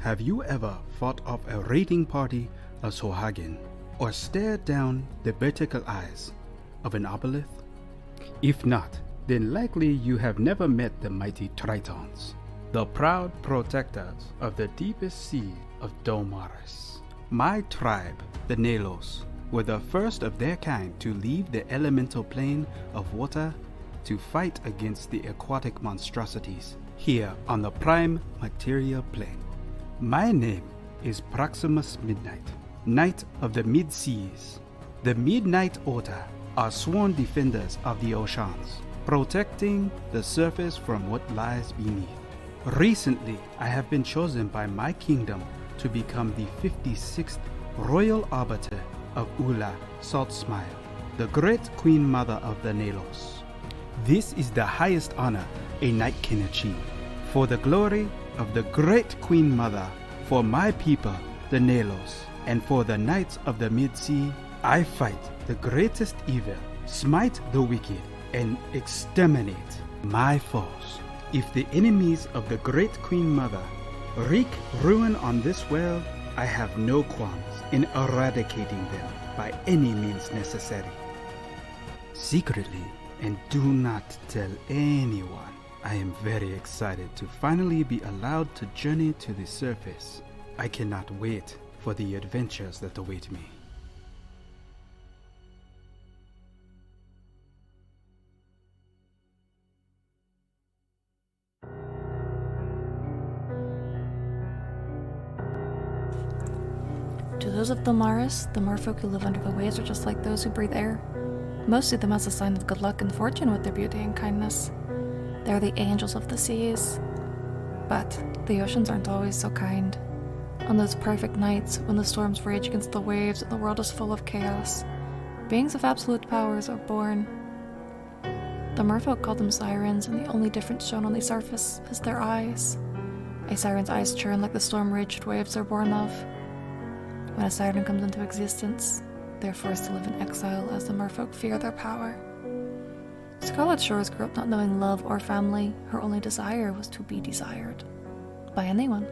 Have you ever thought of a raiding party of Sohagin, or stared down the vertical eyes of an obelisk? If not, then likely you have never met the mighty Tritons, the proud protectors of the deepest sea of Domaris. My tribe, the Nalos, were the first of their kind to leave the elemental plane of water to fight against the aquatic monstrosities here on the prime material plane. My name is Proximus Midnight, Knight of the Mid-Seas. The Midnight Order are sworn defenders of the oceans, protecting the surface from what lies beneath. Recently, I have been chosen by my kingdom to become the 56th Royal Arbiter of Ula Saltsmile, the great Queen Mother of the Nalos. This is the highest honor a knight can achieve. For the glory of the great Queen Mother, for my people, the Nalos, and for the Knights of the Mid-Sea, I fight the greatest evil, smite the wicked, and exterminate my foes. If the enemies of the great Queen Mother wreak ruin on this world, I have no qualms in eradicating them by any means necessary. Secretly, and do not tell anyone, I am very excited to finally be allowed to journey to the surface. I cannot wait for the adventures that await me. To those of Domaris, the merfolk who live under the waves are just like those who breathe air. Most see them as a sign of good luck and fortune with their beauty and kindness. They are the angels of the seas. But the oceans aren't always so kind. On those perfect nights, when the storms rage against the waves and the world is full of chaos, beings of absolute powers are born. The merfolk call them sirens, and the only difference shown on the surface is their eyes. A siren's eyes churn like the storm-raged waves they're born of. When a siren comes into existence, they are forced to live in exile as the merfolk fear their power. Scarlett Shores grew up not knowing love or family. Her only desire was to be desired. By anyone.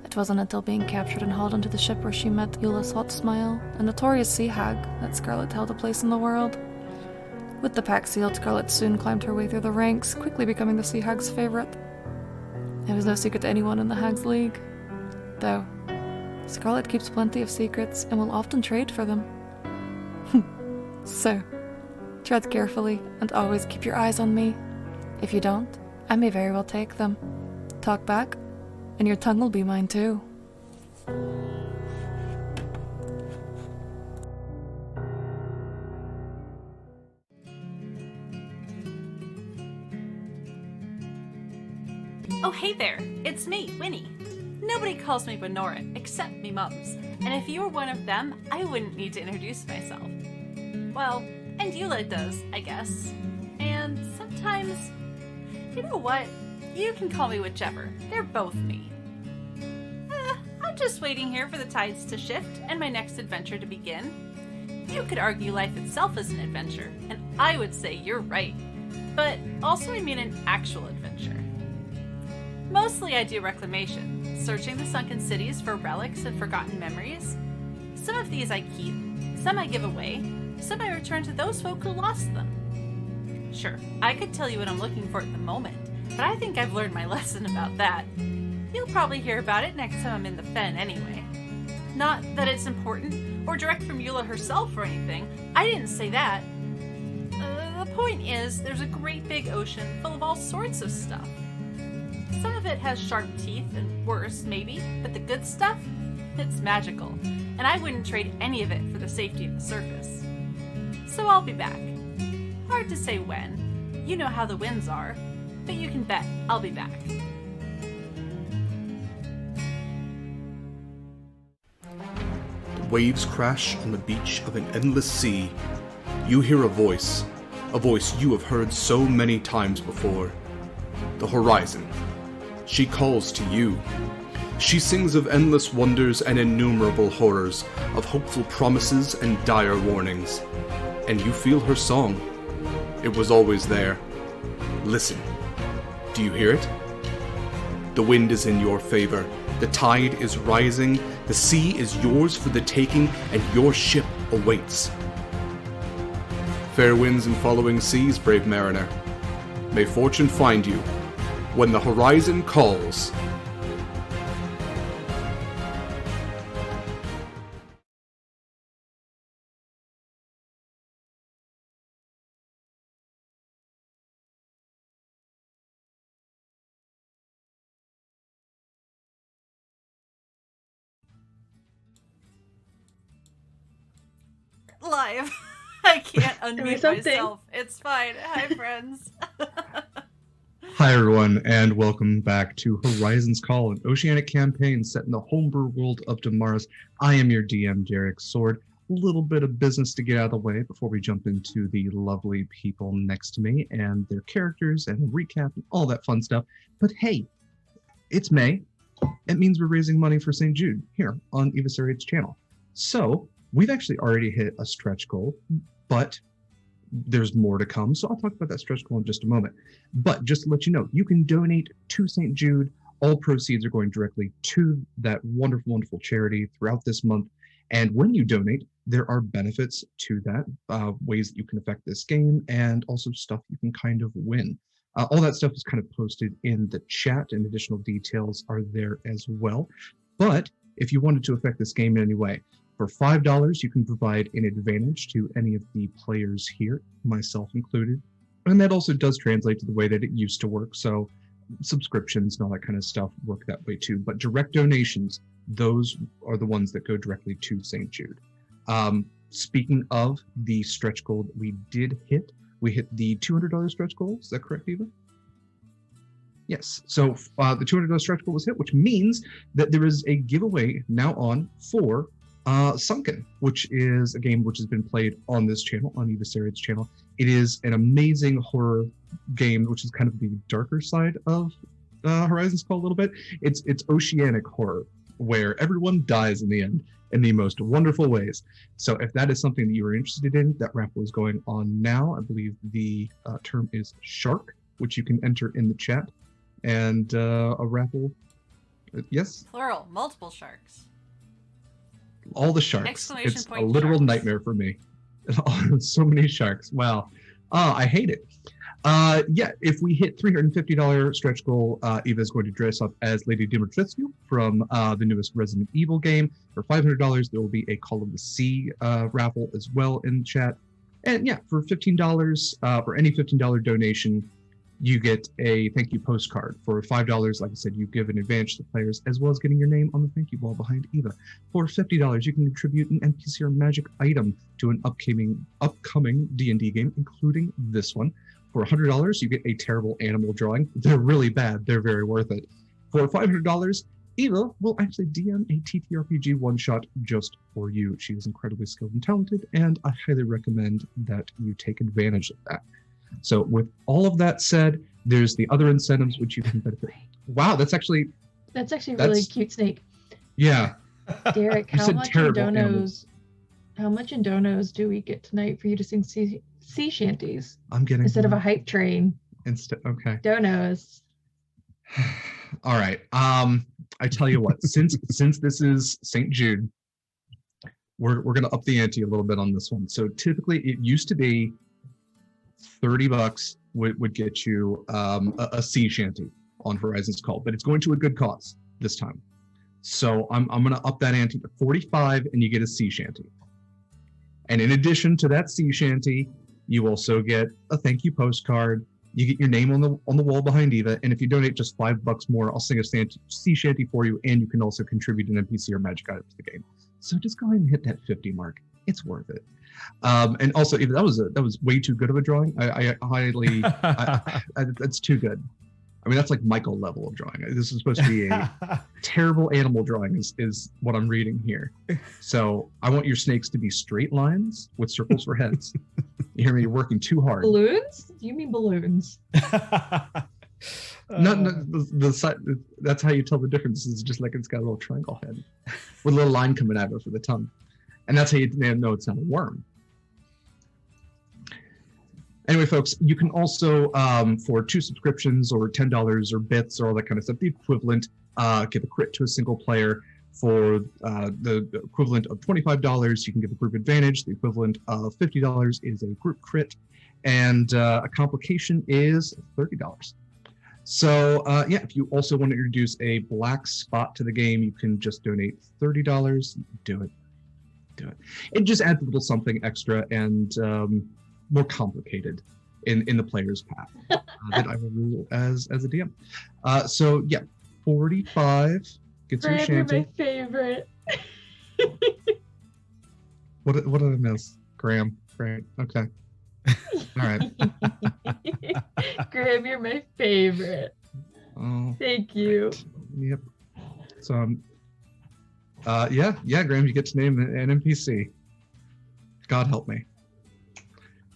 It wasn't until being captured and hauled onto the ship where she met Eula Saltsmile, a notorious sea hag, that Scarlett held a place in the world. With the pack sealed, Scarlett soon climbed her way through the ranks, quickly becoming the sea hag's favorite. It was no secret to anyone in the Hags League. Though, Scarlett keeps plenty of secrets and will often trade for them. So, tread carefully and always keep your eyes on me. If you don't, I may very well take them. Talk back, and your tongue will be mine too. Oh hey there, it's me, Wynni. Nobody calls me Benora except me mums, and if you were one of them, I wouldn't need to introduce myself. Well, and Eula does, I guess. And sometimes, you know what? You can call me whichever. They're both me. I'm just waiting here for the tides to shift and my next adventure to begin. You could argue life itself is an adventure, and I would say you're right. But also I mean an actual adventure. Mostly I do reclamation, searching the sunken cities for relics and forgotten memories. Some of these I keep, some I give away, some I return to those folk who lost them. Sure, I could tell you what I'm looking for at the moment, but I think I've learned my lesson about that. You'll probably hear about it next time I'm in the Fen anyway. Not that it's important, or direct from Eula herself or anything. I didn't say that. The point is, there's a great big ocean full of all sorts of stuff. Some of it has sharp teeth, and worse, maybe, but the good stuff? It's magical, and I wouldn't trade any of it for the safety of the surface. So I'll be back. Hard to say when. You know how the winds are, but you can bet I'll be back. The waves crash on the beach of an endless sea. You hear a voice you have heard so many times before. The horizon. She calls to you. She sings of endless wonders and innumerable horrors, of hopeful promises and dire warnings. And you feel her song. It was always there. Listen. Do you hear it? The wind is in your favor, The tide is rising, the sea is yours for the taking, and your ship awaits. Fair winds and following seas, brave mariner. May fortune find you when the horizon calls. Live. I can't unmute something. myself. It's fine. Hi, friends. Hi everyone, and welcome back to Horizon's Call, an oceanic campaign set in the homebrew world of Damaris. I am your DM, Derek Sword. A little bit of business to get out of the way before we jump into the lovely people next to me and their characters and recap and all that fun stuff. But hey, it's May. It means we're raising money for St. Jude here on Eva Sariad's channel. So we've actually already hit a stretch goal, but there's more to come. So I'll talk about that stretch goal in just a moment. But just to let you know, you can donate to St. Jude. All proceeds are going directly to that wonderful, wonderful charity throughout this month. And when you donate, there are benefits to that, ways that you can affect this game, and also stuff you can kind of win. All that stuff is kind of posted in the chat, and additional details are there as well. But if you wanted to affect this game in any way, for $5, you can provide an advantage to any of the players here, myself included. And that also does translate to the way that it used to work. So subscriptions and all that kind of stuff work that way too. But direct donations, those are the ones that go directly to St. Jude. Speaking of the stretch goal that we did hit, we hit the $200 stretch goal. Is that correct, Eva? Yes. So the $200 stretch goal was hit, which means that there is a giveaway now on for Sunken, which is a game which has been played on this channel, on Eva Sariad's channel. It is an amazing horror game, which is kind of the darker side of Horizon's Call a little bit. It's oceanic horror, where everyone dies in the end in the most wonderful ways. So if that is something that you are interested in, that raffle is going on now. I believe the term is Shark, which you can enter in the chat. And a raffle, yes? Plural, multiple sharks. All the sharks. Exclamation it's point a literal sharks. nightmare for me. So many sharks. Wow. I hate it. Yeah, if we hit $350 stretch goal, Eva is going to dress up as Lady Dimitrescu from the newest Resident Evil game. For $500, there will be a Call of the Sea raffle as well in the chat. And yeah, for $15, for any $15 donation, you get a thank you postcard. For $5, like I said, you give an advantage to players, as well as getting your name on the thank you wall behind Eva. For $50, you can contribute an NPC or magic item to an upcoming D&D game, including this one. For $100, you get a terrible animal drawing. They're really bad. They're very worth it. For $500, Eva will actually DM a TTRPG one-shot just for you. She is incredibly skilled and talented, and I highly recommend that you take advantage of that. So with all of that said, there's the other incentives which you can benefit. Wow, that's actually really cute snake. Yeah. Derek, You how said much in terrible donos? How much in donos do we get tonight for you to sing sea shanties I'm getting instead of a hype train? Okay. Donos. All right. I tell you what, since this is St. Jude, we're gonna up the ante a little bit on this one. So typically it used to be $30 would get you a sea shanty on Horizon's Call, but it's going to a good cause this time. So I'm gonna up that ante to $45, and you get a sea shanty. And in addition to that sea shanty, you also get a thank you postcard. You get your name on the wall behind Eva, and if you donate just $5 more, I'll sing a sea shanty for you, and you can also contribute an NPC or magic item to the game. So just go ahead and hit that 50 mark. It's worth it. And also, Eva, that was way too good of a drawing. I highly, that's too good. I mean, that's like Mikyl level of drawing. This is supposed to be a terrible animal drawing is what I'm reading here. So I want your snakes to be straight lines with circles for heads. You hear me? You're working too hard. Balloons? You mean balloons? Not the side. That's how you tell the difference. Is just like it's got a little triangle head with a little line coming out of it for the tongue, and that's how you know it's not a worm. Anyway, folks, you can also, for 2 subscriptions or $10 or bits or all that kind of stuff, the equivalent, give a crit to a single player. For the equivalent of $25, you can give a group advantage. The equivalent of $50 is a group crit. And a complication is $30. So yeah, if you also want to introduce a black spot to the game, you can just donate $30. Do it. It just adds a little something extra and more complicated in the player's path that I will rule as a DM. So yeah, 45 gets you a Graham, shanty. you're my favorite. What did I miss? Graham. Great. Okay. All right. Graham, you're my favorite. Oh, Thank you. right. Yep. So yeah, Graham, you get to name an NPC. God help me.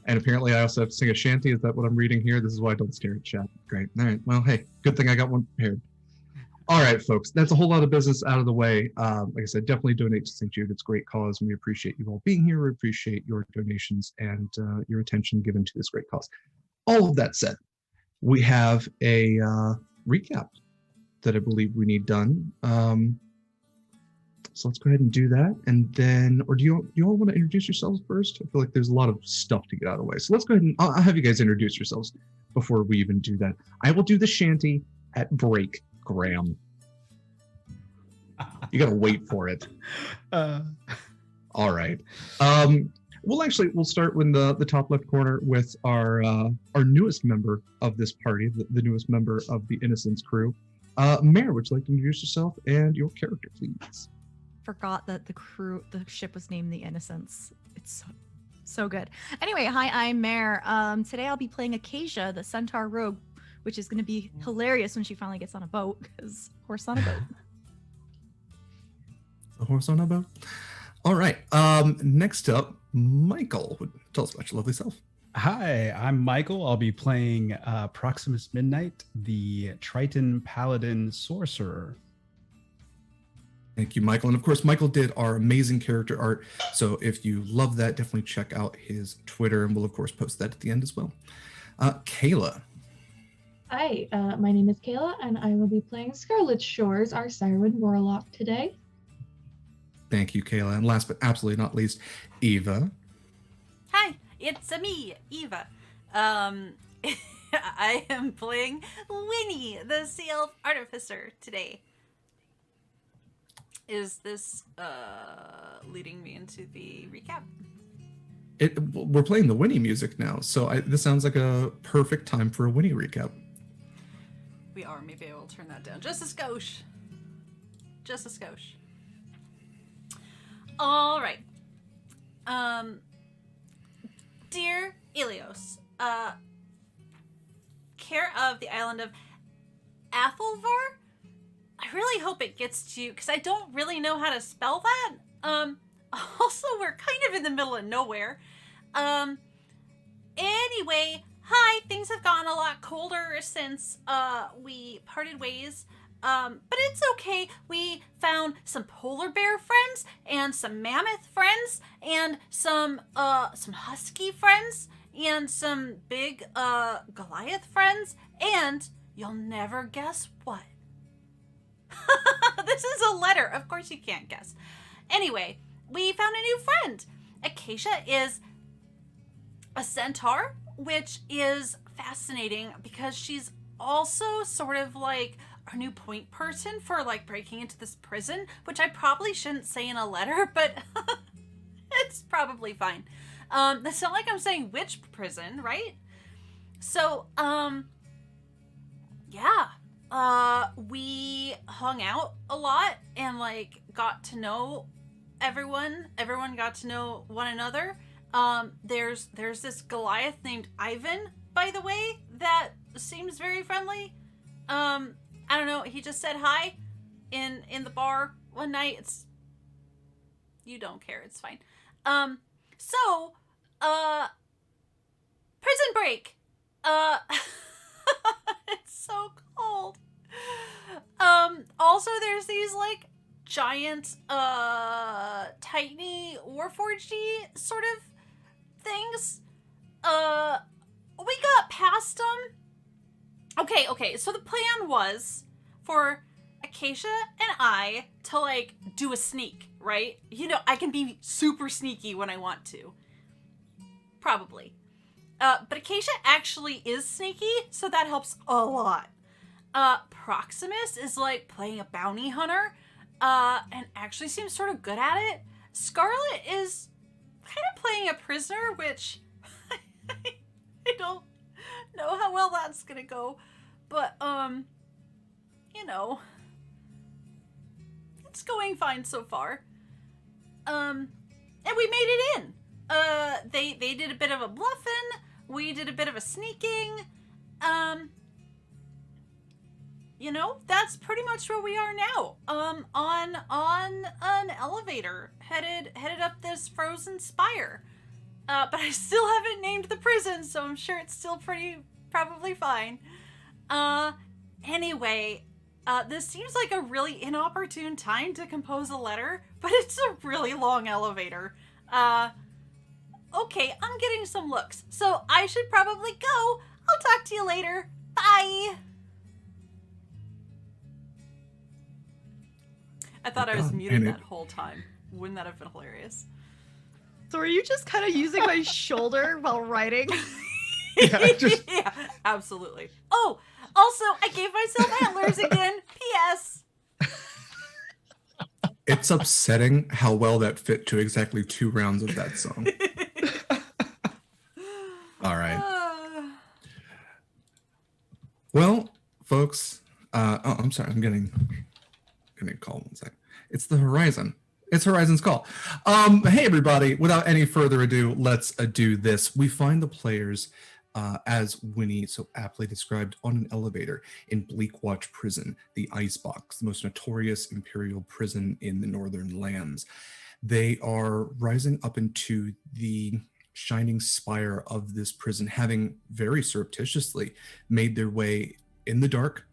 And apparently I also have to sing a shanty. Is that what I'm reading here? This is why I don't stare at chat. Great. All right. Well, hey, good thing I got one prepared. All right, folks. That's a whole lot of business out of the way. Like I said, definitely donate to St. Jude. It's a great cause, and we appreciate you all being here. We appreciate your donations and your attention given to this great cause. All of that said, we have a recap that I believe we need done. So let's go ahead and do that. And then, or do you all want to introduce yourselves first? I feel like there's a lot of stuff to get out of the way. So let's go ahead and I'll have you guys introduce yourselves before we even do that. I will do the shanty at break, Graham. You got to wait for it. All right. We'll start in the top left corner with our newest member of this party, the newest member of the Innocence crew. Mare, would you like to introduce yourself and your character, please? Forgot that the ship was named the Innocence. It's so good. Anyway, hi, I'm Mare. Today I'll be playing Acacia, the centaur rogue, which is going to be hilarious when she finally gets on a boat, because horse on a boat. A horse on a boat. All right. Next up, Mikyl. Tell us about your lovely self. Hi, I'm Mikyl. I'll be playing Proximus Midnight, the Triton Paladin Sorcerer. Thank you, Mikyl. And of course, Mikyl did our amazing character art. So if you love that, definitely check out his Twitter, and we'll of course post that at the end as well. Kaila. Hi, my name is Kaila, and I will be playing Scarlet Shores, our Siren Warlock today. Thank you, Kaila. And last but absolutely not least, Eva. Hi, it's me, Eva. I am playing Wynni, the Sea Elf Artificer today. Is this leading me into the recap? We're playing the Wynni music now, so this sounds like a perfect time for a Wynni recap. We are. Maybe I will turn that down just a skosh. Just a skosh. All right. Dear Ilios, care of the island of Athelvar? I really hope it gets to you, because I don't really know how to spell that. Also, we're kind of in the middle of nowhere. Anyway, hi, things have gotten a lot colder since, we parted ways. But it's okay. We found some polar bear friends, and some mammoth friends, and some husky friends, and some big, Goliath friends, and you'll never guess what. This is a letter. Of course you can't guess. Anyway, we found a new friend. Acacia is a centaur, which is fascinating because she's also sort of like our new point person for like breaking into this prison, which I probably shouldn't say in a letter, but it's probably fine. That's not like I'm saying which prison, right? So, yeah. We hung out a lot and like got to know everyone. Everyone got to know one another. There's this Goliath named Ivan, by the way, that seems very friendly. I don't know. He just said hi in the bar one night. You don't care. It's fine. So, prison break. It's so cold. Also there's these like giant tiny warforgedy sort of things. We got past them. Okay, so the plan was for Acacia and I to, like, do a sneak, right? You know, I can be super sneaky when I want to. Probably. But Acacia actually is sneaky, so that helps a lot. Proximus is, like, playing a bounty hunter, and actually seems sort of good at it. Scarlett is kind of playing a prisoner, which I don't know how well that's gonna go. But, you know, it's going fine so far. And we made it in. They did a bit of a bluffing. We did a bit of a sneaking. You know, that's pretty much where we are now. On an elevator headed up this frozen spire. But I still haven't named the prison, so I'm sure it's still probably fine. Anyway, this seems like a really inopportune time to compose a letter, but it's a really long elevator. Okay, I'm getting some looks, so I should probably go. I'll talk to you later. Bye! I thought I was muted that whole time. Wouldn't that have been hilarious? So are you just kind of using my shoulder while writing? Yeah, absolutely. Oh, also, I gave myself antlers again. P.S. It's upsetting how well that fit to exactly 2 rounds of that song. All right. Well, folks, I'm sorry, I'm getting a call. One sec. It's the Horizon. It's Horizon's call. Hey, everybody. Without any further ado, let's do this. We find the players, as Wynni so aptly described, on an elevator in Bleakwatch Prison, the Icebox, the most notorious imperial prison in the Northern Lands. They are rising up into the shining spire of this prison, having very surreptitiously made their way in the dark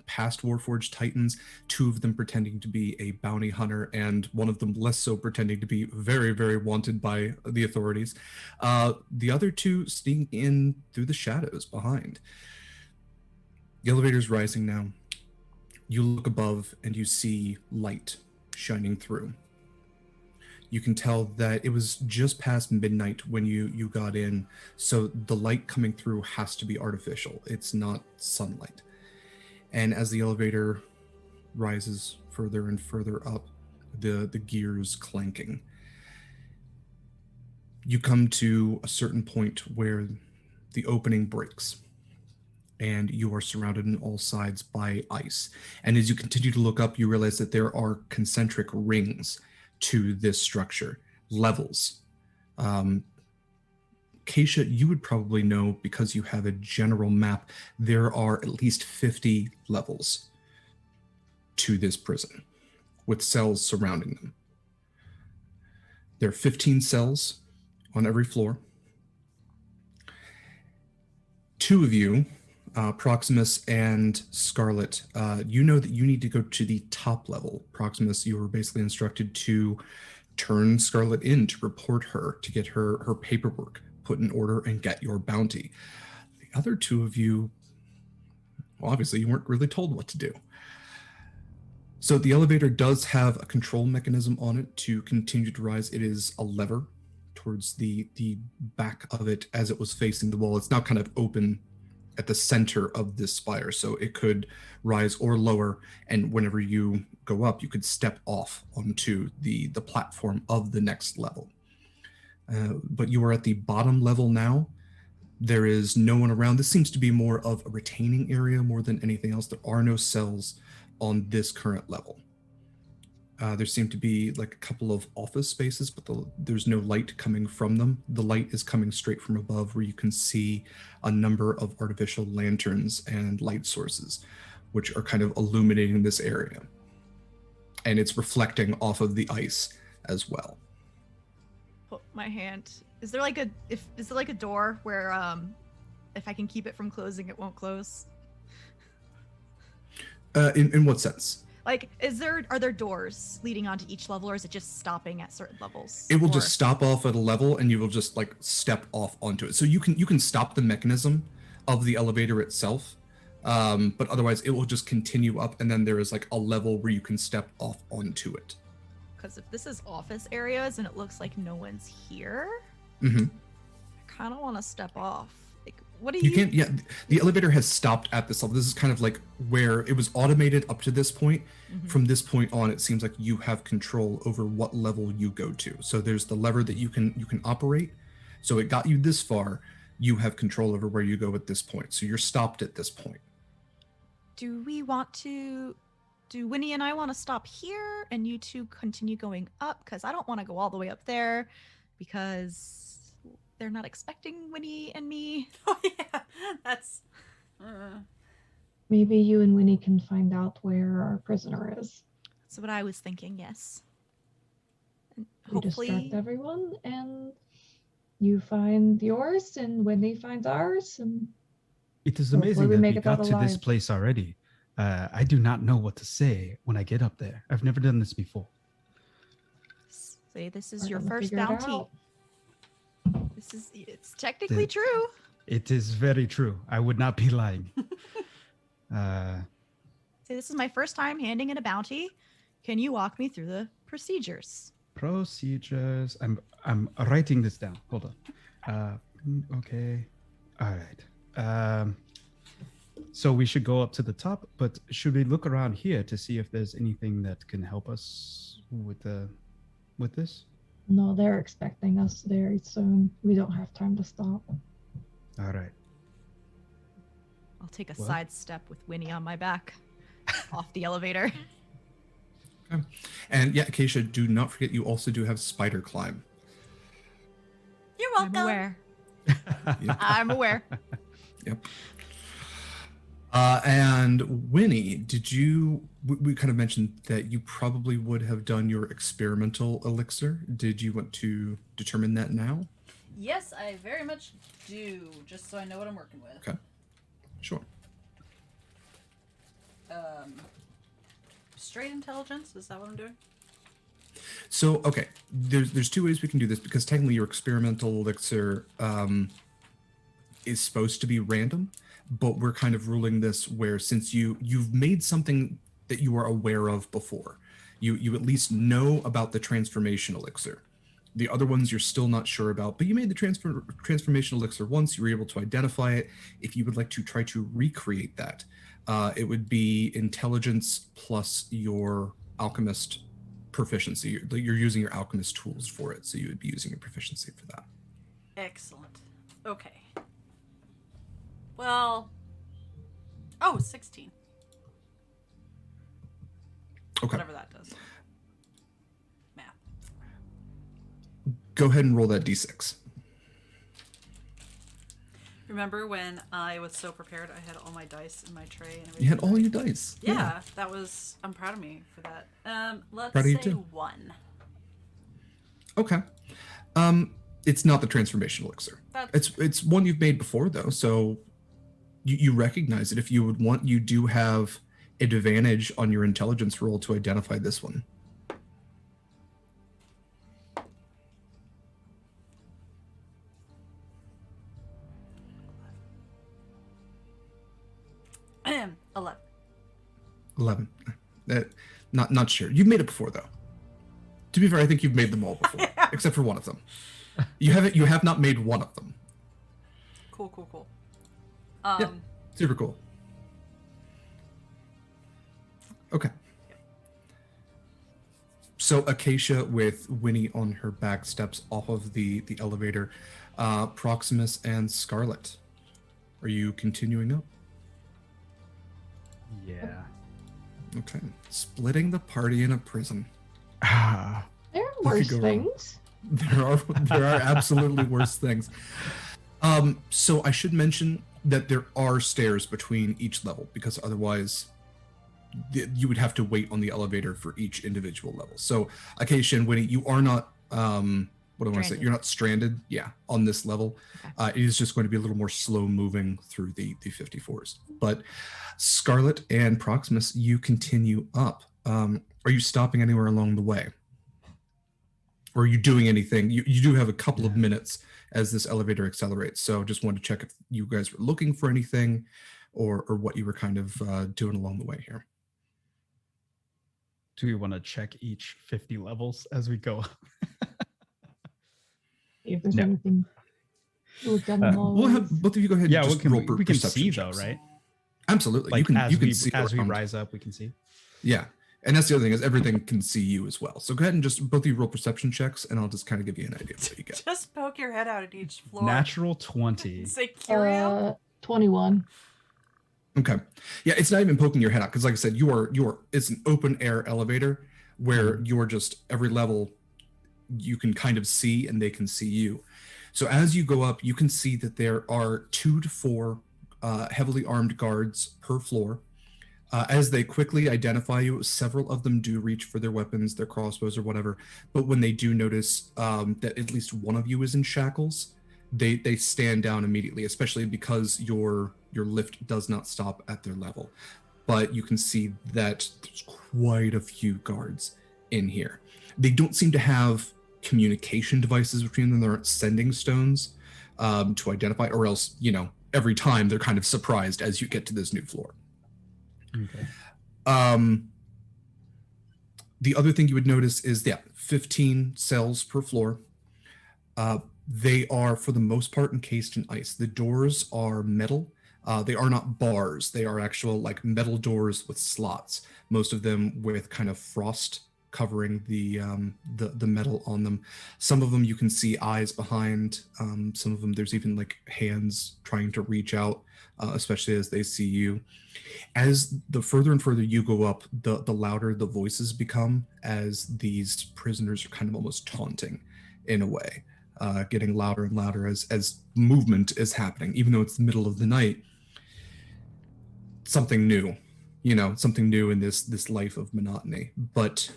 past Warforged Titans, 2 of them pretending to be a bounty hunter, and one of them less so, pretending to be very, very wanted by the authorities. The other 2 sneaking in through the shadows behind. The elevator's rising now. You look above and you see light shining through. You can tell that it was just past midnight when you got in, so the light coming through has to be artificial. It's not sunlight. And as the elevator rises further and further up, the gears clanking, you come to a certain point where the opening breaks and you are surrounded on all sides by ice. And as you continue to look up, you realize that there are concentric rings to this structure, levels. Acacia, you would probably know, because you have a general map, there are at least 50 levels to this prison, with cells surrounding them. There are 15 cells on every floor. 2 of you, Proximus and Scarlett, you know that you need to go to the top level. Proximus, you were basically instructed to turn Scarlett in, to report her, to get her paperwork put in order and get your bounty. The other 2 of you, well, obviously you weren't really told what to do. So the elevator does have a control mechanism on it to continue to rise. It is a lever towards the back of it as it was facing the wall. It's now kind of open at the center of this spire, so it could rise or lower, and whenever you go up, you could step off onto the platform of the next level. But you are at the bottom level now. There is no one around. This seems to be more of a retaining area more than anything else. There are no cells on this current level. There seem to be like a couple of office spaces, but there's no light coming from them. The light is coming straight from above, where you can see a number of artificial lanterns and light sources, which are kind of illuminating this area. And it's reflecting off of the ice as well. Put my hand. Is there like a door where if I can keep it from closing, it won't close? In what sense? Like, are there doors leading onto each level, or is it just stopping at certain levels? It will just stop off at a level, and you will just like step off onto it. So you can stop the mechanism of the elevator itself, But otherwise, it will just continue up, and then there is like a level where you can step off onto it. Because if this is office areas and it looks like no one's here, Mm-hmm. I kind of want to step off. Like, what do You can't. Yeah, the elevator has stopped at this level. This is kind of like where it was automated up to this point. From this point on, it seems like you have control over what level you go to. So there's the lever that you can operate. So it got you this far. You have control over where you go at this point. So you're stopped at this point. Do Wynni and I want to stop here and you two continue going up? Because I don't want to go all the way up there because they're not expecting Wynni and me. Oh yeah, that's. Maybe you and Winnie can find out where our prisoner is. That's what I was thinking, yes. And We distract everyone, and you find yours, and Winnie finds ours, and It is Hopefully amazing we that make we it out got to this alive. place already. I do not know what to say when I get up there. I've never done this before. Say this is we're your gonna first figure it bounty. out. It's technically true. It is very true. I would not be lying. Say this is my first time handing in a bounty. Can you walk me through the procedures? Procedures. I'm writing this down. Hold on. Okay. All right. So we should go up to the top, but should we look around here to see if there's anything that can help us with this? No, they're expecting us very soon. We don't have time to stop. All right. I'll take a What? side step with Winnie on my back off the elevator. Okay. And yeah, Acacia, do not forget you also do have spider climb. You're I'm welcome. aware. Yep. I'm aware. Yep. And Winnie, we kind of mentioned that you probably would have done your experimental elixir. Did you want to determine that now? Yes, I very much do. Just so I know what I'm working with. Okay. Sure. Straight intelligence. Is that what I'm doing? So, okay, there's two ways we can do this, because technically your experimental elixir is supposed to be random, but we're kind of ruling this where, since you've made something that you are aware of before, you at least know about the transformation elixir. The other ones you're still not sure about, but you made the transformation elixir once. You were able to identify it. If you would like to try to recreate that, it would be intelligence plus your alchemist proficiency. You're using your alchemist tools for it, so you would be using your proficiency for that. Excellent. Okay. Well. 16. Okay. Whatever that does. Math. Go ahead and roll that d6. Remember when I was so prepared? I had all my dice in my tray and everything. You had all your dice. Yeah, that was. I'm proud of me for that. Let's Proud of you say too. 1. Okay. It's not the transformation elixir. It's one you've made before, though, so you recognize it. If you would want, you do have advantage on your intelligence roll to identify this one. Ahem. 11. 11. Not sure. You've made it before, though. To be fair, I think you've made them all before, except for one of them. You have not made one of them. Cool. Yeah, super cool. Okay. So Acacia, with Winnie on her back, steps off of the elevator. Proximus and Scarlett, are you continuing up? Yeah. Okay. Splitting the party in a prison. Ah. There are could worse go wrong. things. There are absolutely worse things. So I should mention that there are stairs between each level, because otherwise you would have to wait on the elevator for each individual level. So Acacia and Winnie, you are not what do I want to say? Stranded. You're not stranded, on this level. Okay. It is just going to be a little more slow moving through the 54s. But Scarlett and Proximus, you continue up. Are you stopping anywhere along the way? Or are you doing anything? You do have a couple of minutes as this elevator accelerates. So just wanted to check if you guys were looking for anything, or what you were kind of doing along the way here. Do we want to check each 50 levels as we go up? If there's No. anything to look at them all. We'll have both of you go ahead Yeah, and just roll we can perception see checks. though, right? Absolutely. Like you as can we see as we around. rise up, we can see. Yeah. And that's the other thing is everything can see you as well. So go ahead and just both of you roll perception checks, and I'll just kind of give you an idea of what you get. Just poke your head out at each floor. Natural 20. Say curio. 21. Okay. Yeah, it's not even poking your head out because, like I said, it's an open air elevator where you're just every level you can kind of see and they can see you. So as you go up, you can see that there are 2 to 4 heavily armed guards per floor. As they quickly identify you, several of them do reach for their weapons, their crossbows or whatever. But when they do notice that at least one of you is in shackles, they stand down immediately, especially because your lift does not stop at their level. But you can see that there's quite a few guards in here. They don't seem to have communication devices between them. There aren't sending stones to identify, or else, every time they're kind of surprised as you get to this new floor. Okay. The other thing you would notice is 15 cells per floor. They are, for the most part, encased in ice. The doors are metal. They are not bars. They are actual like metal doors with slots. Most of them with kind of frost covering the metal on them. Some of them you can see eyes behind. Some of them there's even like hands trying to reach out, especially as they see you. As the further and further you go up, the louder the voices become, as these prisoners are kind of almost taunting in a way, getting louder and louder as movement is happening, even though it's the middle of the night. Something new, something new in this life of monotony. But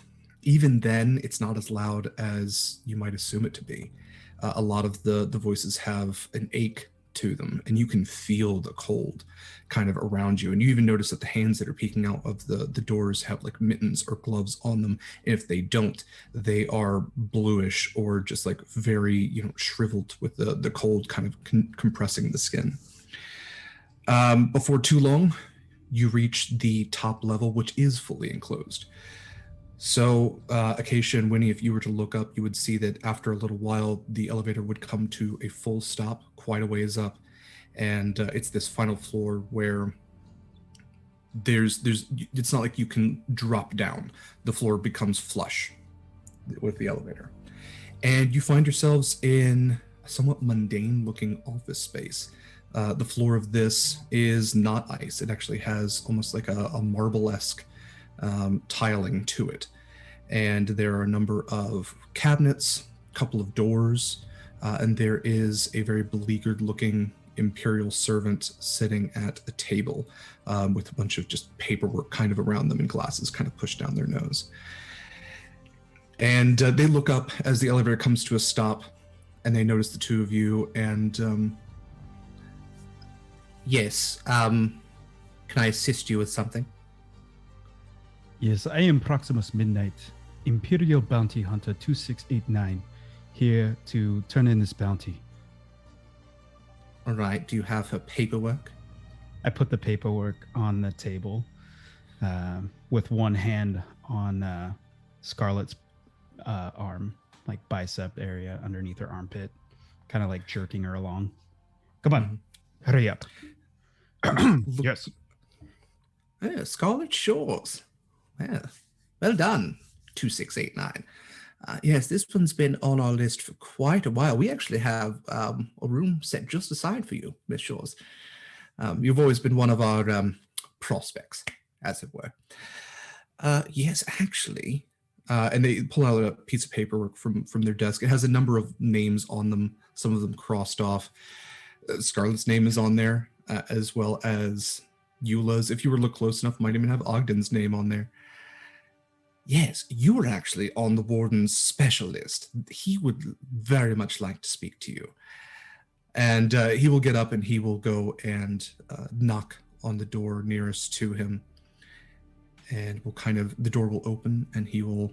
even then, it's not as loud as you might assume it to be. A lot of the voices have an ache to them, and you can feel the cold kind of around you. And you even notice that the hands that are peeking out of the doors have like mittens or gloves on them. And if they don't, they are bluish or just like very, shriveled with the cold kind of compressing the skin. Before too long, you reach the top level, which is fully enclosed. So, Acacia and Wynni, if you were to look up, you would see that after a little while, the elevator would come to a full stop quite a ways up. And it's this final floor where it's not like you can drop down. The floor becomes flush with the elevator. And you find yourselves in a somewhat mundane looking office space. The floor of this is not ice. It actually has almost like a marble-esque tiling to it. And there are a number of cabinets, a couple of doors, and there is a very beleaguered looking imperial servant sitting at a table with a bunch of just paperwork kind of around them and glasses kind of pushed down their nose. And they look up as the elevator comes to a stop, and they notice the two of you, and yes, can I assist you with something? Yes, I am Proximus Midnight, Imperial Bounty Hunter 2689, here to turn in this bounty. All right, do you have her paperwork? I put the paperwork on the table with one hand on Scarlett's arm, like bicep area underneath her armpit, kind of like jerking her along. Come on, hurry up. Yes. Yeah, Scarlet Shores. Yeah, well done, 2689. Yes, this one's been on our list for quite a while. We actually have a room set just aside for you, Miss Shores. You've always been one of our prospects, as it were. Yes, actually, and they pull out a piece of paperwork from their desk. It has a number of names on them, some of them crossed off. Scarlett's name is on there, as well as Eula's. If you were to look close enough, might even have Ogden's name on there. Yes, you were actually on the warden's special list. He would very much like to speak to you. And he will get up and he will go and knock on the door nearest to him. And the door will open and he will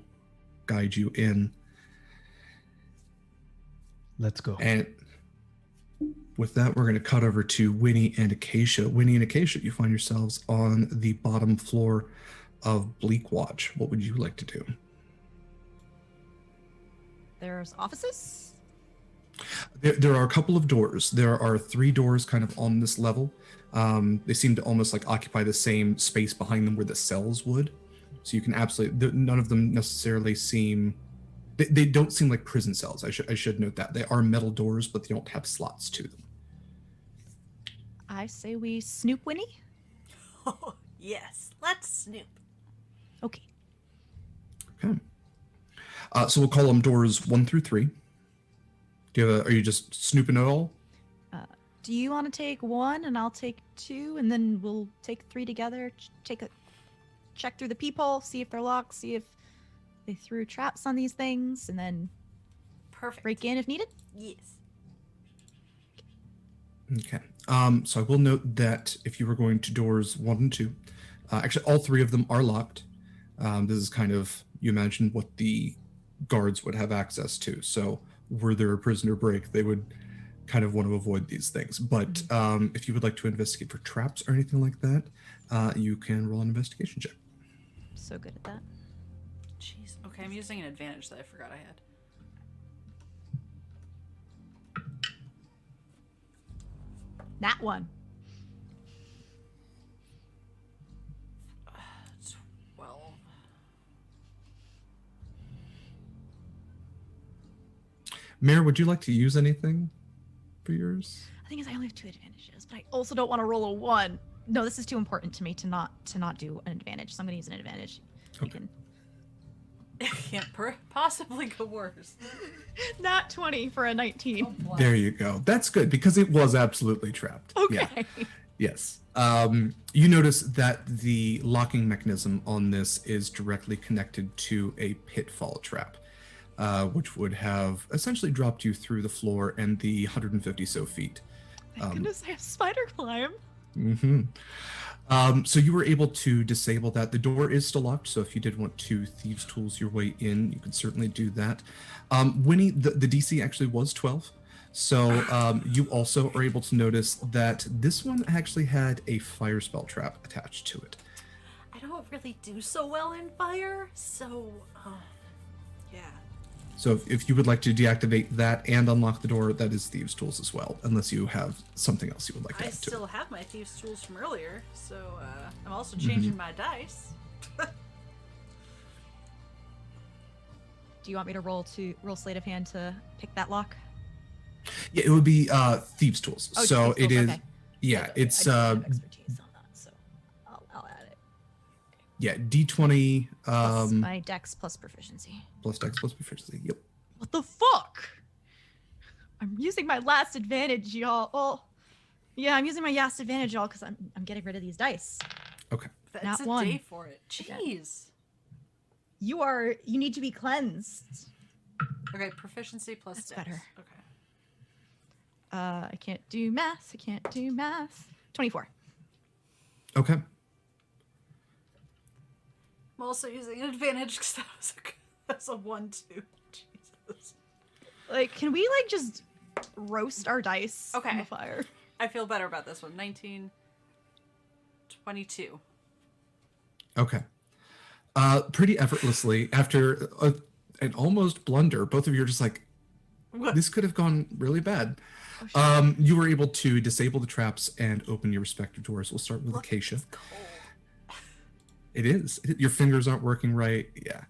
guide you in. Let's go. And with that, we're going to cut over to Wynni and Acacia. Wynni and Acacia, you find yourselves on the bottom floor of Bleak Watch. What would you like to do? There's offices? There are a couple of doors. There are 3 doors kind of on this level. They seem to almost like occupy the same space behind them where the cells would. So you can absolutely, none of them necessarily seem, they don't seem like prison cells. I should note that. They are metal doors, but they don't have slots to them. I say we snoop, Wynni. Oh, yes. Let's snoop. Okay. Okay. So we'll call them doors 1 through 3. Are you just snooping at all? Do you want to take 1 and I'll take 2, and then we'll take 3 together? Check through the peephole, see if they're locked, see if they threw traps on these things, and then Perfect. break in if needed? Yes. Okay. So I will note that if you were going to doors 1 and 2, actually all 3 of them are locked. This is kind of, you imagine what the guards would have access to. So were there a prisoner break, they would kind of want to avoid these things. But if you would like to investigate for traps or anything like that, you can roll an investigation check. So good at that. Jeez. Okay, I'm using an advantage that I forgot I had. Nat 1. 12. Mare, would you like to use anything for yours? The thing is, I only have 2 advantages, but I also don't want to roll a 1. No, this is too important to me to not do an advantage, so I'm going to use an advantage. You Okay. can... It can't possibly go worse. Not 20 for a 19. Oh, boy. There you go. That's good because it was absolutely trapped. Okay. Yeah. Yes. You notice that the locking mechanism on this is directly connected to a pitfall trap, which would have essentially dropped you through the floor and the 150 so feet. Thank goodness I have spider climb. Mm-hmm. So you were able to disable that. The door is still locked, so if you did want to thieves' tools your way in, you could certainly do that. Wynni, the DC actually was 12. So you also are able to notice that this one actually had a fire spell trap attached to it. I don't really do so well in fire, so yeah. So if you would like to deactivate that and unlock the door, that is thieves' tools as well, unless you have something else you would like to I add to still it. have my thieves' tools from earlier, so I'm also changing my dice. Do you want me to roll sleight of hand to pick that lock? Yeah, it would be thieves' tools. Oh, so thieves' it tools, is. okay. Yeah, Okay, it's I don't have expertise on that, so I'll add it. yeah, D20 Plus my dex plus proficiency. plus dex plus proficiency. Yep. What the fuck? I'm using my last advantage, y'all. Well, yeah, I'm using my last advantage, y'all, because I'm getting rid of these dice. Okay. That's Not a one. day for it. Jeez. You need to be cleansed. Okay, proficiency plus That's dex. better. Okay. I can't do math. 24. Okay. I'm also using an advantage because that's a 1-2. Jesus. Like, can we just roast our dice Okay. in the fire? I feel better about this one. 19, 22. Okay. Pretty effortlessly, after an almost blunder, both of you are just like, What? this could have gone really bad. Oh, shit. You were able to disable the traps and open your respective doors. We'll start with Look, Acacia. it's cold. It is. Your fingers aren't working right. Yeah.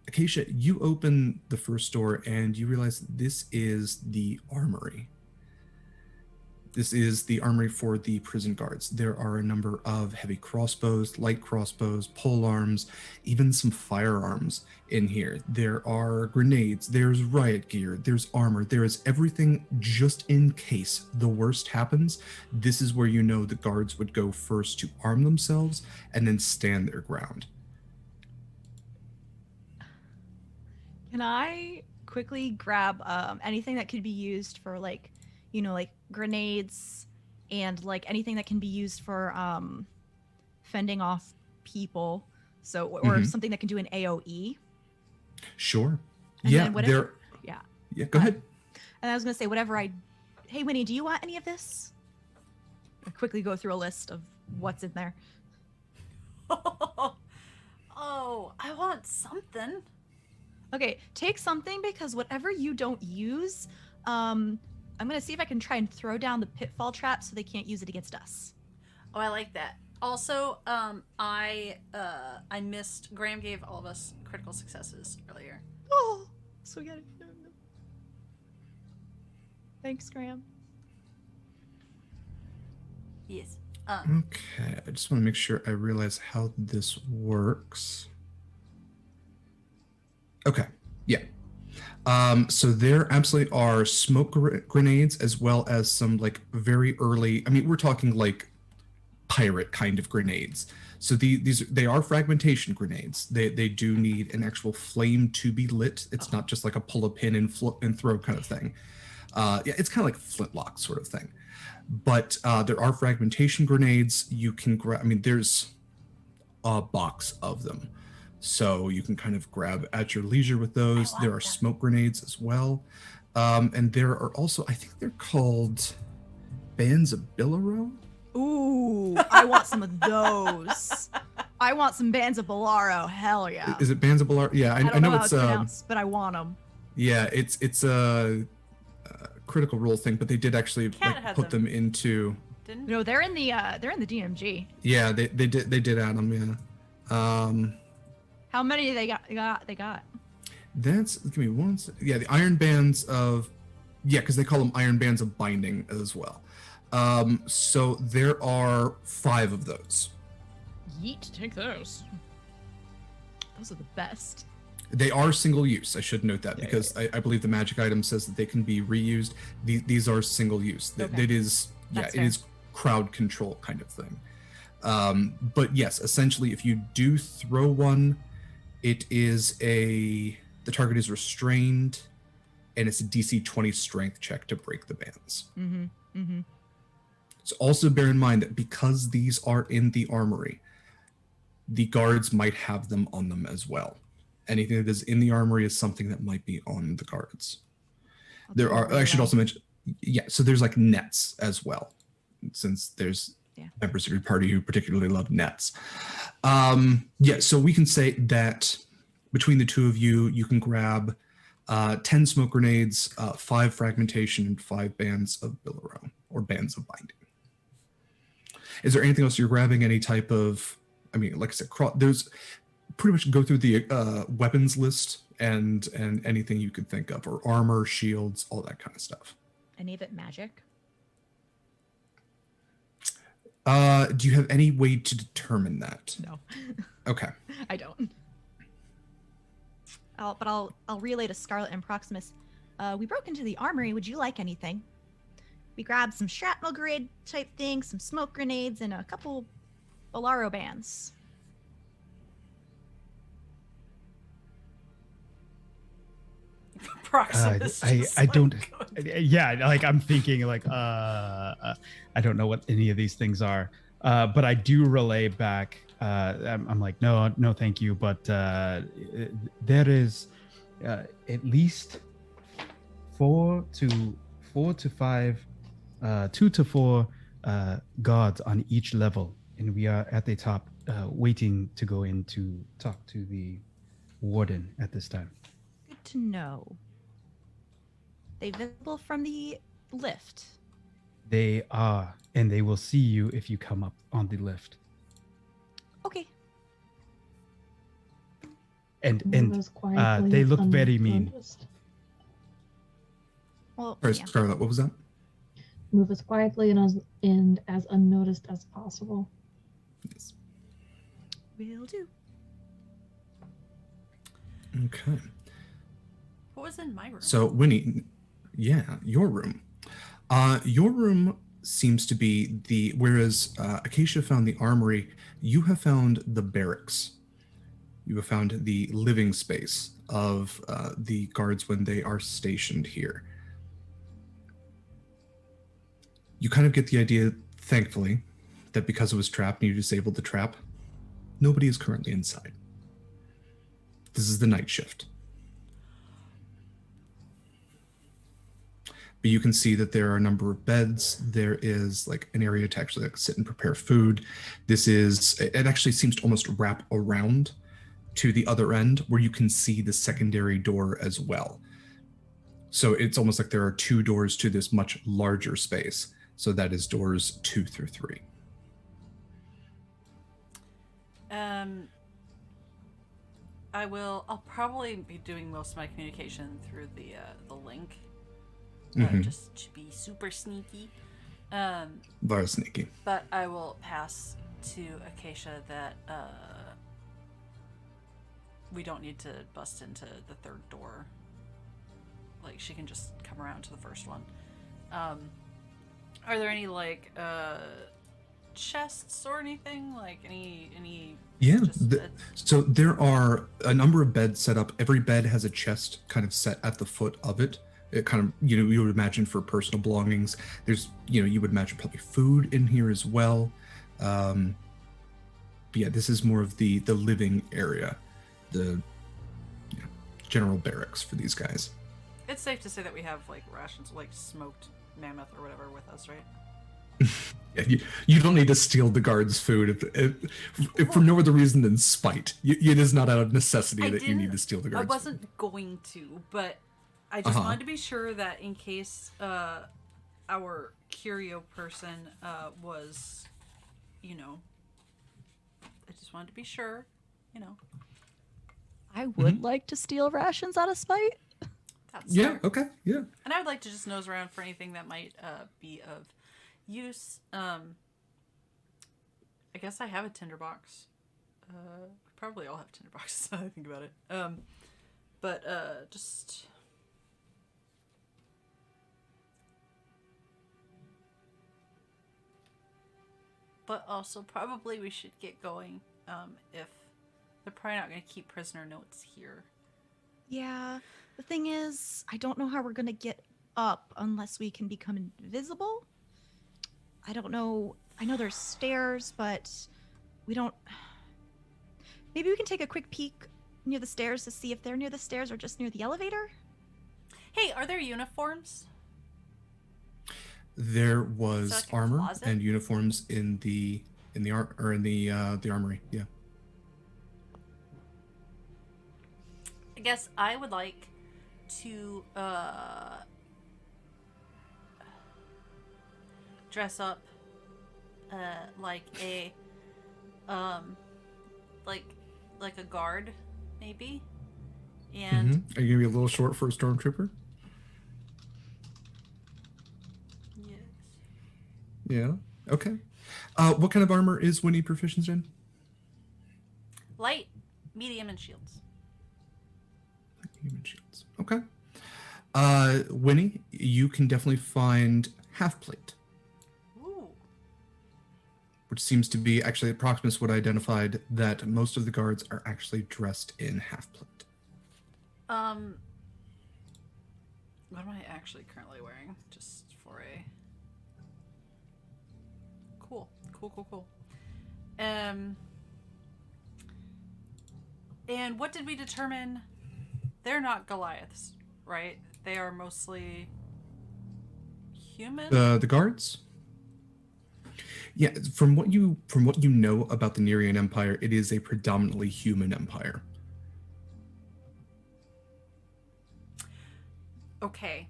Acacia, you open the first door and you realize this is the armory. This is the armory for the prison guards. There are a number of heavy crossbows, light crossbows, pole arms, even some firearms in here. There are grenades, there's riot gear, there's armor, there is everything just in case the worst happens. This is where you know the guards would go first to arm themselves and then stand their ground. Can I quickly grab anything that could be used for like grenades and like anything that can be used for fending off people, so or something that can do an AoE? Sure. And Yeah, then whatever- there. yeah. Yeah, go ahead. And I was gonna say whatever I Hey, Wynni, do you want any of this? I quickly go through a list of what's in there. Oh, I want something. Okay, take something because whatever you don't use, I'm gonna see if I can try and throw down the pitfall trap so they can't use it against us. Oh, I like that. Also, I missed. Graham gave all of us critical successes earlier. Oh, so we got it. Thanks, Graham. Yes. Okay, I just want to make sure I realize how this works. Okay, yeah. So there absolutely are smoke grenades as well as some like very early, I mean, we're talking like pirate kind of grenades. So they are fragmentation grenades. They do need an actual flame to be lit. It's not just like a pull a pin and throw kind of thing. Yeah, it's kind of like a flintlock sort of thing. But there are fragmentation grenades. You can grab, I mean, there's a box of them. So you can kind of grab at your leisure with those. There are smoke grenades as well. And there are also, I think they're called bands of Billaro. Ooh, I want some of those. I want some bands of Billaro. Hell yeah. Is it bands of Billaro? Yeah, I know how it's pronounced, but I want them. Yeah, it's a critical role thing, but they did actually like, put them into. Didn't? No, they're in the DMG. Yeah, they did add them. Yeah. How many they got? That's, give me one. Yeah, the iron bands of, yeah, because they call them iron bands of binding as well. So there are 5 of those. Yeet, take those. Those are the best. They are single use. I should note that because I believe the magic item says that they can be reused. These are single use. Okay. It is, yeah, it is crowd control kind of thing. But yes, essentially, if you do throw one, it is the target is restrained, and it's a DC 20 strength check to break the bands. Mm-hmm. Mm-hmm. So also bear in mind that because these are in the armory, the guards might have them on them as well. Anything that is in the armory is something that might be on the guards. I should also mention, yeah, so there's like nets as well, since there's members of your party who particularly love nets. Yeah, so we can say that between the two of you, you can grab 10 smoke grenades, 5 fragmentation, and 5 bands of Billaro, or bands of binding. Is there anything else you're grabbing? Any type of, I mean, like I said, there's pretty much go through the weapons list and anything you could think of, or armor, shields, all that kind of stuff. Any of it magic? Do you have any way to determine that? No. Okay. I don't. I'll relay to Scarlett and Proximus. We broke into the armory. Would you like anything? We grabbed some shrapnel grenade type things, some smoke grenades, and a couple Billaro bands. Proximus. I don't. Yeah, like I'm thinking like I don't know what any of these things are, but I do relay back. I'm like no, thank you. But there is at least 4 to 5, 2 to 4 guards on each level, and we are at the top, waiting to go in to talk to the warden at this time. Good to know. They visible from the lift? They are, and they will see you if you come up on the lift. Okay. And they look very mean. Well, Sorry, Scarlett, what was that? Move as quietly and as unnoticed as possible. Yes. Will do. Okay. What was in my room? So, Wynni, yeah, your room. Your room seems to be whereas Acacia found the armory, you have found the barracks. You have found the living space of the guards when they are stationed here. You kind of get the idea, thankfully, that because it was trapped and you disabled the trap, nobody is currently inside. This is the night shift. But you can see that there are a number of beds. There is like an area to actually like sit and prepare food. It actually seems to almost wrap around to the other end where you can see the secondary door as well. So it's almost like there are 2 doors to this much larger space. So that is doors 2 through 3. I'll probably be doing most of my communication through the link. Just to be super sneaky. Very sneaky. But I will pass to Acacia that we don't need to bust into the 3rd door. Like, she can just come around to the first one. Are there any like chests or anything? Like any Yeah. So there are a number of beds set up. Every bed has a chest kind of set at the foot of it. It kind of, you would imagine for personal belongings. There's, you would imagine probably food in here as well. But yeah, this is more of the living area, the general barracks for these guys. It's safe to say that we have like rations, like smoked mammoth or whatever with us, right? Yeah, you don't need to steal the guards' food if for no other reason than spite. It is not out of necessity that you need to steal the guards' I wasn't going to, but I just wanted to be sure that in case our curio person was, I just wanted to be sure, I would like to steal rations out of spite. That's yeah, fair. okay, yeah. And I would like to just nose around for anything that might be of use. I guess I have a tinderbox. We probably all have tinderboxes now that I think about it. But just... But also probably we should get going if they're probably not going to keep prisoner notes here. Yeah, the thing is, I don't know how we're going to get up unless we can become invisible. I don't know. I know there's stairs, but we don't... Maybe we can take a quick peek near the stairs to see if they're near the stairs or just near the elevator? Hey, are there uniforms? There was like a armor closet? and uniforms in the armory. Yeah. I guess I would like to dress up like a like a guard maybe, and Are you gonna be a little short for a stormtrooper? yes. Yeah. Okay. What kind of armor is Wynni proficient in? Light, medium, and shields. Human shields. Okay. Wynni, you can definitely find half plate, Ooh. which seems to be actually Proximus would identified that most of the guards are actually dressed in half plate. What am I actually currently wearing? Just for a cool. And what did we determine? They're not Goliaths, right? They are mostly human. The guards? Yeah, from what you know about the Nerian Empire, it is a predominantly human empire. Okay.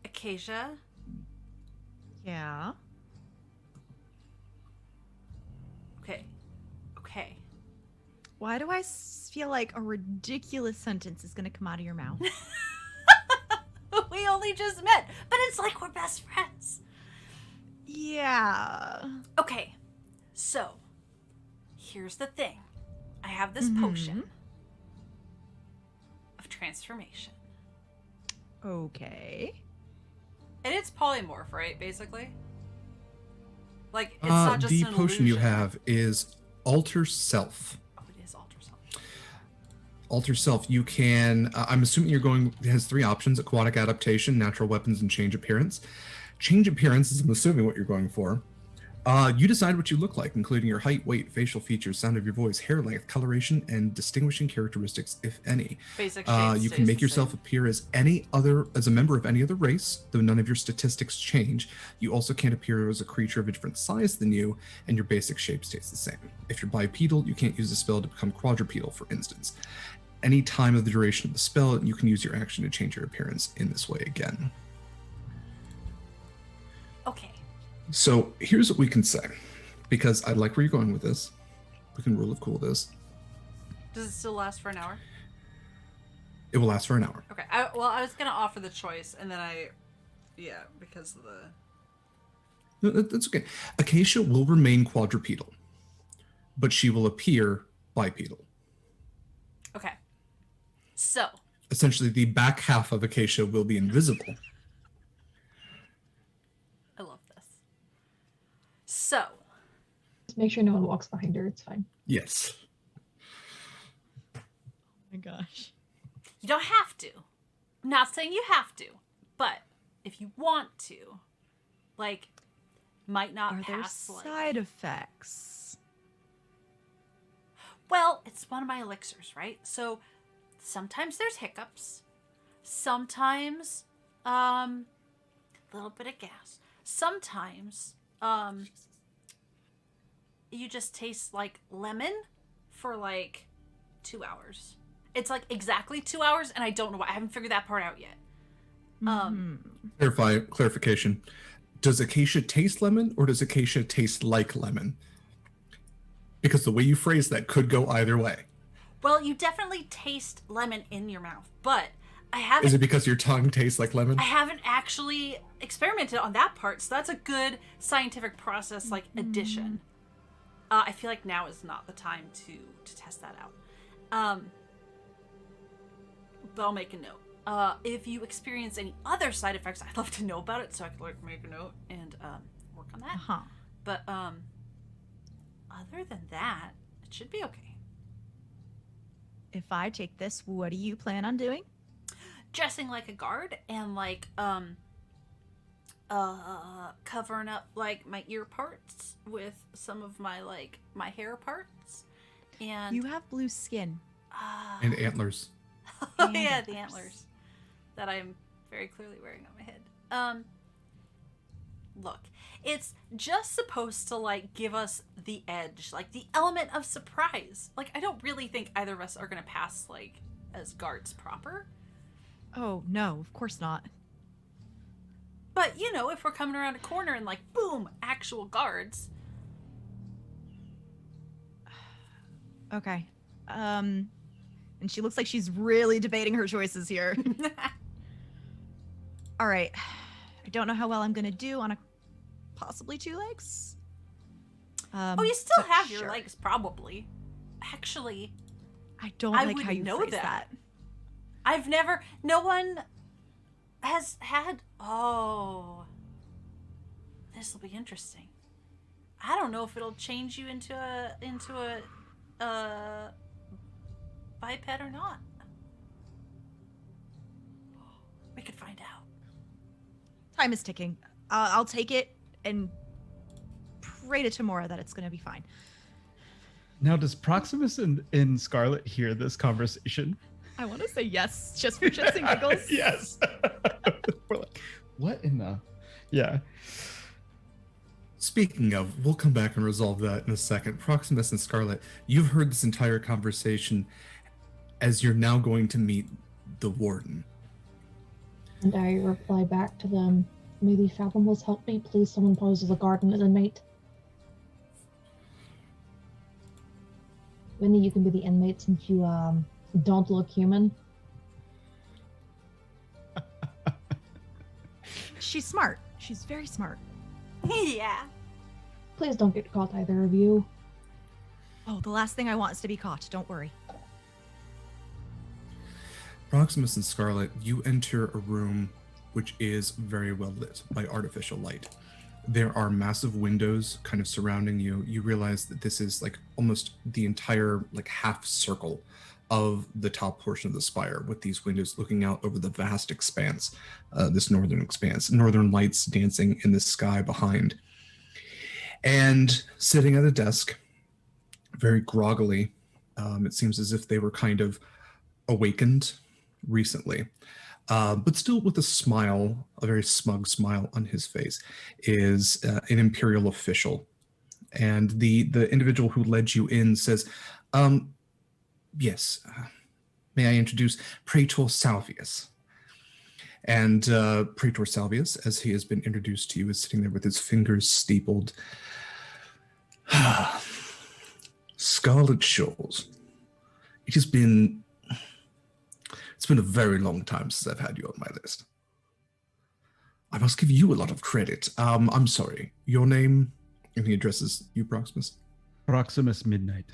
Acacia, Yeah. Okay. Why do I feel like a ridiculous sentence is going to come out of your mouth? We only just met, but it's like we're best friends. Yeah. Okay, so here's the thing. I have this potion of transformation. Okay. And it's polymorph, right, basically? Like, it's not just the an potion illusion. you have is Alter Self. Oh, it is Alter Self. Alter Self, you can, I'm assuming it has 3 options: aquatic adaptation, natural weapons, and change appearance. Change appearance is, I'm assuming, what you're going for. You decide what you look like, including your height, weight, facial features, sound of your voice, hair length, coloration, and distinguishing characteristics, if any. Basic shape You stays can make the yourself same. appear as a member of any other race, though none of your statistics change. You also can't appear as a creature of a different size than you, and your basic shape stays the same. If you're bipedal, you can't use the spell to become quadrupedal, for instance. Any time of the duration of the spell, you can use your action to change your appearance in this way again. Okay. So here's what we can say, because I like where you're going with this. We can rule of cool this. Does it still last for an hour? It will last for an hour. Okay. I was gonna offer the choice, and then because of the. No, that's okay. Acacia will remain quadrupedal, but she will appear bipedal. Okay. So. Essentially, the back half of Acacia will be invisible. I love this. So. Just make sure no one walks behind her. It's fine. Yes. Oh my gosh. You don't have to. I'm not saying you have to, but if you want to, like, might not Are there pass. side effects? Well, it's one of my elixirs, right? So sometimes there's hiccups. Sometimes, a little bit of gas. Sometimes, you just taste like lemon for like 2 hours. It's like exactly 2 hours, and I don't know why. I haven't figured that part out yet. Clarification. Does Acacia taste lemon, or does Acacia taste like lemon? Because the way you phrase that could go either way. Well, you definitely taste lemon in your mouth, but I haven't. Is it because your tongue tastes like lemon? I haven't actually experimented on that part, so that's a good scientific process, like addition. I feel like now is not the time to test that out. But I'll make a note. If you experience any other side effects, I'd love to know about it so I can like make a note and work on that. Uh-huh. But other than that, it should be okay. If I take this, what do you plan on doing? Dressing like a guard and like covering up like my ear parts with some of my like my hair parts. And You have blue skin. And antlers. Oh yeah, the antlers that I'm very clearly wearing on my head. Look, it's just supposed to like give us the edge, like the element of surprise. Like I don't really think either of us are gonna pass like as guards proper. Oh, no, of course not. But you know, if we're coming around a corner and like boom, actual guards. Okay. And she looks like she's really debating her choices here. All right. I don't know how well I'm going to do on a possibly 2 legs. Oh, you still but have your sure. legs, probably. Actually, I don't I like how wouldn't you know phrase that. that. No one has had, this will be interesting. I don't know if it'll change you into a biped or not. We could find out. Time is ticking. I'll take it and pray to Tamora that it's going to be fine. Now, does Proximus and Scarlett hear this conversation? I want to say yes, just for shits and giggles. Yes. We're like, what in the... Yeah. Speaking of, we'll come back and resolve that in a second. Proximus and Scarlett, you've heard this entire conversation as you're now going to meet the warden. And I reply back to them, may the fathomless help me, please someone pose as a guard and an inmate. Wynni, you can be the inmate since you don't look human. She's smart. She's very smart. Yeah. Please don't get caught, either of you. Oh, the last thing I want is to be caught. Don't worry. Proximus and Scarlett, you enter a room which is very well lit by artificial light. There are massive windows kind of surrounding you. You realize that this is like almost the entire like half circle of the top portion of the spire, with these windows looking out over the vast expanse, this northern expanse, northern lights dancing in the sky behind. And sitting at a desk, very groggily, it seems as if they were kind of awakened recently, but still with a smile, a very smug smile on his face, is an Imperial official. And the individual who led you in says, yes, may I introduce Praetor Salvius? And Praetor Salvius, as he has been introduced to you, is sitting there with his fingers steepled. Scarlet Shores. It's been a very long time since I've had you on my list. I must give you a lot of credit. I'm sorry. Your name? And he addresses you, Proximus. Proximus Midnight.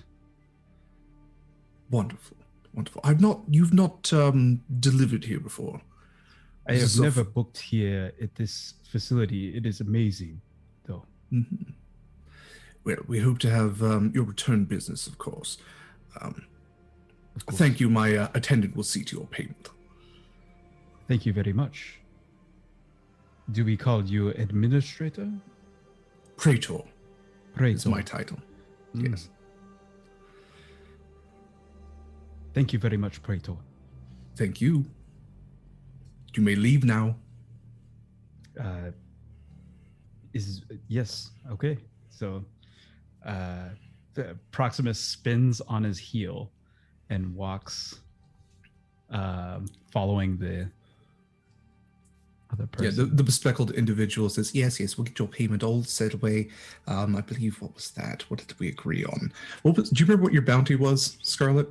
Wonderful. Wonderful. You've not delivered here before. I have never booked here at this facility. It is amazing, though. Mm-hmm. Well, we hope to have your return business, of course. Thank you. My attendant will see to your payment. Thank you very much. Do we call you administrator? Praetor. Praetor is my title. Yes. Thank you very much, Praetor. Thank you. You may leave now. Yes. Okay. So, Proximus spins on his heel and walks, following the other person. Yeah, the bespectacled individual says, yes, we'll get your payment all set away. I believe, what was that? What did we agree on? Do you remember what your bounty was, Scarlett?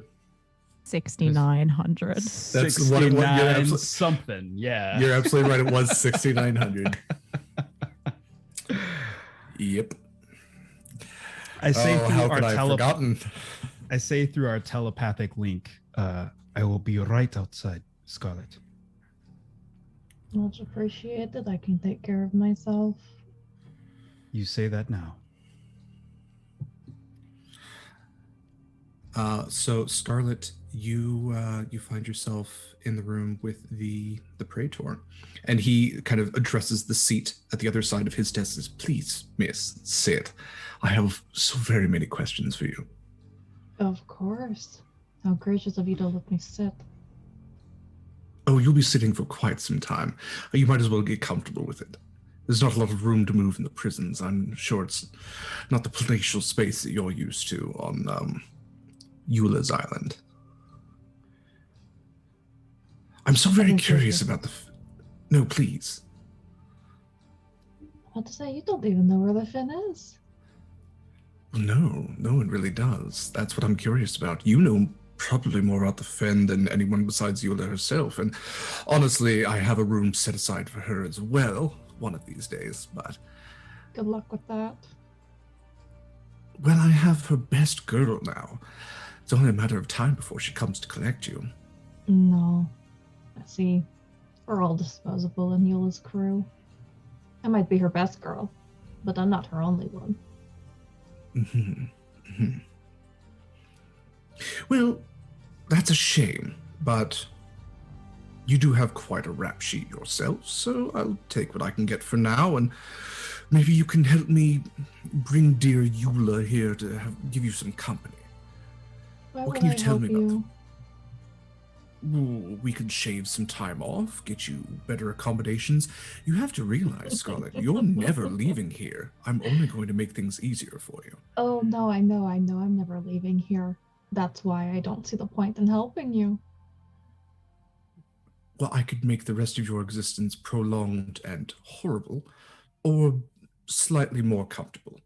6,900. That's what it was. Something, yeah. You're absolutely right. It was 6,900. Yep. I say forgotten? I say through our telepathic link, I will be right outside, Scarlett. Much appreciated. I can take care of myself. You say that now. So Scarlett, you find yourself in the room with the Praetor, and he kind of addresses the seat at the other side of his desk. Says, "Please, miss, sit. I have so very many questions for you." Of course. How gracious of you to let me sit. Oh, you'll be sitting for quite some time. You might as well get comfortable with it. There's not a lot of room to move in the prisons. I'm sure it's not the palatial space that you're used to on Eula's Island. I'm so very curious about No, please. What to say? You don't even know where the fin is. Well, no one really does. That's what I'm curious about. You know probably more about the Fen than anyone besides Eula herself, and honestly, I have a room set aside for her as well, one of these days, but... Good luck with that. Well, I have her best girl now. It's only a matter of time before she comes to collect you. No. See, we're all disposable in Eula's crew. I might be her best girl, but I'm not her only one. Well, that's a shame, but you do have quite a rap sheet yourself, so I'll take what I can get for now, and maybe you can help me bring dear Eula here to give you some company. What can you tell me about? We can shave some time off, get you better accommodations. You have to realize, Scarlett, you're never leaving here. I'm only going to make things easier for you. Oh, no, I know. I'm never leaving here. That's why I don't see the point in helping you. Well, I could make the rest of your existence prolonged and horrible, or slightly more comfortable.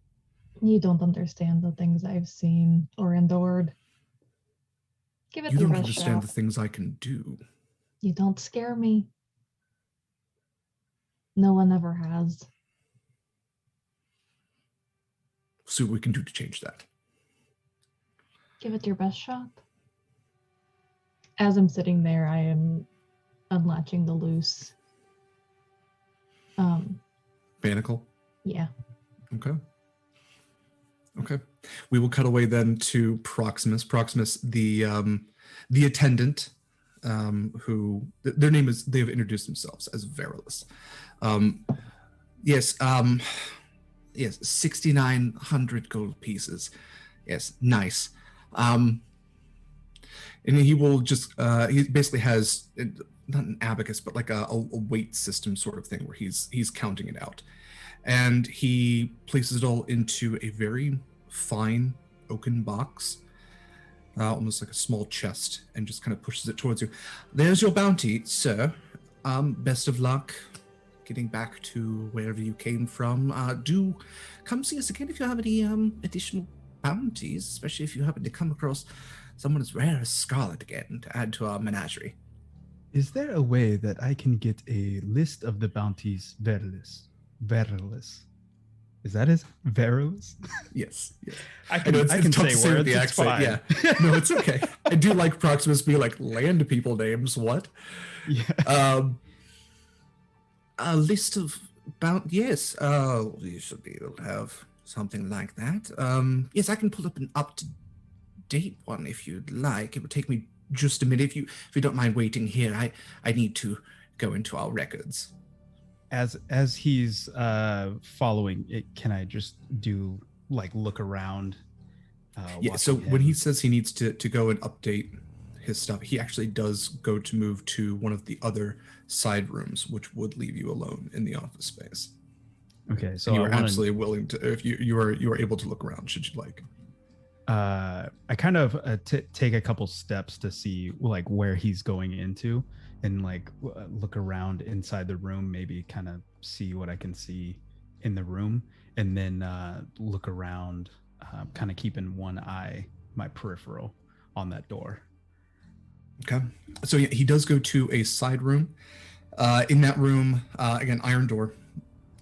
You don't understand the things I've seen or endured. Give it you your don't best understand shot. the things I can do. You don't scare me. No one ever has. See what we can do to change that. Give it your best shot. As I'm sitting there, I am unlatching the loose. Manacle? Yeah. Okay. We will cut away then to Proximus. Proximus, the attendant, who their name is, they have introduced themselves as Verilus. Yes. Yes, 6,900 gold pieces. Yes, nice. And he will just, he basically has, not an abacus, but like a weight system sort of thing where he's counting it out. And he places it all into a very fine oaken box, almost like a small chest, and just kind of pushes it towards you. There's your bounty, sir. Best of luck getting back to wherever you came from. Do come see us again if you have any additional bounties, especially if you happen to come across someone as rare as Scarlett again to add to our menagerie. Is there a way that I can get a list of the bounties Verilus? Is that his Verilus? Yes. I know can tough say to words. with the It's accent. fine. Yeah, no, it's okay. I do like Proximus be like land people names. What? Yeah. A list of yes. You should be able to have something like that. Yes, I can pull up an up-to-date one if you'd like. It would take me just a minute. If you don't mind waiting here, I need to go into our records. As he's following it, can I just do like look around? Yeah. So when he says he needs to go and update his stuff, he actually does go to move to one of the other side rooms, which would leave you alone in the office space. Okay, so you are absolutely willing to, if you are able to look around, should you like. I kind of take a couple steps to see like where he's going into, and like look around inside the room, maybe kind of see what I can see in the room, and then look around, kind of keeping one eye, my peripheral, on that door. Okay, so yeah, he does go to a side room. In that room, again, iron door,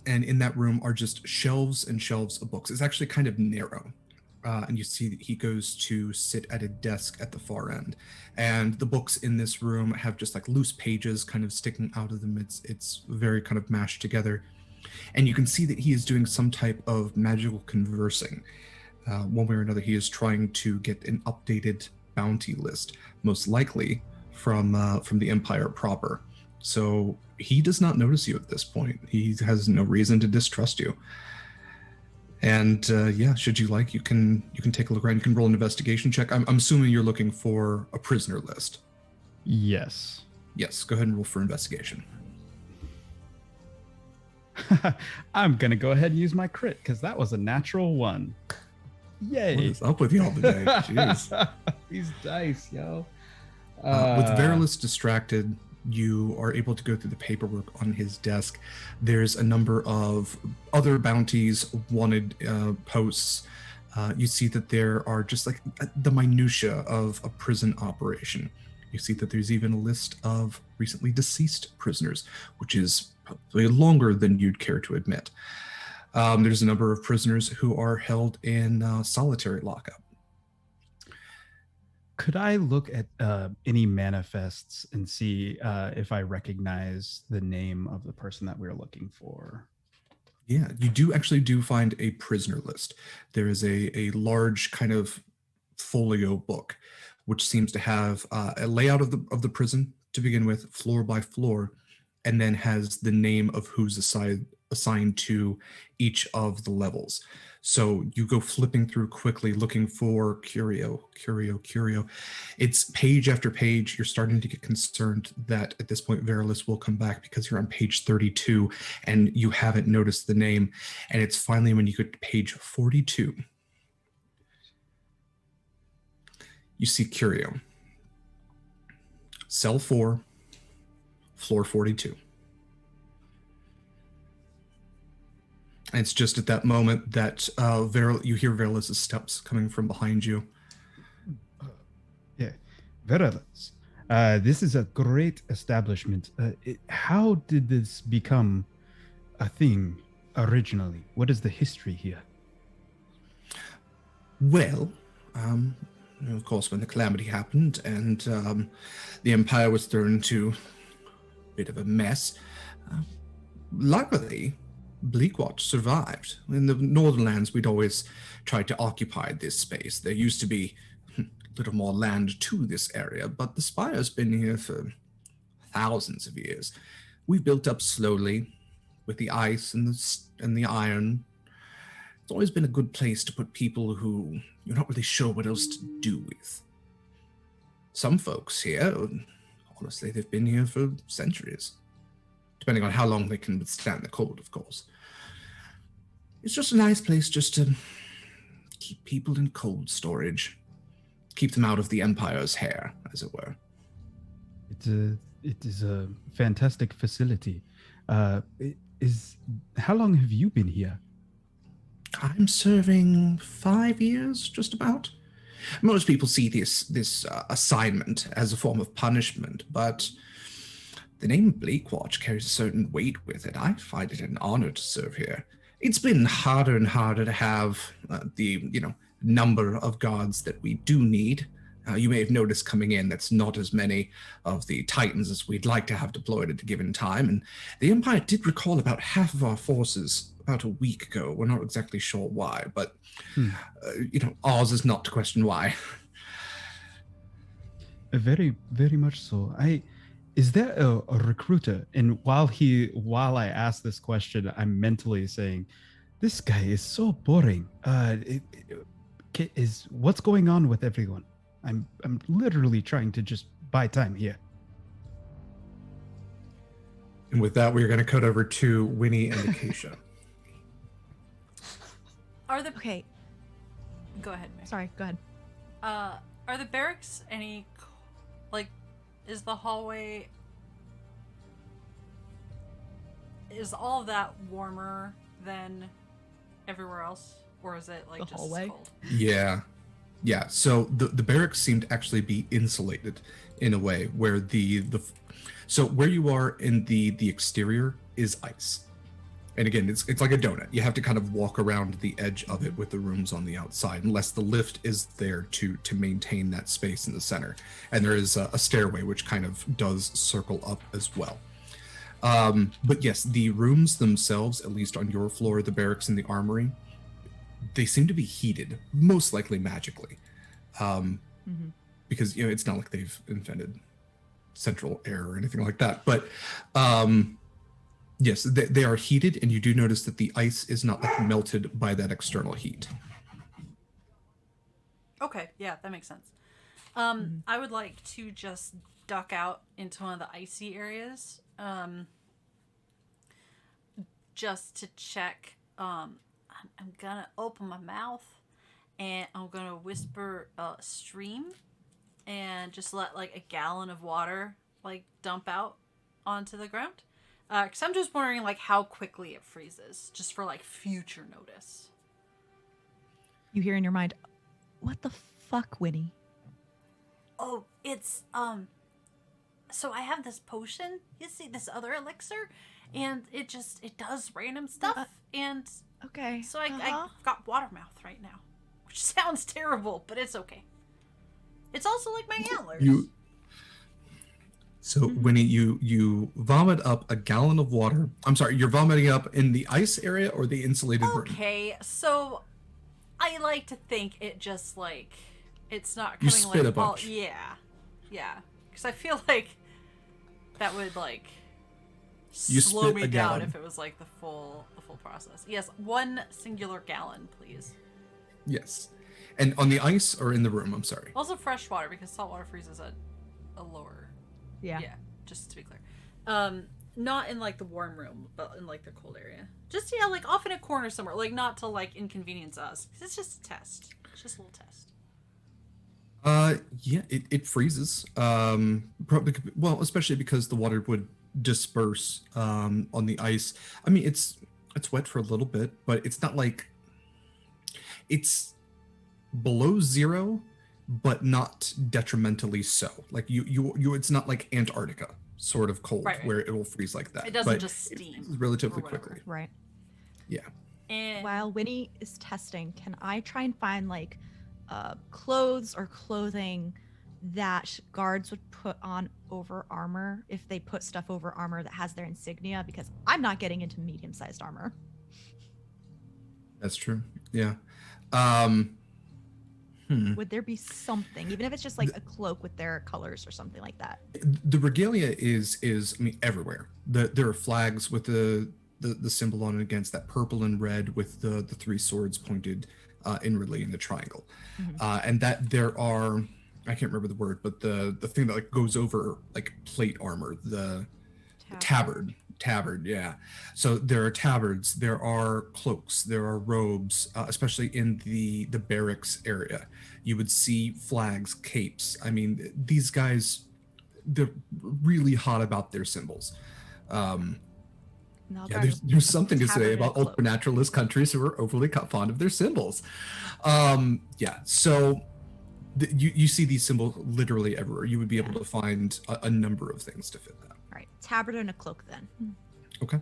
and in that room are just shelves and shelves of books. It's actually kind of narrow. And you see that he goes to sit at a desk at the far end. And the books in this room have just like loose pages kind of sticking out of them. It's very kind of mashed together. And you can see that he is doing some type of magical conversing. One way or another, he is trying to get an updated bounty list, most likely from the Empire proper. So he does not notice you at this point. He has no reason to distrust you. And yeah, should you like, you can take a look around. You can roll an investigation check. I'm assuming you're looking for a prisoner list. Yes. Yes, go ahead and roll for investigation. I'm gonna go ahead and use my crit because that was a natural one. Yay! What is up with y'all today? Jeez. These dice, yo. With Verilus distracted, you are able to go through the paperwork on his desk. There's a number of other bounties, wanted posts. You see that there are just like the minutia of a prison operation. You see that there's even a list of recently deceased prisoners, which is probably longer than you'd care to admit. There's a number of prisoners who are held in solitary lockup. Could I look at any manifests and see if I recognize the name of the person that we're looking for? Yeah, you do find a prisoner list. There is a large kind of folio book, which seems to have a layout of the prison to begin with, floor by floor, and then has the name of who's assigned to each of the levels. So you go flipping through quickly, looking for curio. It's page after page. You're starting to get concerned that at this point Verilus will come back because you're on page 32 and you haven't noticed the name. And it's finally when you get to page 42, you see curio. Cell 4, floor 42. And it's just at that moment that you hear Verilus' steps coming from behind you. Yeah, Verilus. This is a great establishment. How did this become a thing originally? What is the history here? Well, of course, when the calamity happened and the Empire was thrown into a bit of a mess, luckily, Bleakwatch survived. In the northern lands, we'd always tried to occupy this space. There used to be a little more land to this area, but the spire's been here for thousands of years. We've built up slowly with the ice and the iron, It's always been a good place to put people who you're not really sure what else to do with. Some folks here, honestly, they've been here for centuries. Depending on how long they can withstand the cold, of course. It's just a nice place just to keep people in cold storage. Keep them out of the Empire's hair, as it were. It is a fantastic facility. How long have you been here? I'm serving 5 years, just about. Most people see this assignment as a form of punishment, but the name Blakewatch carries a certain weight with it. I find it an honor to serve here. It's been harder and harder to have the number of guards that we do need. You may have noticed coming in that's not as many of the Titans as we'd like to have deployed at a given time, and the Empire did recall about half of our forces about a week ago. We're not exactly sure why, but ours is not to question why. Very, very much so. Is there a recruiter? And while I ask this question, I'm mentally saying, this guy is so boring. What's going on with everyone? I'm literally trying to just buy time here. And with that, we're going to cut over to Wynni and Acacia. Okay. Go ahead, Mary. Sorry, go ahead. Are the barracks any, is the hallway, is all of that warmer than everywhere else? Or is it, The just hallway? as cold? Yeah. So the barracks seem to actually be insulated in a way where so where you are in the exterior is ice. And again, it's like a donut. You have to kind of walk around the edge of it with the rooms on the outside, unless the lift is there to maintain that space in the center. And there is a stairway which kind of does circle up as well. But yes, the rooms themselves, at least on your floor, the barracks and the armory, they seem to be heated, most likely magically. Because it's not like they've invented central air or anything like that. But yes, they are heated, and you do notice that the ice is not melted by that external heat. Okay, yeah, that makes sense. I would like to just duck out into one of the icy areas, just to check. I'm gonna open my mouth, and I'm gonna whisper stream, and just let a gallon of water dump out onto the ground. Because I'm just wondering how quickly it freezes, just for future notice. You hear in your mind, what the fuck, Wynni? Oh, it's so I have this potion, you see, this other elixir, and it does random stuff, and Okay. so I've got water mouth right now, which sounds terrible, but it's okay. It's also my antlers. So Wynni, you vomit up a gallon of water. I'm sorry, you're vomiting up in the ice area or the insulated room? Okay, so I like to think it just it's not You coming spit a bunch. yeah, because I feel like that would You slow spit me a down gallon. if it was the full process. Yes, 1 singular gallon, please. Yes. And on the ice or in the room? I'm sorry. Also fresh water, because salt water freezes at a lower. Yeah. Yeah, just to be clear. Not in the warm room, but in the cold area. Just off in a corner somewhere, not to inconvenience us. 'Cause it's just a test. It's just a little test. Yeah, it freezes. Probably, well, especially because the water would disperse on the ice. I mean, it's wet for a little bit, but it's not it's below zero, but not detrimentally so. You it's not like Antarctica sort of cold, Right. where it will freeze like that. It doesn't but just it steam freezes relatively or whatever. quickly. Right. Yeah. And While Wynni is testing, can I try and find clothes or clothing that guards would put on over armor if they put stuff over armor that has their insignia? Because I'm not getting into medium-sized armor. That's true. Yeah. Would there be something, even if it's just a cloak with their colors or something like that? The regalia is I mean everywhere. There are flags with the the symbol on it against that purple and red with the three swords pointed inwardly in the triangle. And that there are, I can't remember the word, but the thing that like goes over like plate armor, the tabard, yeah. So there are tabards, there are cloaks, there are robes, especially in the barracks area. You would see flags, capes. I mean, these guys, they're really hot about their symbols. There's something to say about ultranaturalist countries who are overly fond of their symbols. So you see these symbols literally everywhere. You would be able to find a number of things to fit that. All right, tabard and a cloak then. Okay.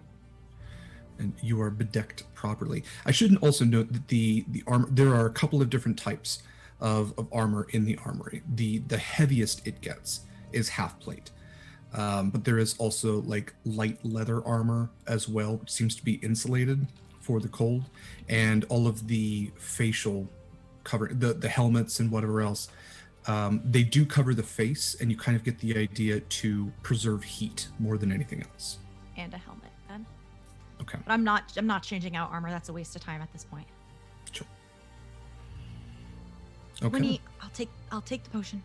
And you are bedecked properly. I should also note that the armor, there are a couple of different types of armor in the armory. The heaviest it gets is half plate. But there is also like light leather armor as well, which seems to be insulated for the cold. And all of the facial cover, the helmets and whatever else, they do cover the face, and you kind of get the idea to preserve heat more than anything else. And a helmet then. Okay. But I'm not changing out armor. That's a waste of time at this point. Sure. Okay. Wynni, I'll take the potion.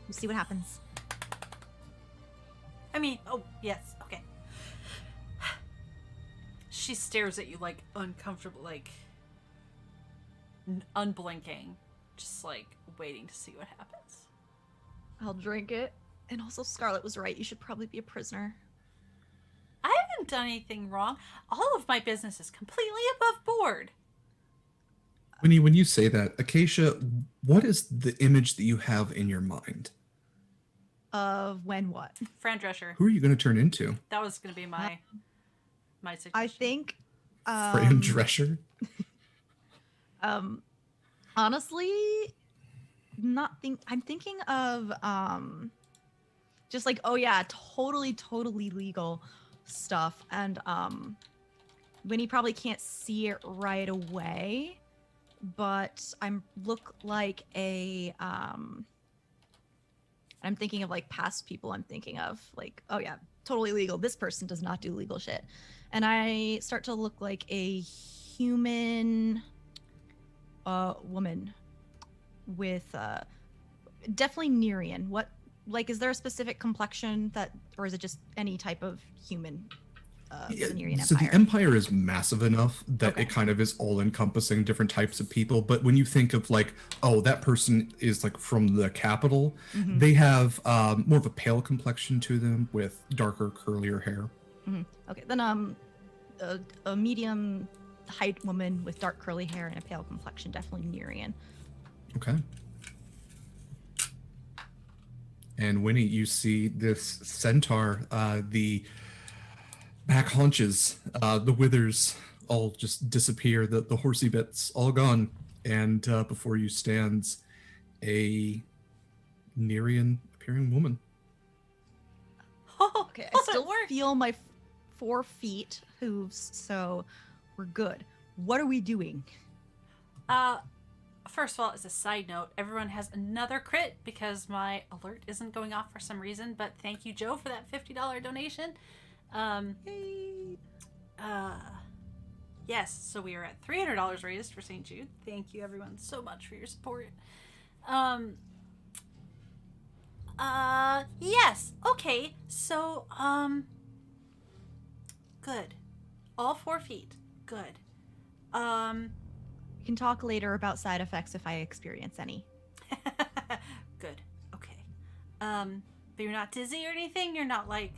We'll see what happens. I mean, oh, yes, okay. She stares at you, like, uncomfortable, like, unblinking, just, like, waiting to see what happens. I'll drink it. And also, Scarlett was right. You should probably be a prisoner. I haven't done anything wrong. All of my business is completely above board. Wynni, when you say that, Acacia, what is the image that you have in your mind? Of when what? Fran Drescher. Who are you going to turn into? That was going to be my suggestion. I think Fran Drescher? Honestly, I'm thinking of just like, oh yeah, totally legal stuff. And Wynni probably can't see it right away, but I'm look like a I'm thinking of like past people. I'm thinking of like, oh yeah, totally legal. This person does not do legal shit. And I start to look like a human woman with definitely Nerean. What, like, is there a specific complexion that, or is it just any type of human? The Nerean so Empire? The Empire is massive enough that it kind of is all encompassing different types of people. But when you think of like, oh, that person is like from the capital, they have more of a pale complexion to them with darker, curlier hair. Okay, then a medium height woman with dark curly hair and a pale complexion, definitely Nerean. Okay. And Wynni, you see this centaur, the back haunches, the withers all just disappear, the horsey bits all gone, and before you stands a Nerean appearing woman. Oh, Okay, I still feel my 4 feet hooves, so we're good. What are we doing? First of all, as a side note, everyone has another crit because my alert isn't going off for some reason, but thank you, Joe, for that $50 donation. Hey. Yes, so we are at $300 raised for St. Jude. Thank you, everyone, so much for your support. Yes, okay, so, good. All 4 feet. Good. We can talk later about side effects if I experience any. Good. Okay. But you're not dizzy or anything? You're not like...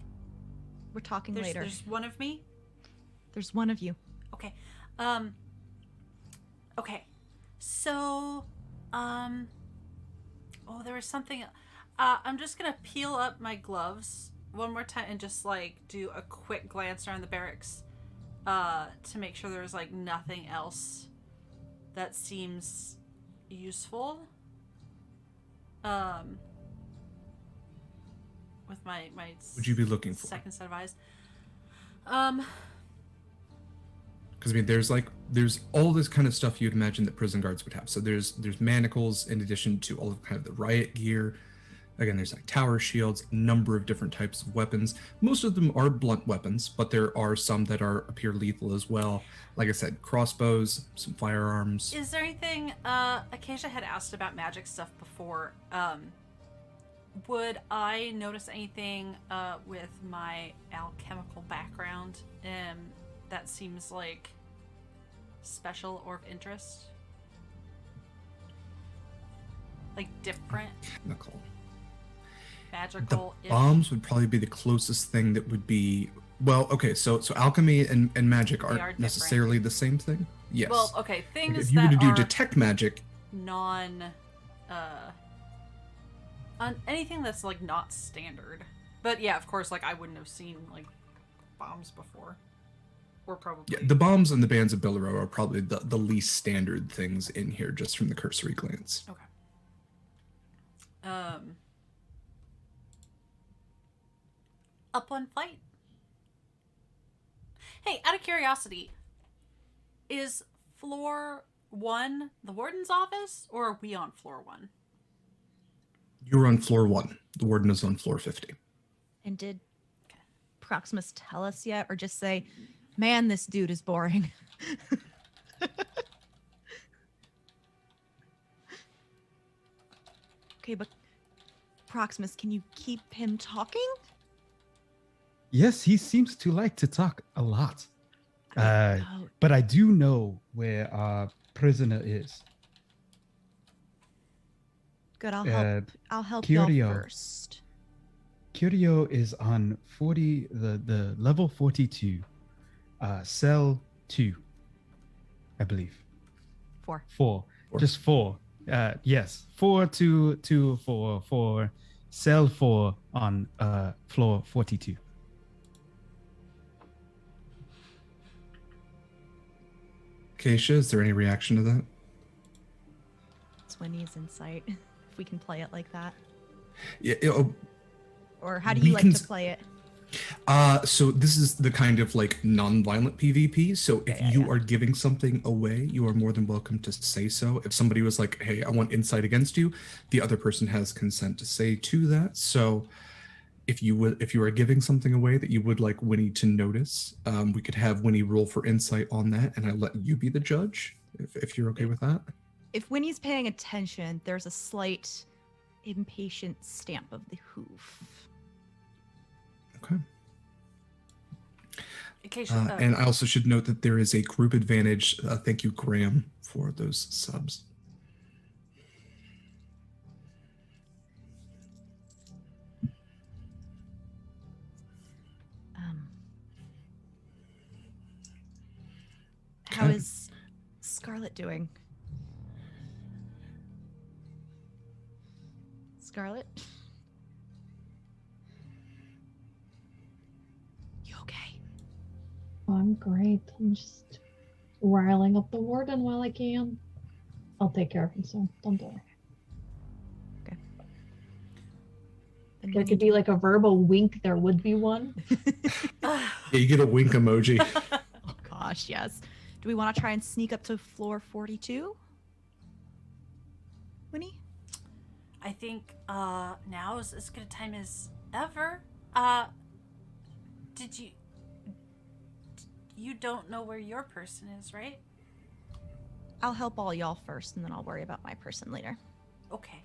We're talking later. There's one of me? There's one of you. Okay. Okay. So, oh, there was something... I'm just gonna peel up my gloves one more time and just, like, do a quick glance around the barracks, to make sure there's, like, nothing else that seems useful. With my Would you be looking for? second set of eyes. Because I mean, there's all this kind of stuff you'd imagine that prison guards would have. So there's manacles in addition to all of kind of the riot gear. Again, there's like tower shields, a number of different types of weapons. Most of them are blunt weapons, but there are some that appear lethal as well. Like I said, crossbows, some firearms. Is there anything, Acacia had asked about magic stuff before. Would I notice anything with my alchemical background that seems like special or of interest? Like different? Chemical. Magical. The bombs would probably be the closest thing that would be. Well, okay, so alchemy and magic aren't necessarily the same thing. Yes. Well, okay, things if you were to do detect magic, on anything that's like not standard. But yeah, of course, like I wouldn't have seen like bombs before, or probably. Yeah, the bombs and the bands of Billero are probably the least standard things in here, just from the cursory glance. Okay. Up one flight. Hey, out of curiosity, is floor 1 the warden's office, or are we on floor 1? You're on floor 1. The warden is on floor 50. And did Proximus tell us yet, or just say, man, this dude is boring? Okay, but Proximus, can you keep him talking? Yes, he seems to like to talk a lot. But I do know where our prisoner is. Good, I'll help Curio. you first. Curio is on the level 42, cell 2, I believe. 4. 4. Just 4. Yes, 4 to 4, cell 4 on floor 42. Acacia, is there any reaction to that? It's Wynni's insight, if we can play it like that. Yeah. Or how do you like to play it? So this is the kind of like non-violent PvP. So if you are giving something away, you are more than welcome to say so. If somebody was like, hey, I want insight against you, the other person has consent to say to that. So if you are giving something away that you would like Wynni to notice, we could have Wynni roll for insight on that, and I let you be the judge if you're okay with that. If Wynni's paying attention, there's a slight impatient stamp of the hoof. Okay. Acacia, and I also should note that there is a group advantage. Thank you, Graham, for those subs. How is Scarlett doing? Scarlett? You okay? Oh, I'm great. I'm just riling up the warden while I can. I'll take care of him soon. Don't worry. Okay. If there could be like a verbal wink, there would be one. Yeah, you get a wink emoji. Oh gosh, yes. Do we want to try and sneak up to floor 42? Wynni? I think now is as good a time as ever. You don't know where your person is, right? I'll help all y'all first, and then I'll worry about my person later. Okay.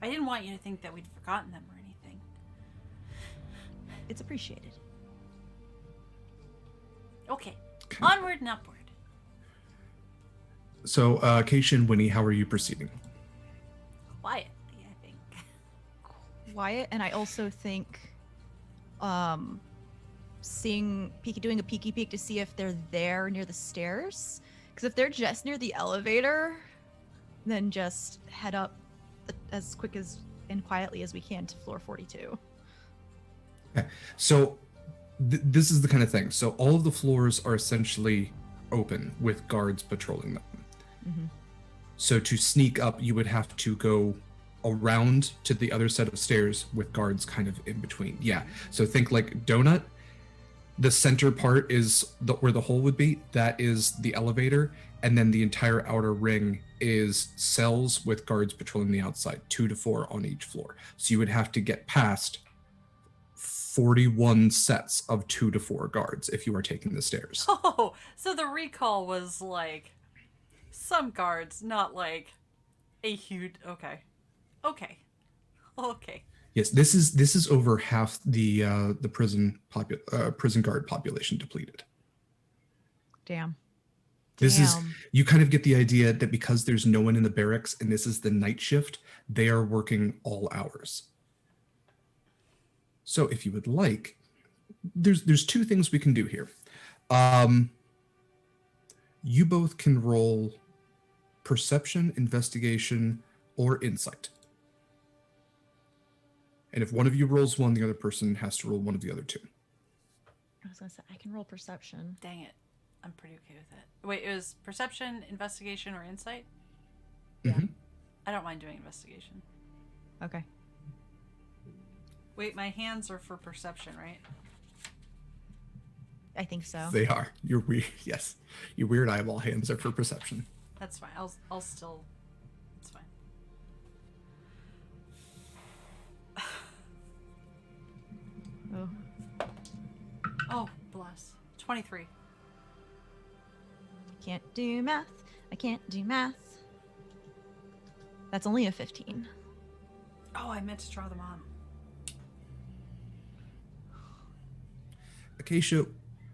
I didn't want you to think that we'd forgotten them or anything. It's appreciated. Okay. Onward and upward. So, Acacia and Wynni, how are you proceeding? Quietly, I think. Quiet, and I also think doing a peeky peek to see if they're there near the stairs. Because if they're just near the elevator, then just head up as quick and quietly as we can to floor 42. Okay. So this is the kind of thing. So all of the floors are essentially open with guards patrolling them. Mm-hmm. So to sneak up, you would have to go around to the other set of stairs with guards kind of in between. Yeah. So think like donut, The center part is where the hole would be. That is the elevator, and then the entire outer ring is cells with guards patrolling the outside, 2 to 4 on each floor. So you would have to get past 41 sets of 2 to 4 guards if you are taking the stairs. Oh, so the recall was like some guards, not like a huge. Okay. Yes, this is over half the prison guard population depleted. Damn. This is, you kind of get the idea that because there's no one in the barracks and this is the night shift, they are working all hours. So if you would like, there's 2 things we can do here. You both can roll perception, investigation, or insight. And if one of you rolls one, the other person has to roll one of the other 2. I was gonna say I can roll perception. Dang it. I'm pretty okay with it. Wait, it was perception, investigation, or insight? Yeah. I don't mind doing investigation. Okay. Wait, my hands are for perception, right? I think so. They are. Your weird, yes. Your weird eyeball hands are for perception. That's fine. I'll still. It's fine. Oh. Oh, bless. 23. Can't do math. I can't do math. That's only a 15. Oh, I meant to draw them on. Acacia,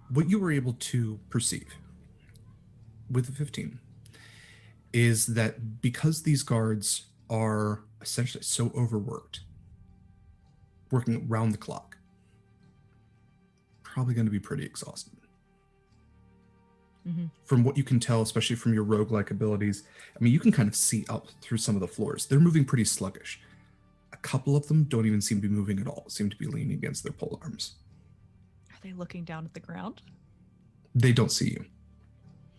what you were able to perceive with the 15 is that because these guards are essentially so overworked, working round the clock, probably going to be pretty exhausted. Mm-hmm. From what you can tell, especially from your roguelike abilities, I mean, you can kind of see up through some of the floors. They're moving pretty sluggish. A couple of them don't even seem to be moving at all, seem to be leaning against their pole arms. Are they looking down at the ground? They don't see you.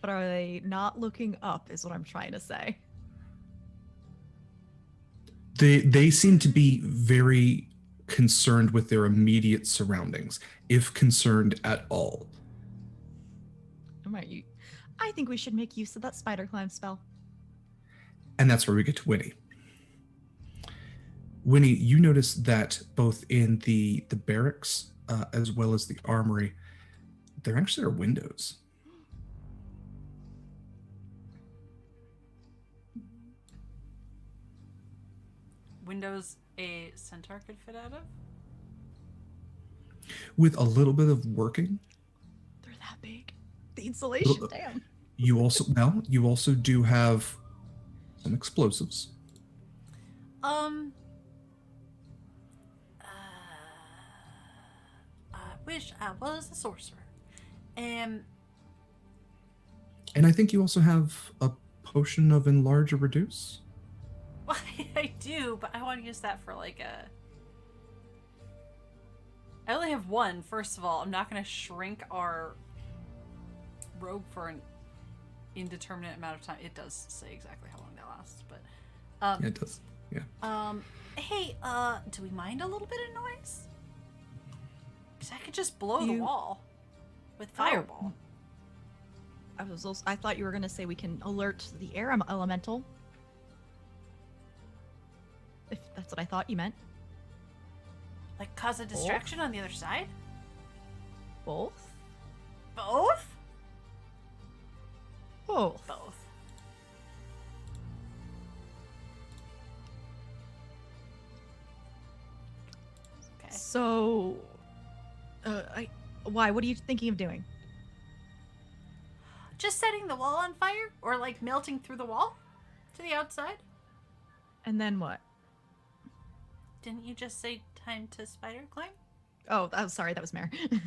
But are they not looking up is what I'm trying to say. They seem to be very concerned with their immediate surroundings, if concerned at all. I think we should make use of that spider climb spell. And that's where we get to Wynni. Wynni, you notice that both in the barracks as well as the armory, there actually are windows. Windows a centaur could fit out of? With a little bit of working. They're that big. The insulation, damn. You also do have some explosives. I wish I was a sorcerer. And I think you also have a potion of enlarge or reduce. Well, I do, but I want to use that for like a... I only have one, first of all. I'm not going to shrink our robe for an indeterminate amount of time. It does say exactly how long that lasts, but... Yeah, it does. Yeah. Hey, do we mind a little bit of noise? Because I could just blow the wall with fireball. I thought you were going to say we can alert the air elemental. If that's what I thought you meant. Like cause a distraction on the other side? Both? Both? Both. Both. Okay. So, why? What are you thinking of doing? Just setting the wall on fire? Or like melting through the wall? To the outside? And then what? Didn't you just say time to spider climb? Oh, sorry, that was Mare. That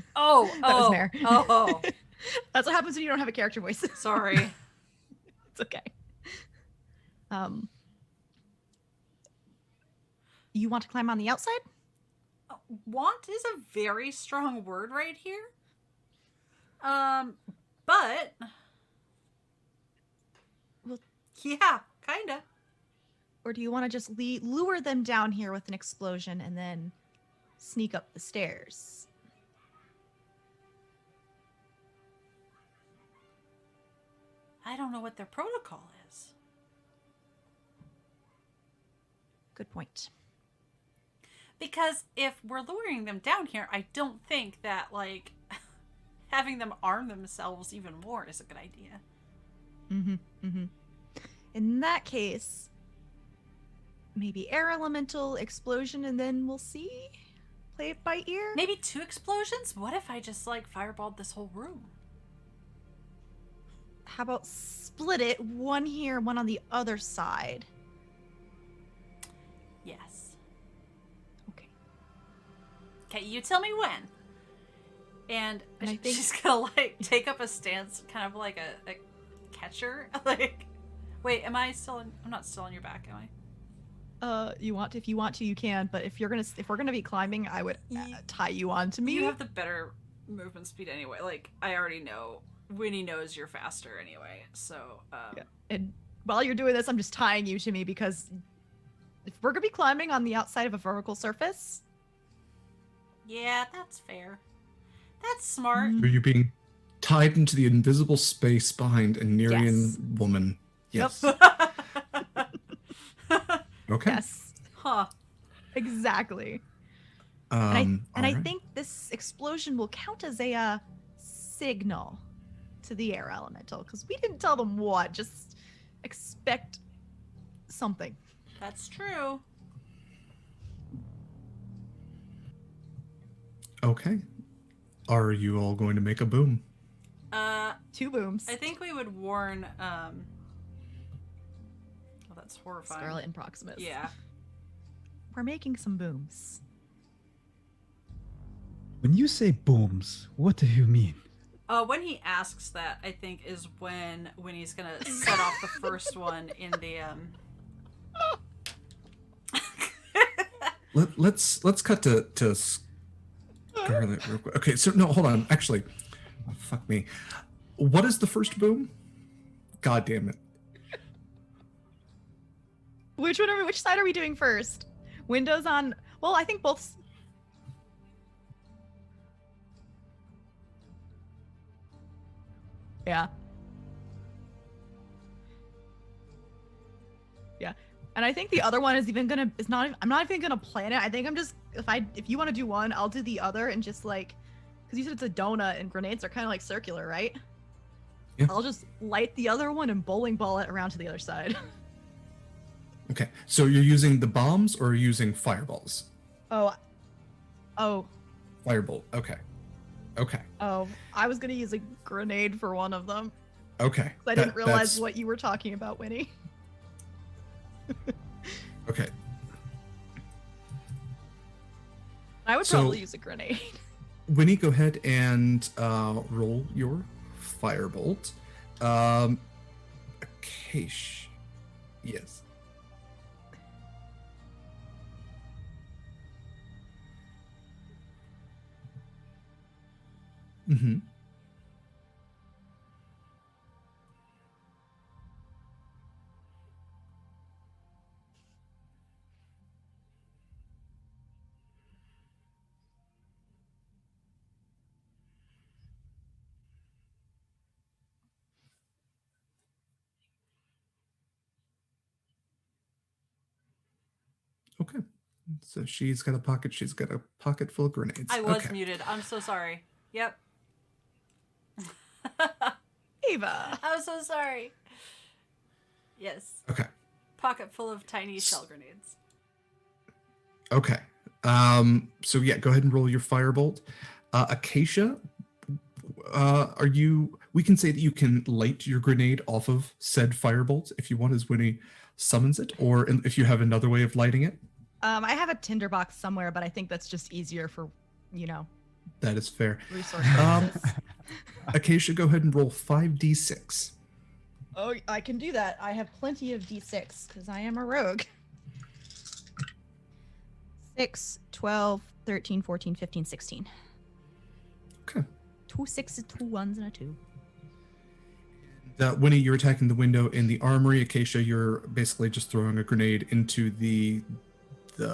was Mare. Oh. That's what happens when you don't have a character voice. Sorry. It's okay. You want to climb on the outside? Want is a very strong word right here. But... Well, yeah, kinda. Or do you want to just lure them down here with an explosion and then sneak up the stairs? I don't know what their protocol is. Good point. Because if we're luring them down here, I don't think that, like, having them arm themselves even more is a good idea. In that case, maybe air elemental, explosion, and then we'll see. Play it by ear. Maybe 2 explosions? What if I just, like, fireballed this whole room? How about split it, one here, one on the other side? Yes. Okay. Okay, you tell me when. And I think she's gonna, like, take up a stance, kind of like a catcher. Like, wait, I'm not still on your back, am I? if you want to, you can. But if we're gonna be climbing, I would tie you onto me. You have the better movement speed anyway. Like, I already know. Wynni knows you're faster anyway, so. Yeah. And while you're doing this, I'm just tying you to me because if we're gonna be climbing on the outside of a vertical surface. Yeah, that's fair. That's smart. Are you being tied into the invisible space behind a Nerian Yes. woman? Yes. Okay. Yes. Huh. Exactly. All I right. think this explosion will count as a signal to the air elemental because we didn't tell them what. Just expect something. That's true. Okay. Are you all going to make a boom? 2 booms. I think we would warn, oh, that's horrifying. Scarlett and Proximus. Yeah. We're making some booms. When you say booms, what do you mean? When he asks that, I think is when he's gonna set off the first one in the, Let's cut to Scarlett real quick. Okay, so no, hold on. Actually, oh, fuck me. What is the first boom? God damn it. Which side are we doing first? Windows on. Well, I think both. Yeah. Yeah. And I think the other one is not. I'm not even gonna plan it. I think I'm just if you want to do one, I'll do the other and just like, because you said it's a donut and grenades are kind of like circular, right? Yeah. I'll just light the other one and bowling ball it around to the other side. Okay, so you're using the bombs or using fireballs? Oh. Firebolt. Okay. Oh, I was gonna use a grenade for one of them. Okay. I didn't realize what you were talking about, Wynni. Okay. I would So- probably use a grenade. Wynni, go ahead and roll your firebolt. Acacia. Yes. Mm-hmm. Okay. So she's got a pocket. She's got a pocket full of grenades. I was Okay. muted. I'm so sorry. Yep. Ava. I'm so sorry. Yes. Okay. Pocket full of tiny shell grenades. Okay. So yeah, go ahead and roll your firebolt. Acacia, we can say that you can light your grenade off of said firebolt if you want, as Wynni summons it, or if you have another way of lighting it. I have a tinderbox somewhere, but I think that's just easier for, That is fair. resource purposes. Acacia, go ahead and roll 5d6. Oh, I can do that. I have plenty of d6 because I am a rogue. 6, 12, 13, 14, 15, 16. Okay. 2 6s, 2 1s, and a 2. Winnie, you're attacking the window in the armory. Acacia, you're basically just throwing a grenade into the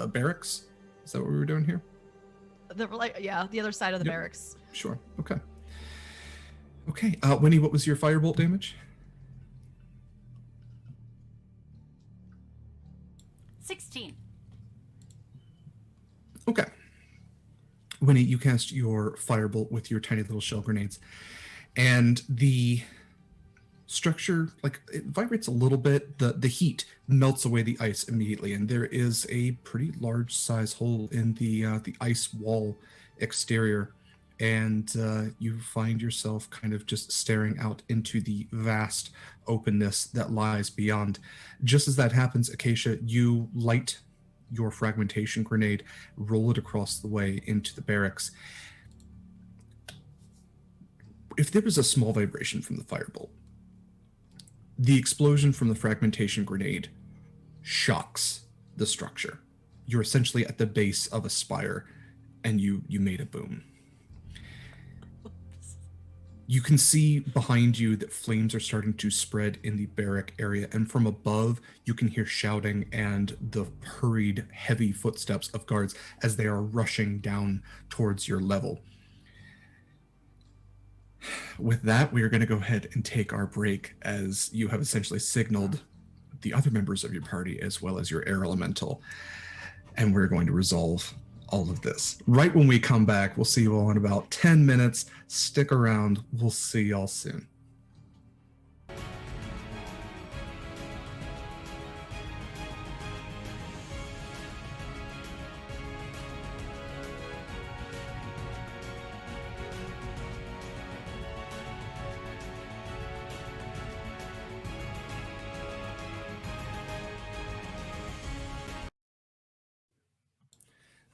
barracks. Is that what we were doing here? The other side of the Yep. barracks. Sure. Okay. Okay. Winnie, what was your firebolt damage? 16. Okay. Winnie, you cast your firebolt with your tiny little shell grenades, and the structure, like, it vibrates a little bit. The heat melts away the ice immediately, and there is a pretty large size hole in the ice wall exterior, and you find yourself kind of just staring out into the vast openness that lies beyond. Just as that happens, Acacia, you light your fragmentation grenade, roll it across the way into the barracks. If there was a small vibration from the firebolt, the explosion from the fragmentation grenade shocks the structure. You're essentially at the base of a spire, and you made a boom. You can see behind you that flames are starting to spread in the barrack area, and from above, you can hear shouting and the hurried, heavy footsteps of guards as they are rushing down towards your level. With that, we are going to go ahead and take our break, as you have essentially signaled the other members of your party as well as your air elemental, and we're going to resolve all of this. Right when we come back, we'll see you all in about 10 minutes. Stick around. We'll see y'all soon.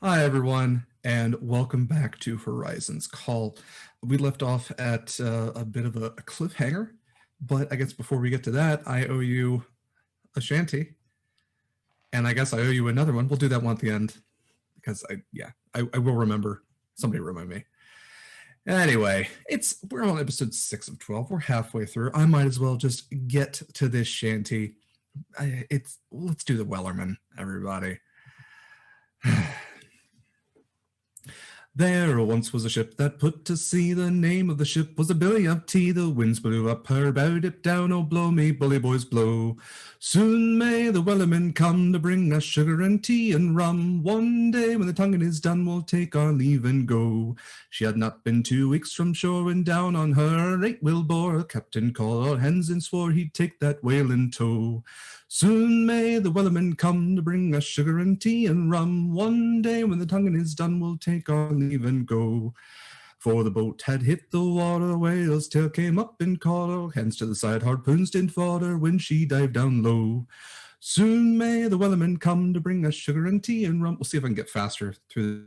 Hi, everyone, and welcome back to Horizons Call. We left off at a bit of a cliffhanger, but I guess before we get to that, I owe you a shanty, and I guess I owe you another one. We'll do that one at the end, because I will remember. Somebody remind me. Anyway, we're on episode 6 of 12. We're halfway through. I might as well just get to this shanty. Let's do the Wellerman, everybody. There once was a ship that put to sea. The name of the ship was a Billy of Tea. The winds blew up her bow, dip down, oh blow me, bully boys blow. Soon may the Wellerman come to bring us sugar and tea and rum. One day when the tonguing is done, we'll take our leave and go. She had not been 2 weeks from shore when down on her a 8-wheel bore. Captain called all hands and swore he'd take that whale in tow. Soon may the Wellerman come to bring us sugar and tea and rum. One day when the tonguing is done, we'll take our leave and go. For the boat had hit the water, whale's tail came up and caught her. Hands to the side, harpoons didn't fodder when she dived down low. Soon may the Wellerman come to bring us sugar and tea and rum. We'll see if I can get faster through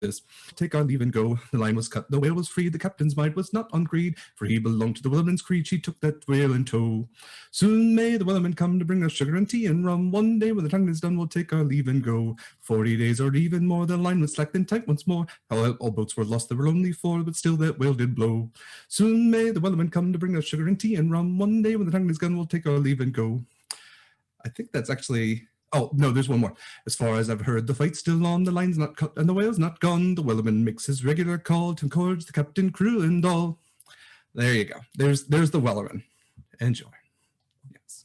this. Take our leave and go. The line was cut, the whale was free. The captain's mind was not on greed, for he belonged to the Wellerman's creed. She took that whale in tow. Soon may the Wellerman come to bring us sugar and tea and rum. One day when the tongue is done, we'll take our leave and go. 40 days or even more, the line was slacked and tight once more. All boats were lost, there were only 4, but still that whale did blow. Soon may the Wellerman come to bring us sugar and tea and rum. One day when the tongue is done, we'll take our leave and go. I think that's actually... Oh, no, there's one more. As far as I've heard, the fight's still on, the line's not cut, and the whale's not gone. The Wellerman makes his regular call to encourage the captain, crew, and all. There you go. There's the Wellerman. Enjoy. Yes.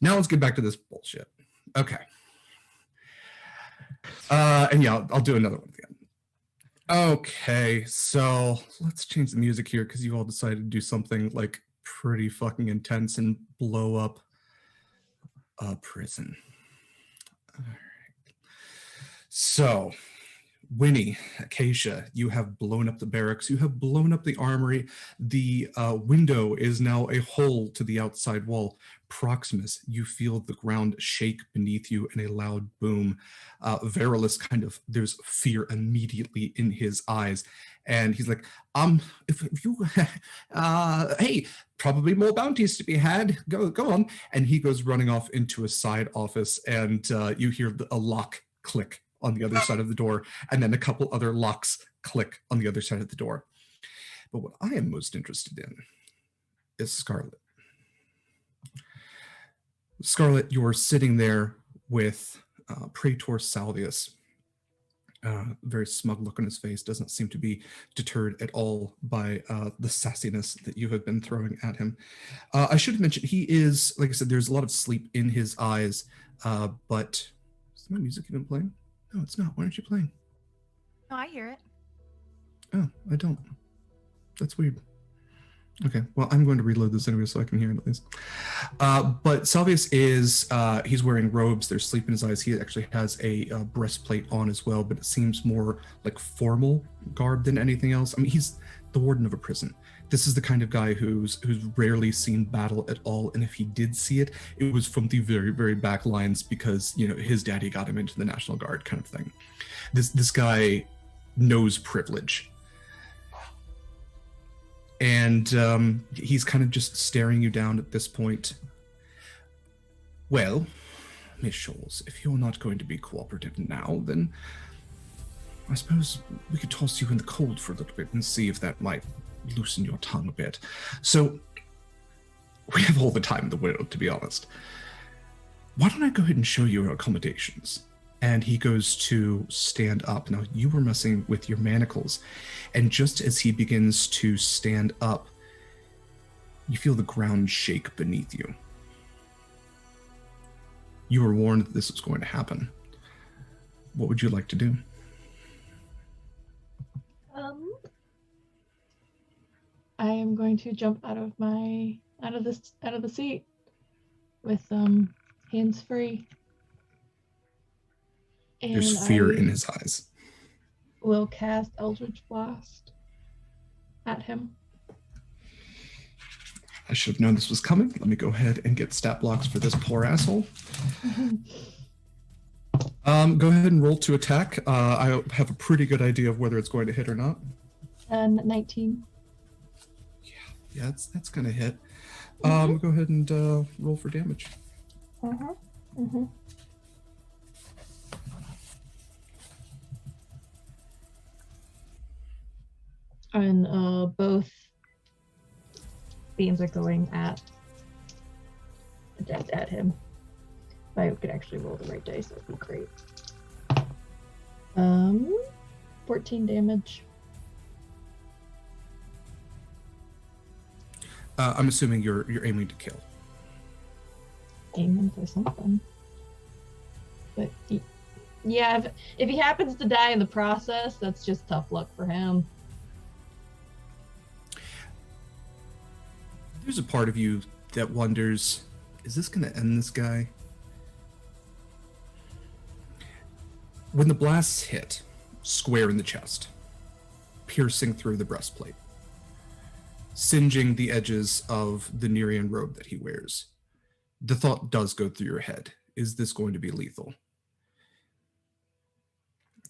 Now let's get back to this bullshit. Okay. And yeah, I'll do another one again. Okay, so let's change the music here, because you all decided to do something, like, pretty fucking intense and blow up a prison. All right. So, Wynni, Acacia, you have blown up the barracks. You have blown up the armory. The window is now a hole to the outside wall. Proximus, you feel the ground shake beneath you in a loud boom. Verilus there's fear immediately in his eyes. And he's like, if you, hey, probably more bounties to be had. Go on. And he goes running off into a side office, and you hear a lock click on the other side of the door, and then a couple other locks click on the other side of the door. But what I am most interested in is Scarlett. Scarlett, you're sitting there with Praetor Salvius, very smug look on his face, doesn't seem to be deterred at all by the sassiness that you have been throwing at him. I should have mentioned, he is, like I said, there's a lot of sleep in his eyes, but is my music even playing? No, it's not. Why aren't you playing? No, I hear it. Oh, I don't. That's weird. Okay, well, I'm going to reload this anyway so I can hear it at least. But Salvius is, he's wearing robes. There's sleep in his eyes. He actually has a breastplate on as well, but it seems more like formal garb than anything else. I mean, he's the warden of a prison. This is the kind of guy who's rarely seen battle at all, and if he did see it, it was from the very, very back lines because, you know, his daddy got him into the National Guard kind of thing. This guy knows privilege. And he's kind of just staring you down at this point. Well, Miss Scholes, if you're not going to be cooperative now, then I suppose we could toss you in the cold for a little bit and see if that might loosen your tongue a bit. So, we have all the time in the world, to be honest. Why don't I go ahead and show you our accommodations? And he goes to stand up. Now, you were messing with your manacles. And just as he begins to stand up, you feel the ground shake beneath you. You were warned that this was going to happen. What would you like to do? I am going to jump out of the seat with hands free. And There's fear in his eyes. Will cast Eldritch Blast at him. I should have known this was coming. Let me go ahead and get stat blocks for this poor asshole. Go ahead and roll to attack. I have a pretty good idea of whether it's going to hit or not. 19. Yeah, that's going to hit. Go ahead and roll for damage. And both beams are going at him. If I could actually roll the right dice, that would be great. 14 damage. I'm assuming you're aiming to kill. Aiming for something. But yeah, if he happens to die in the process, that's just tough luck for him. There's a part of you that wonders, is this going to end this guy? When the blasts hit, square in the chest, piercing through the breastplate, singeing the edges of the Nerean robe that he wears, the thought does go through your head, is this going to be lethal?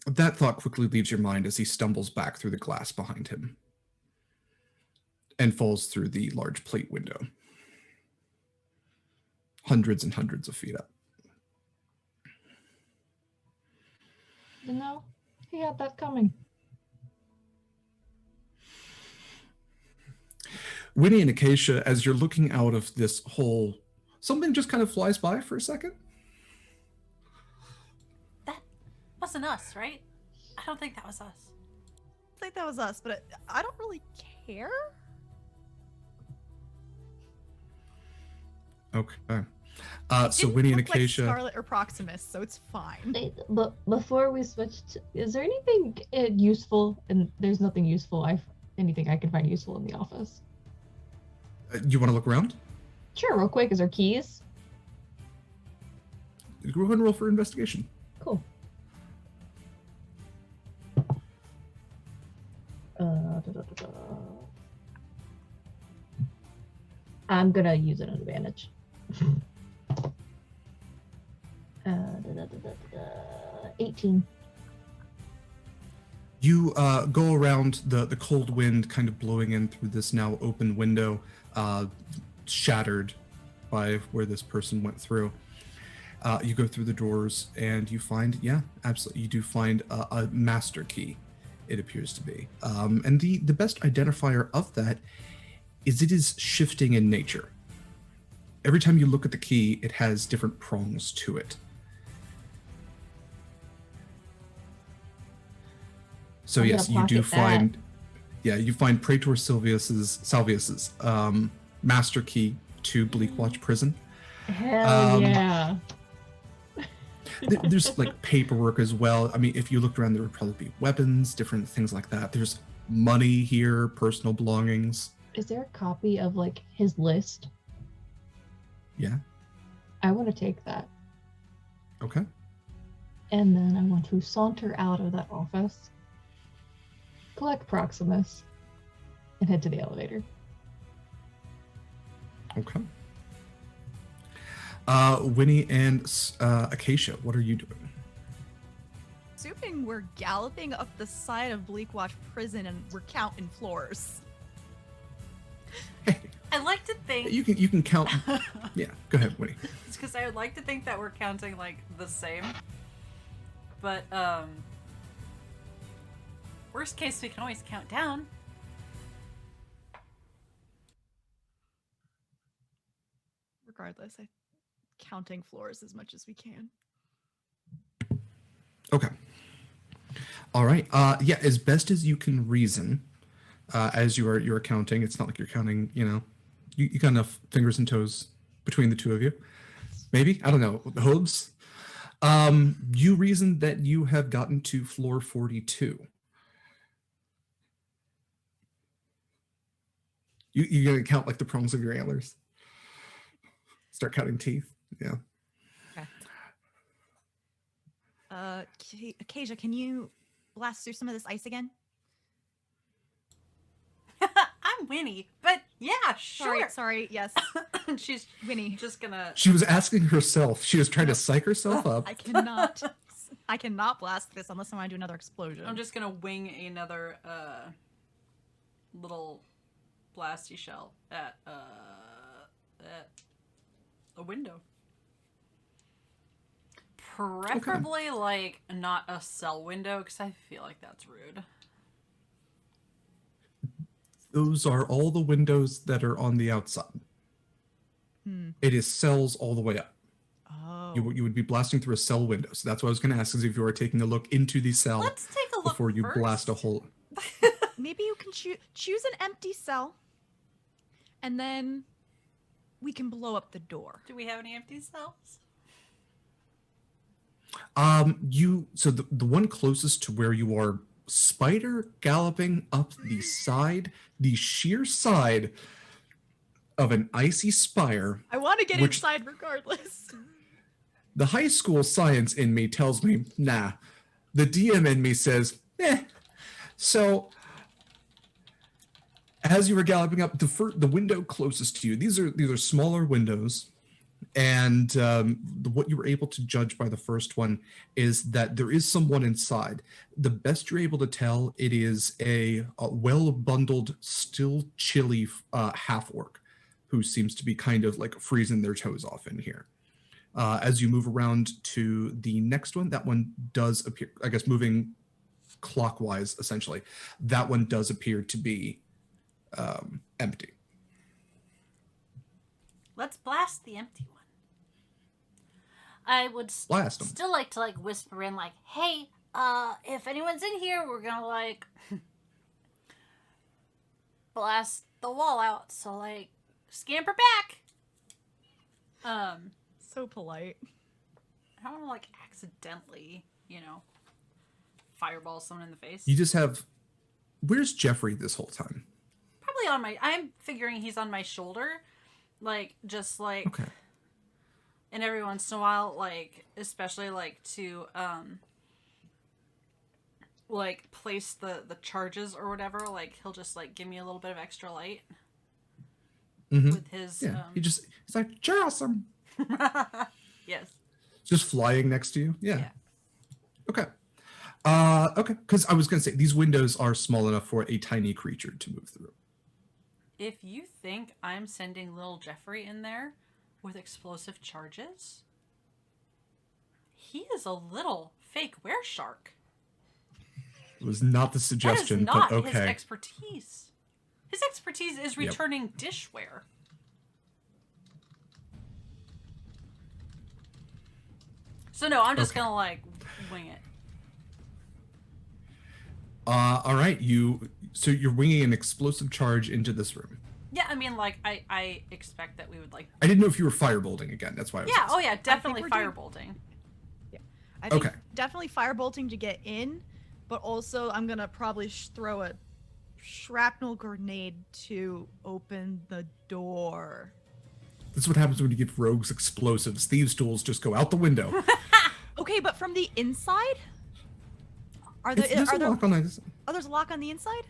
That thought quickly leaves your mind as he stumbles back through the glass behind him and falls through the large plate window, hundreds and hundreds of feet up. You know, he had that coming. Wynni and Acacia, as you're looking out of this hole, something just kind of flies by for a second. That wasn't us, right? I don't think that was us. I think that was us, but I don't really care. Okay. So Wynni and Acacia. Like Scarlett or Proximus, so it's fine. But before we switch to, is there anything useful? And there's nothing useful. Anything I can find useful in the office. You want to look around? Sure, real quick. Is there keys? Go ahead and roll for investigation. Cool. I'm gonna use an advantage. 18. You go around the cold wind kind of blowing in through this now open window, shattered by where this person went through. You go through the doors and you find, yeah, absolutely, you do find a master key, it appears to be. And the best identifier of that is it is shifting in nature. Every time you look at the key, it has different prongs to it. So I'm yes, gonna you do pocket that. find, you find Praetor Salvius's master key to Bleakwatch Prison. Hell yeah. There's like paperwork as well. I mean, if you looked around, there would probably be weapons, different things like that. There's money here, personal belongings. Is there a copy of like his list? Yeah. I want to take that. Okay. And then I want to saunter out of that office, collect Proximus, and head to the elevator. Okay. Wynni and Acacia, what are you doing? Assuming we're galloping up the side of Bleakwatch Prison and we're counting floors. I like to think You can count. Yeah, go ahead, Wynni. it's because I would like to think that we're counting like the same. But worst case we can always count down. Regardless, counting floors as much as we can. Okay. All right. Yeah, as best as you can reason, as you're counting. It's not like you're counting. You got enough fingers and toes between the two of you. Maybe, I don't know, hooves. You reason that you have gotten to floor 42. You're gonna count like the prongs of your antlers. Start counting teeth. Yeah. Okay. Acacia, can you blast through some of this ice again? I'm Winnie, but yeah, sure. Sorry, yes. She's Winnie. just gonna. She was asking herself. She was trying to psych herself up. I cannot blast this unless I want to do another explosion. I'm just gonna wing another little blasty shell at a window. Preferably like not a cell window, because I feel like that's rude. Those are all the windows that are on the outside. It is cells all the way up. Oh. You would be blasting through a cell window. So that's what I was going to ask, is if you are taking a look into the cell Let's take a look before you first. blast a hole. Maybe you can choose an empty cell, and then we can blow up the door. Do we have any empty cells? So the one closest to where you are, spider galloping up the sheer side of an icy spire. I want to get inside regardless. The high school science in me tells me, nah. The DM in me says, eh. So as you were galloping up, the window closest to you, these are smaller windows. And what you were able to judge by the first one is that there is someone inside. The best you're able to tell, it is a well-bundled, still chilly half-orc who seems to be kind of like freezing their toes off in here. As you move around to the next one, that one does appear, I guess, moving clockwise, essentially. That one does appear to be empty. Let's blast the empty one. I would Blast 'em. still like to whisper in hey, if anyone's in here, we're gonna blast the wall out. So scamper back. So polite. I don't want to accidentally, fireball someone in the face. You just have, where's Jeffrey this whole time? Probably I'm figuring he's on my shoulder. Okay. And every once in a while, especially to place the charges or whatever, he'll just give me a little bit of extra light with his he's like, awesome. Yes, Just flying next to you. Yeah. Okay. Okay, because I was gonna say these windows are small enough for a tiny creature to move through. if you think I'm sending little Jeffrey in there with explosive charges, he is a little fake wereshark. It was not the suggestion, that is not but okay. his expertise. His expertise is returning dishware. So no, I'm just gonna wing it. All right, so you're winging an explosive charge into this room. Yeah, I mean, like, I expect that we would, like... I didn't know if you were firebolting again. That's why I was Yeah, asking. oh yeah, definitely we're firebolting. I think Okay. definitely firebolting to get in, but also I'm gonna probably throw a shrapnel grenade to open the door. This is what happens when you give rogues explosives. Thieves' tools just go out the window. Okay, but from the inside? There's a lock on this. Oh, there's a lock on the inside?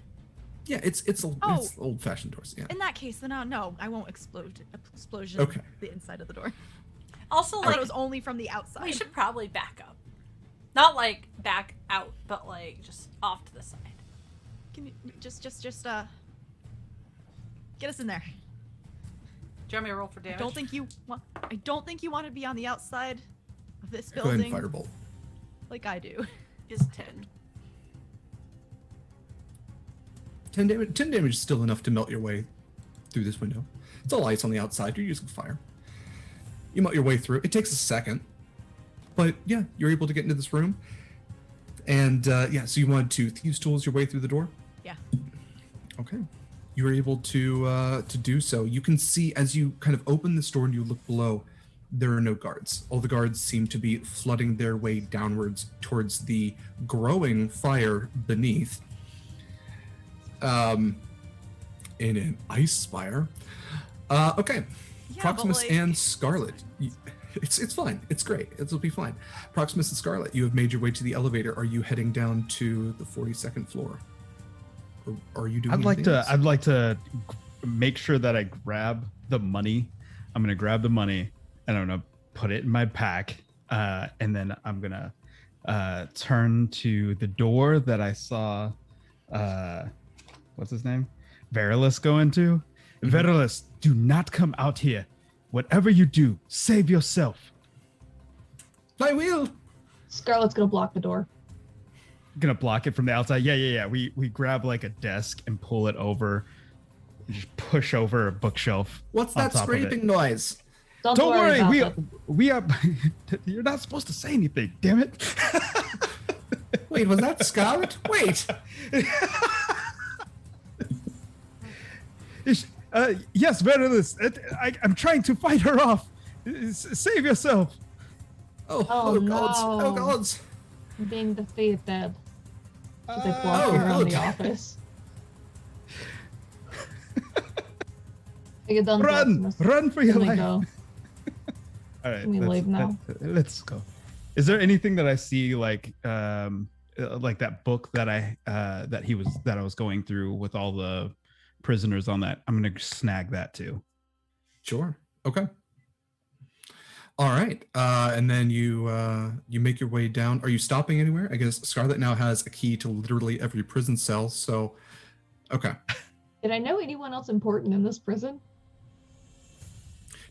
Yeah, it's old-fashioned doors. Yeah. In that case, then no, I won't explosion Okay. the inside of the door. Also, I thought like, it was only from the outside. we should probably back up. Not, like, back out, but, like, just off to the side. Can you just get us in there? Do you want me to roll for damage? I don't think you want to be on the outside of this Go ahead building and firebolt. like I do. Is 10. 10 damage. 10 damage is still enough to melt your way through this window. It's all ice on the outside. You're using fire. You melt your way through. It takes a second, but yeah, you're able to get into this room. And yeah, so you wanted to thieves' tools your way through the door. Yeah. Okay. You were able to do so. You can see as you kind of open this door and you look below, there are no guards. All the guards seem to be flooding their way downwards towards the growing fire beneath. In an ice spire. Okay. Yeah, Proximus but, like, and Scarlett. It's fine. It's great. It'll be fine. Proximus and Scarlett, you have made your way to the elevator. Are you heading down to the 42nd floor? Or are you doing anything else? I'd like to make sure that I grab the money. I'm gonna grab the money and I'm gonna put it in my pack. And then I'm gonna turn to the door that I saw what's his name? Verilus go into. Mm-hmm. Verilus, do not come out here. Whatever you do, save yourself. I will. Scarlett's gonna block the door. Gonna block it from the outside. Yeah. We grab like a desk and pull it over. And just push over a bookshelf. What's on that top of it. scraping noise? Don't Don't worry, about we are. You're not supposed to say anything. Damn it. Wait, was that Scarlett? Wait. Yes, Verilus. I'm trying to fight her off. Save yourself. Oh no. gods. Oh gods. I'm being defeated. Should they block Oh, you around good. the office? Get done, Run! Proximus. Run for your Let me life. go. All right, Can we leave now? Let's go. Is there anything that I see like that book that I was going through with all the prisoners on that? I'm gonna snag that too. Sure. Okay. All right. And then you make your way down. Are you stopping anywhere? I guess Scarlett now has a key to literally every prison cell. So, okay. Did I know anyone else important in this prison?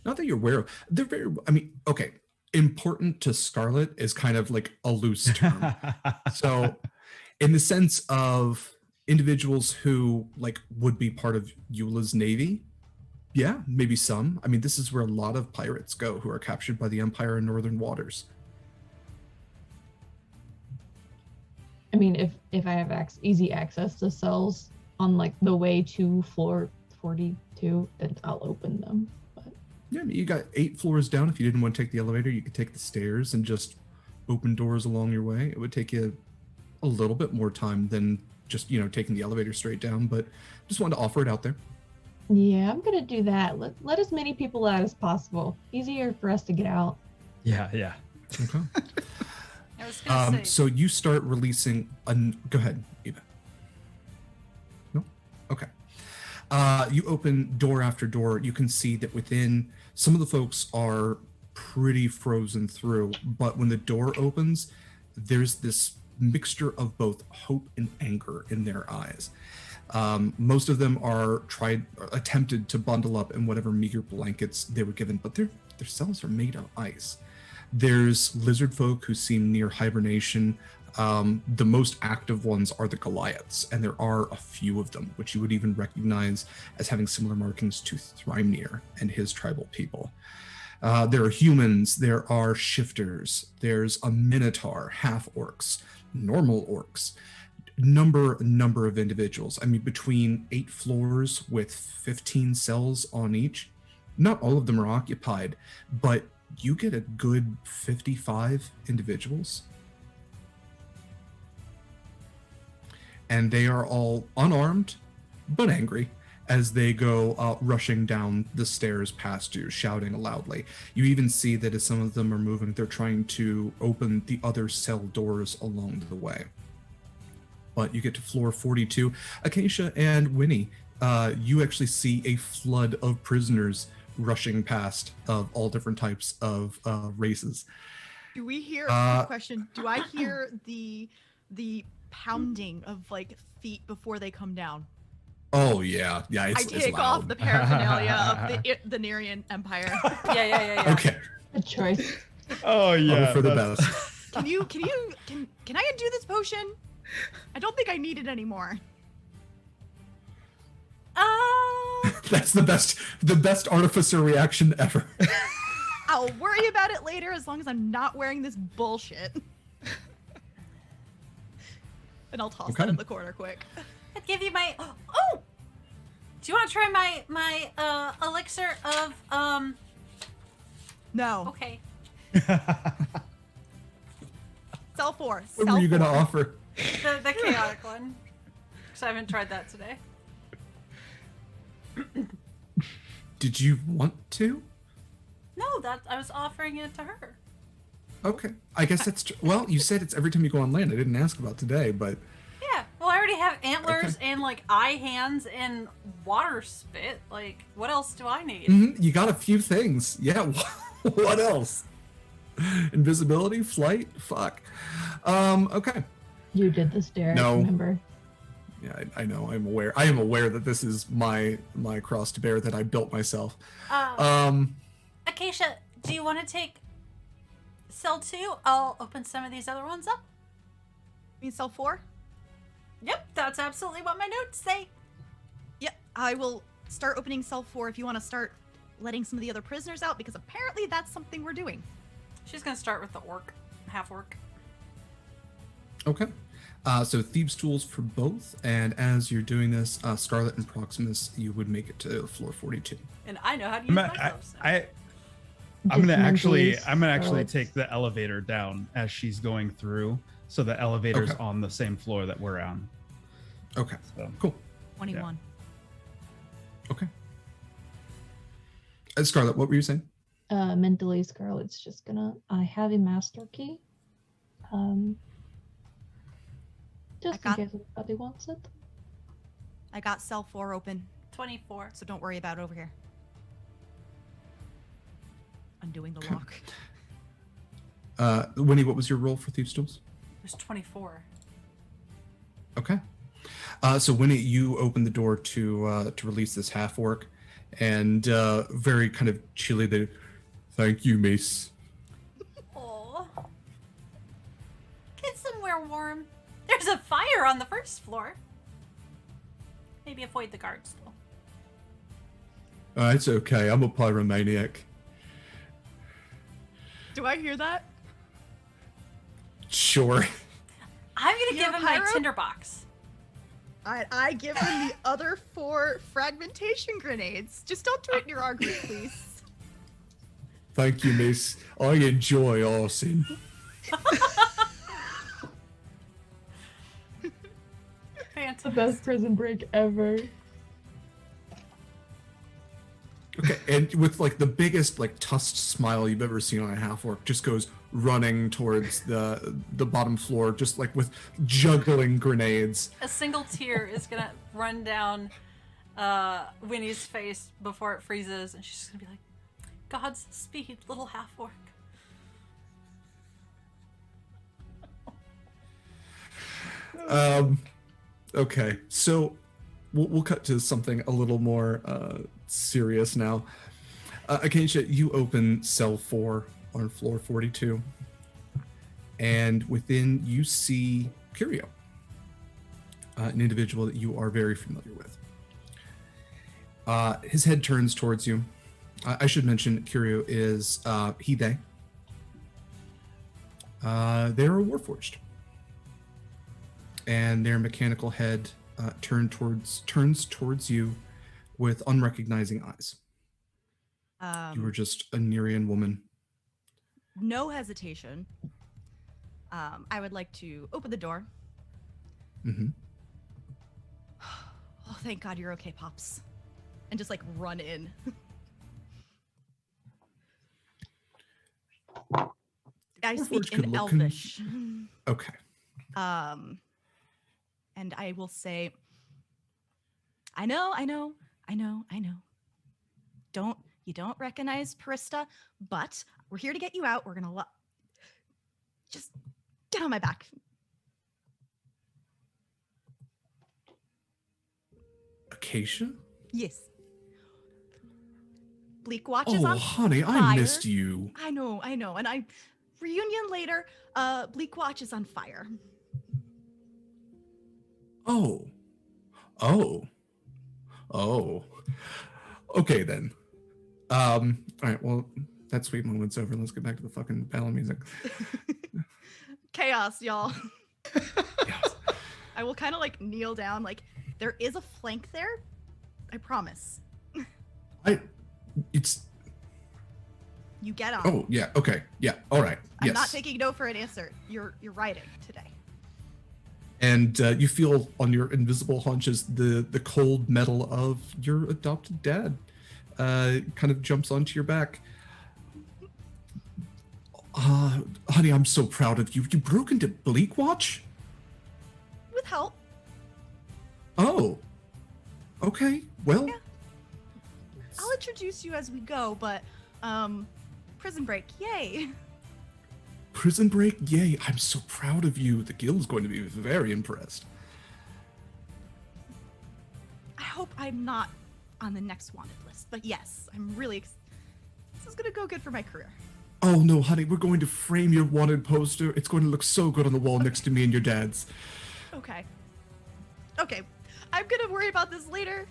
Not that you're aware of. They're very. I mean, okay. Important to Scarlett is kind of like a loose term. So, in the sense of individuals who like would be part of Eula's navy, yeah, maybe some. I mean, this is where a lot of pirates go who are captured by the Empire in northern waters. I mean, if I have easy access to cells on like the way to floor 42, then I'll open them. But Yeah, I mean, you got 8 floors down. If you didn't want to take the elevator, you could take the stairs and just open doors along your way. It would take you a little bit more time than just, taking the elevator straight down, but just wanted to offer it out there. yeah, I'm gonna do that. Let as many people out as possible. Easier for us to get out. Yeah. Okay. I was gonna say, So you start releasing go ahead, Eva. No? Okay. You open door after door. You can see that within, some of the folks are pretty frozen through, but when the door opens, there's this mixture of both hope and anger in their eyes. Most of them are attempted to bundle up in whatever meager blankets they were given, but their cells are made of ice. There's lizard folk who seem near hibernation. The most active ones are the Goliaths, and there are a few of them, which you would even recognize as having similar markings to Thrimnir and his tribal people. There are humans, there are shifters, there's a minotaur, half-orcs, normal orcs, number of individuals. I mean, between 8 floors with 15 cells on each. Not all of them are occupied, but you get a good 55 individuals. And they are all unarmed, but angry, as they go rushing down the stairs past you, shouting loudly. You even see that as some of them are moving, they're trying to open the other cell doors along the way. But you get to floor 42. Acacia and Wynni, you actually see a flood of prisoners rushing past of all different types of races. Do we hear? Uh, Question: do I hear the pounding of like feet before they come down? Oh yeah, I it's take loud. off the paraphernalia of the Nerian Empire. Yeah. Okay. Good choice. Oh yeah. Hope for the best. Can I undo this potion? I don't think I need it anymore. That's the best artificer reaction ever. I'll worry about it later as long as I'm not wearing this bullshit. And I'll toss that in the corner quick. I'd give you my. Oh! Do you want to try my elixir of No. Okay. Cell 4. What were you gonna offer? The chaotic one. Because I haven't tried that today. Did you want to? No, that I was offering it to her. Okay. I guess that's true. Well, you said it's every time you go on land. I didn't ask about today, but Yeah. Well, I already have antlers and like eye hands and water spit. Like, what else do I need? you got a few things. Yeah. What else? Invisibility, flight, fuck. Okay. You did this, Derek. No. Remember? Yeah, I know. I'm aware. I am aware that this is my cross to bear that I built myself. Acacia, do you want to take cell 2? I'll open some of these other ones up. You mean cell 4? Yep, that's absolutely what my notes say. Yep. I will start opening cell 4 if you want to start letting some of the other prisoners out, because apparently that's something we're doing. She's gonna start with the orc, half orc. Okay. So thieves' tools for both, and as you're doing this, Scarlett and Proximus, you would make it to floor 42. And I know how to use myself. I'm gonna actually Scarlett. take the elevator down as she's going through, so the elevator's Okay. on the same floor that we're on. Okay. So, Cool. 21. Okay. Scarlett, what were you saying? Mentally, Scarlett's just gonna. I have a master key. Just in case anybody wants it. I got cell 4 open, 24. so don't worry about it over here. Undoing the lock. Winnie, what was your roll for thieves' tools? There's 24. Okay. So Winnie, you open the door to release this half orc, and very kind of chilly. Thank you, miss. Oh. Get somewhere warm. There's a fire on the first floor. Maybe avoid the guards, though. It's okay. I'm a pyromaniac. Do I hear that? Sure. I'm gonna You're give a him my pyro? tinderbox. I give him the other 4 fragmentation grenades. Just don't do it near our group, please. Thank you, miss. I enjoy arson. Phantom. The best prison break ever. Okay, and with like the biggest like tusked smile you've ever seen on a half orc, just goes running towards the bottom floor, just like with juggling grenades. A single tear is gonna run down Winnie's face before it freezes, and she's just gonna be like, God's speed, little half orc. Okay, so we'll cut to something a little more serious now. Acacia, you open cell 4 on floor 42, and within you see Curio, an individual that you are very familiar with. His head turns towards you. I should mention Curio is he, they. They are Warforged. and their mechanical head turns towards you with unrecognizing eyes. You were just a Nerean woman. No hesitation. I would like to open the door. Mm-hmm. Oh, thank God you're okay, Pops. And just like run in. I speak in Elvish. Okay. And I will say, I know. You don't recognize Parista, but we're here to get you out. We're gonna just get on my back. Acacia? Yes. Bleak Watch is on honey, fire. I missed you. I know. And reunion later, Bleak Watch is on fire. Oh. Okay then. All right, well, that sweet moment's over. Let's get back to the fucking battle music. Chaos, y'all. Yes. I will kind of like kneel down. Like, there is a flank there. I promise. You get on. Oh, yeah, okay. Yeah, all right. I'm Yes. not taking no for an answer. You're riding today. And you feel on your invisible haunches the cold metal of your adopted dad kind of jumps onto your back. Honey, I'm so proud of you. You broke into Bleak Watch? With help. Oh. Okay, well. Yeah. I'll introduce you as we go, but prison break, yay. Prison break? Yay, I'm so proud of you. The guild's going to be very impressed. I hope I'm not on the next wanted list, but yes, I'm really this is gonna go good for my career. Oh no, honey, we're going to frame your wanted poster. It's going to look so good on the wall next to me and your dad's. Okay, I'm gonna worry about this later.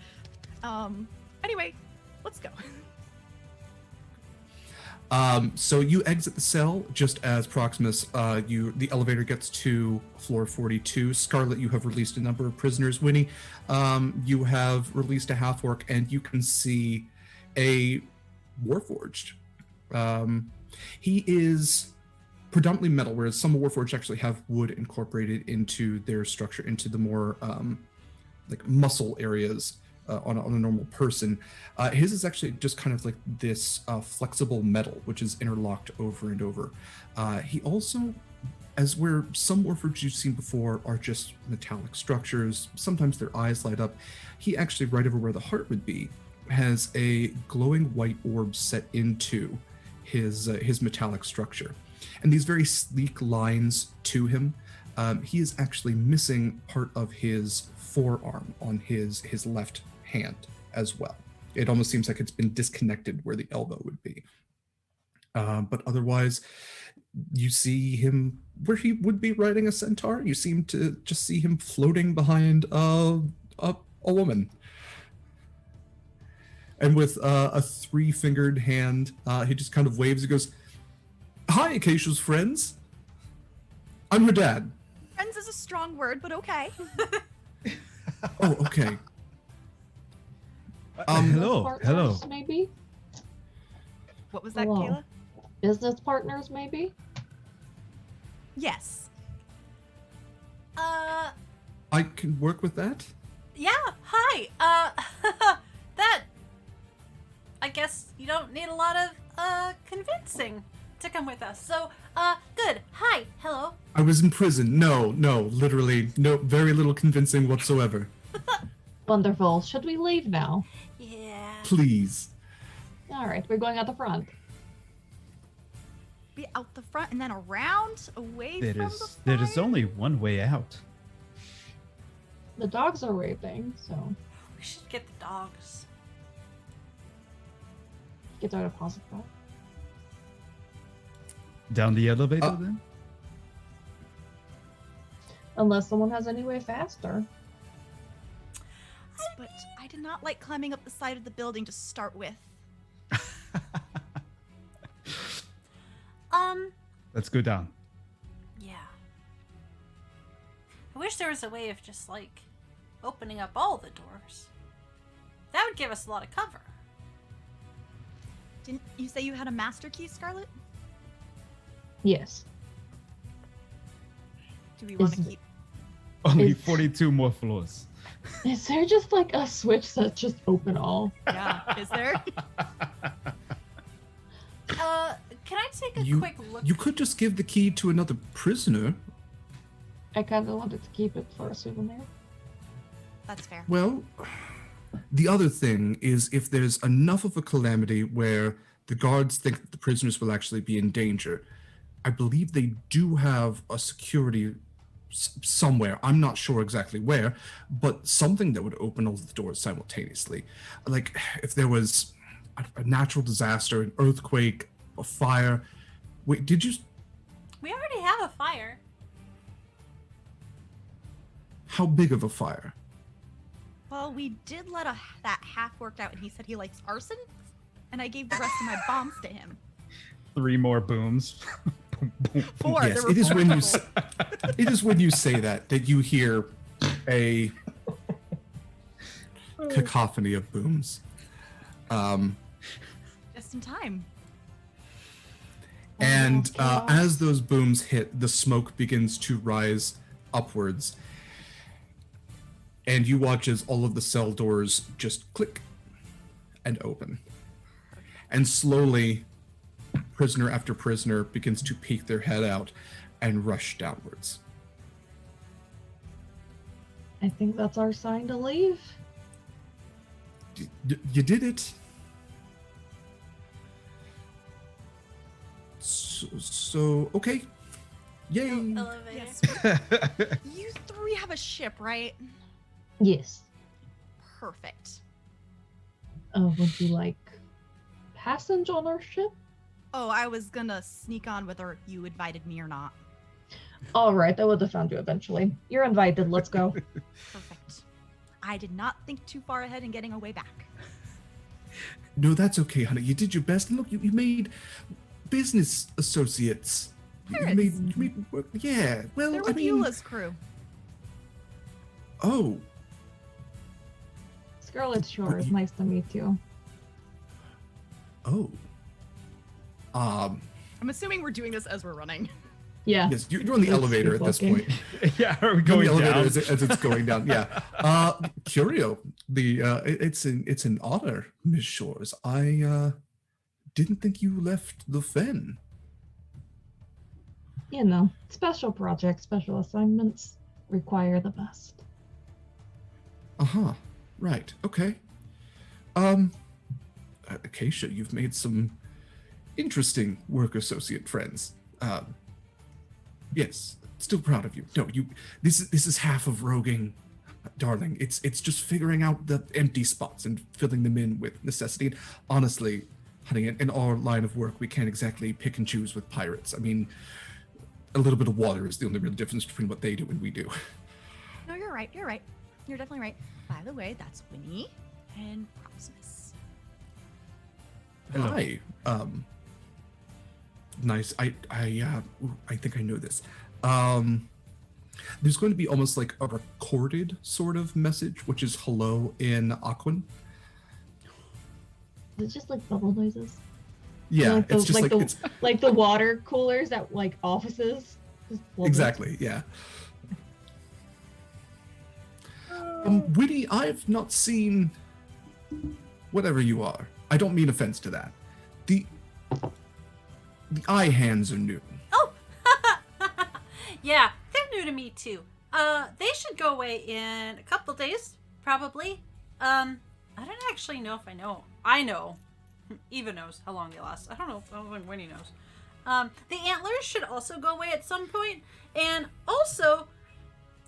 Anyway, let's go. So you exit the cell just as Proximus, the elevator gets to floor 42. Scarlett, you have released a number of prisoners. Wynni, you have released a half-orc, and you can see a Warforged. He is predominantly metal, whereas some Warforged actually have wood incorporated into their structure, into the more like muscle areas on a normal person. His is actually just kind of like this flexible metal, which is interlocked over and over. He also, as where some Warforged you've seen before are just metallic structures, sometimes their eyes light up. He actually, right over where the heart would be, has a glowing white orb set into his metallic structure. And these very sleek lines to him, he is actually missing part of his forearm on his left hand as well. It almost seems like it's been disconnected where the elbow would be. But otherwise, you see him where he would be riding a centaur. You seem to just see him floating behind a woman. And with a three-fingered hand, he just kind of waves. He goes, "Hi, Acacia's friends. I'm her dad." Friends is a strong word, but okay. Oh, okay. Hello. Partners, maybe? What was that, Hello. Kaila? Business partners, maybe? Yes. I can work with that. Yeah, hi. That. I guess you don't need a lot of, convincing to come with us. So, good. Hi. Hello. I was in prison. No, literally, no, very little convincing whatsoever. Wonderful. Should we leave now? Yeah. Please. All right, we're going out the front. Be out the front and then around, away There from is the there is fire? only one way out. The dogs are waving, so We should get the dogs. get our deposit back. Down the elevator then? Unless someone has any way faster. But I did not like climbing up the side of the building to start with. Let's go down. Yeah. I wish wish there was a way of just, like, opening up all the doors. That would give us a lot of cover. Didn't you say you had a master key, Scarlett? Yes. Do we want to Is- keep? Only Is- 42 more floors. Is there just like a switch that's just open all? Yeah, is there? Can I take a You quick look? you could just give the key to another prisoner. I kind of wanted to keep it for a souvenir. That's fair. Well, the other thing is if there's enough of a calamity where the guards think that the prisoners will actually be in danger, I believe they do have a security somewhere. I'm not sure exactly where, but something that would open all the doors simultaneously. Like if there was a natural disaster, an earthquake, a fire. Wait, did you? We already have a fire. How big of a fire? Well, we did let that half worked out, and he said he likes arson, and I gave the rest of my bombs to him. 3 more booms. Boom, boom, boom. 4. Yes, there were it is 4 when you total. it is when you say that you hear a cacophony of booms. Just in time. And Oh, as those booms hit, the smoke begins to rise upwards. And you watch as all of the cell doors just click and open. And slowly, prisoner after prisoner begins to peek their head out and rush downwards. I think that's our sign to leave. You did it. So okay. Yay. Elevator. Yes. You 3 have a ship, right? Yes. Perfect. Would you like passage on our ship? Oh, I was gonna sneak on whether you invited me or not. All right, I would have found you eventually. You're invited. Let's go. Perfect. I did not think too far ahead in getting a way back. No, that's okay, honey. You did your best. And look, you made business associates. Pirates. You made work. Yeah. Well, They're I with mean. Eula's crew. Oh. Scarlett Shore, it's nice to meet you. Oh. I'm assuming we're doing this as we're running. Yeah. Yes, you're on the Let's elevator keep at this walking. point. Yeah, are we You're on going the elevator down? as it's going down. Yeah. Curio, it's an honor, Miss Shores. I didn't think you left the Fen. You know, special projects, special assignments require the best. Uh-huh. Right. Okay. Acacia, you've made some interesting work associate friends. Yes, still proud of you. No, this is half of roguing, darling. It's just figuring out the empty spots and filling them in with necessity. And honestly, honey, in our line of work, we can't exactly pick and choose with pirates. I mean, a little bit of water is the only real difference between what they do and we do. No, you're right. You're right. You're definitely right. By the way, that's Wynni and Proximus. Hello. Hi. Nice. I think I know this. There's going to be almost like a recorded sort of message, which is hello in Aquan. Is it just like bubble noises? Yeah, Like it's the- just like like the- it's Like the water coolers at like offices? Just bubbles. exactly, yeah. Wynni, I've not seen whatever you are. I don't mean offense to that. The eye hands are new. Oh! Yeah, they're new to me too. They should go away in a couple days, probably. I don't actually know if I know. I know. Eva knows how long they last. I don't know if Winnie knows. The antlers should also go away at some point, and also,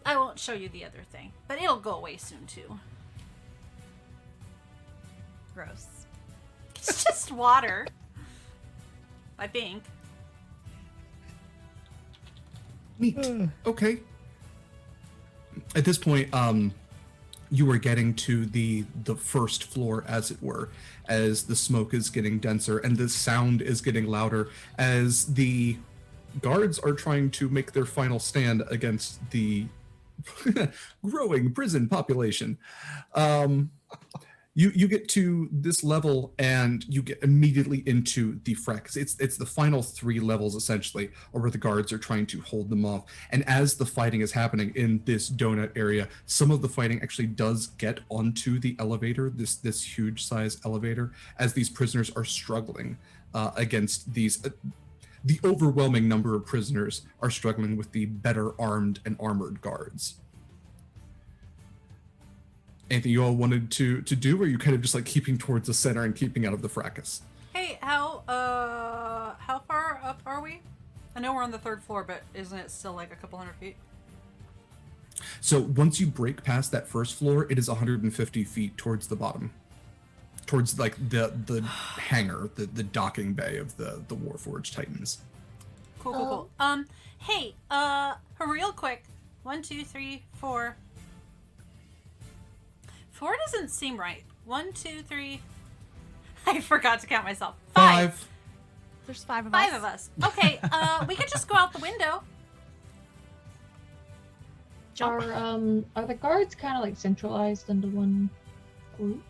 I won't show you the other thing, but it'll go away soon too. Gross. It's just water. I think. Neat. Okay. At this point, you are getting to the first floor, as it were, as the smoke is getting denser and the sound is getting louder as the guards are trying to make their final stand against the growing prison population. You get to this level and you get immediately into the fracas. It's the final 3 levels essentially, or where the guards are trying to hold them off. And as the fighting is happening in this donut area, some of the fighting actually does get onto the elevator, this huge size elevator, as these prisoners are struggling against these. The overwhelming number of prisoners are struggling with the better armed and armored guards. Anything you all wanted to do, or are you kind of just like keeping towards the center and keeping out of the fracas? Hey, how far up are we? I know we're on the 3rd floor, but isn't it still like a couple hundred feet? So once you break past that 1st floor, it is 150 feet towards the bottom, towards like the hangar, the docking bay of the Warforged Titans. Cool. Hey, real quick. 1, 2, 3, 4. 4 doesn't seem right. 1, 2, 3. I forgot to count myself. 5. There's 5 of us. 5 of us. Okay, we could just go out the window. Are the guards kind of like centralized into one group?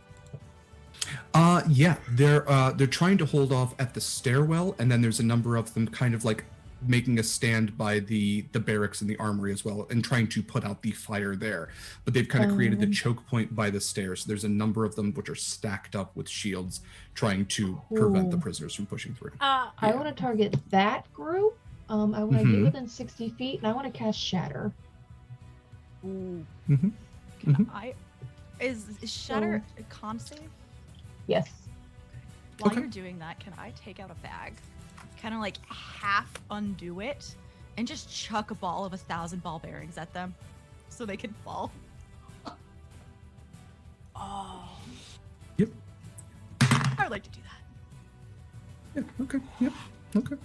Yeah, they're trying to hold off at the stairwell, and then there's a number of them kind of like making a stand by the barracks and the armory as well, and trying to put out the fire there. But they've kind of created the choke point by the stairs. So there's a number of them which are stacked up with shields, trying to prevent the prisoners from pushing through. I want to target that group. I want to get within 60 feet, and I want to cast Shatter. Ooh. Mm-hmm. Is Shatter a con save? Yes. While you're doing that, can I take out a bag, kind of like half undo it, and just chuck a ball of 1,000 ball bearings at them so they can fall? Oh. Yep. I would like to do that. Yeah, okay. Yep. Okay.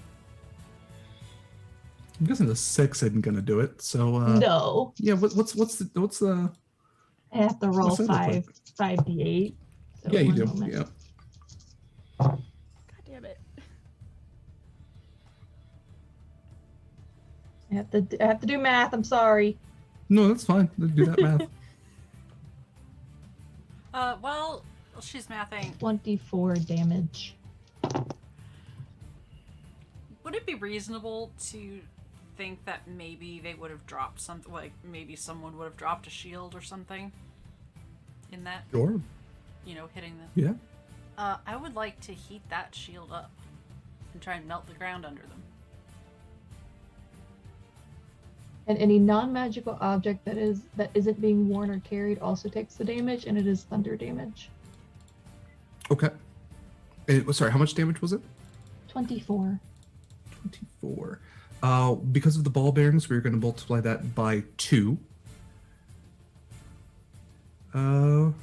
I'm guessing the 6 isn't gonna do it, so No. Yeah, what's the I have to roll what's that look 5d8. So yeah, you one do. moment. Yeah. God damn it. I have to do math. I'm sorry. No, that's fine. Do that math. Well, she's mathing. 24 damage. Would it be reasonable to think that maybe they would have dropped something, like maybe someone would have dropped a shield or something in that, Sure. Hitting them? Yeah. I would like to heat that shield up and try and melt the ground under them. And any non-magical object that isn't being worn or carried also takes the damage, and it is thunder damage. Okay. Sorry, how much damage was it? 24. 24. Because of the ball bearings, we're going to multiply that by 2.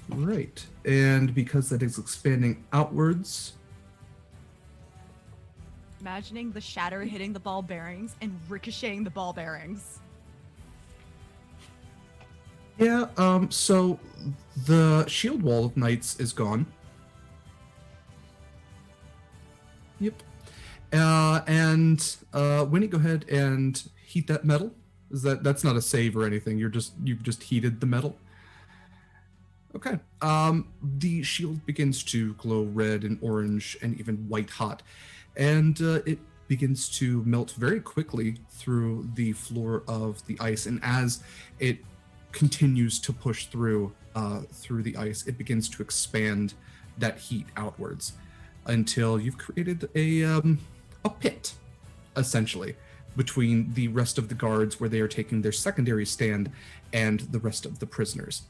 Right. And because that is expanding outwards. Imagining the shatter hitting the ball bearings and ricocheting the ball bearings. Yeah, so the shield wall of knights is gone. Yep. And Wynni, go ahead and heat that metal. That's not a save or anything. You've just heated the metal. Okay. The shield begins to glow red and orange and even white hot, and it begins to melt very quickly through the floor of the ice. And as it continues to push through the ice, it begins to expand that heat outwards until you've created a pit, essentially, between the rest of the guards where they are taking their secondary stand and the rest of the prisoners.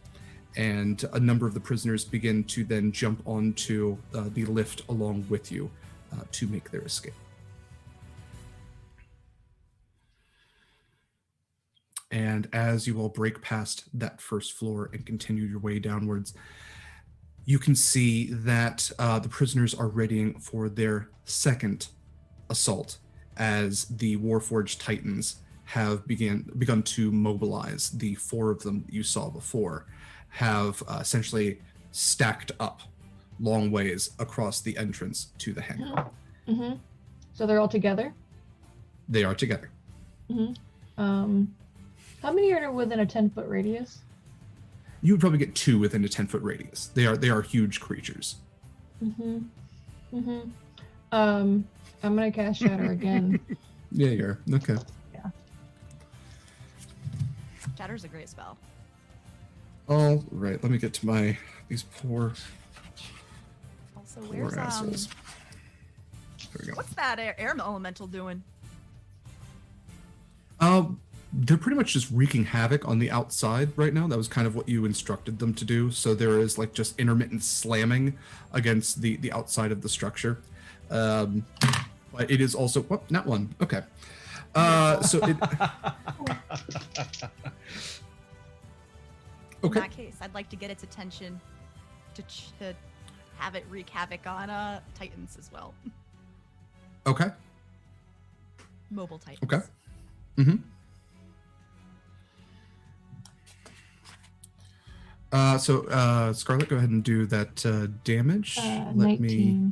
And a number of the prisoners begin to then jump onto the lift along with you to make their escape. And as you all break past that first floor and continue your way downwards, you can see that the prisoners are readying for their second assault as the Warforged Titans have begun to mobilize. The 4 of them that you saw before have essentially stacked up long ways across the entrance to the hangar. Mm-hmm. So they're all together? They are together. Mm-hmm. How many are within a 10-foot radius? You would probably get 2 within a 10-foot radius. They are huge creatures. I'm gonna cast Shatter again. Yeah, you're okay. Yeah. Shatter's a great spell. All right, let me get to these poor Also, where's assholes. There we go. what's that air elemental doing? They're pretty much just wreaking havoc on the outside right now. That was kind of what you instructed them to do. So there is like just intermittent slamming against the outside of the structure. But it is also not one. Okay. So it. In Okay. that case, I'd like to get its attention to have it wreak havoc on Titans as well. Okay. Mobile Titans. Okay. Mm-hmm. So Scarlett, go ahead and do that damage. Let 19. me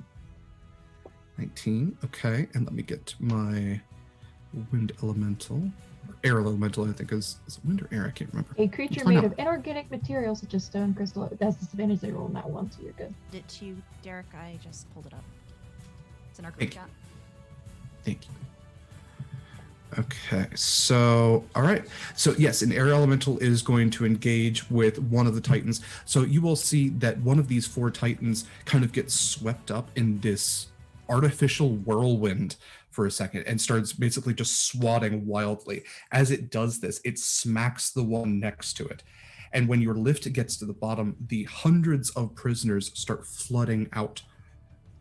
19. Okay, and let me get my wind elemental, or air elemental. I think is it wind or air? I can't remember. A creature Oh, made no. of inorganic materials such as stone, crystal. That's disadvantage they roll on that one, so you're good. Did you, Derek? I just pulled it up. It's in our Thank group chat. Thank you. Okay, so all right, so yes, an air elemental is going to engage with one of the titans. So you will see that one of these 4 titans kind of gets swept up in this artificial whirlwind for a second and starts basically just swatting wildly. As it does this, it smacks the one next to it. And when your lift gets to the bottom, the hundreds of prisoners start flooding out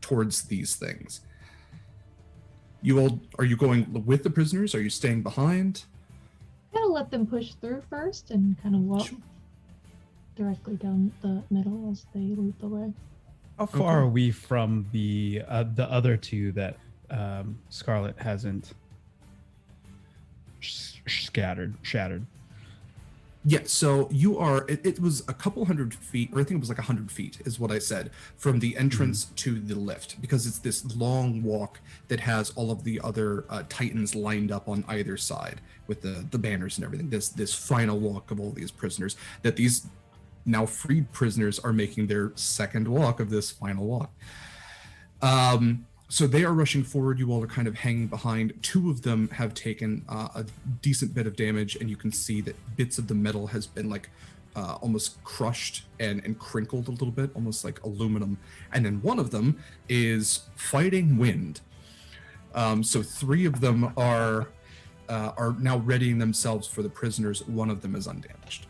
towards these things. Are you going with the prisoners? Are you staying behind? Kind of let them push through first and kind of walk directly down the middle as they lead the way. How far are we from the other 2 that Scarlett hasn't shattered? Yeah, so you are, it was a couple hundred feet, or I think it was like 100 feet is what I said, from the entrance to the lift, because it's this long walk that has all of the other titans lined up on either side with the banners and everything. This final walk of all these prisoners, that these now freed prisoners are making their second walk of this final walk. So they are rushing forward. You all are kind of hanging behind. 2 of them have taken a decent bit of damage, and you can see that bits of the metal has been like almost crushed and crinkled a little bit, almost like aluminum. And then one of them is fighting wind. So 3 of them are now readying themselves for the prisoners. One of them is undamaged.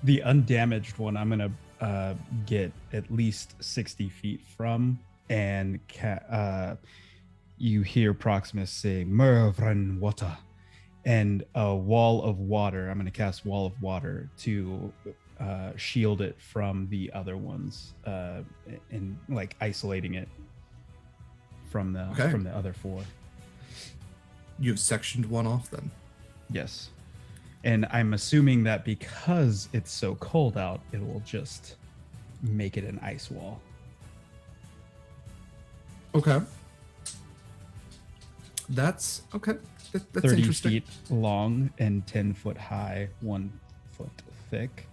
The undamaged one, I'm gonna get at least 60 feet from. And you hear Proximus saying "Mervran water," and a wall of water. I'm going to cast wall of water to shield it from the other ones, and like isolating it from the other 4. You've sectioned one off then. Yes, and I'm assuming that because it's so cold out, it will just make it an ice wall. Okay. That's okay. That's 30 interesting. feet long and 10 foot high, 1 foot thick.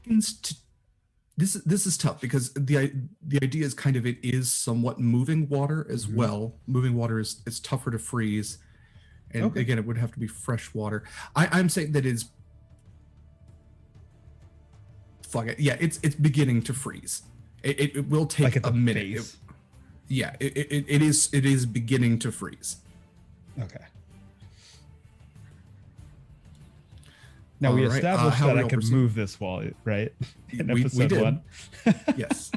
This is tough because the idea is kind of it is somewhat moving water as well. Moving water is tougher to freeze, and again, it would have to be fresh water. I'm saying that is. Fuck it. Yeah, it's beginning to freeze. It will take Like a minute. It is beginning to freeze. Okay. Now we established that I could move this wall, right? In We episode did. 1. Yes.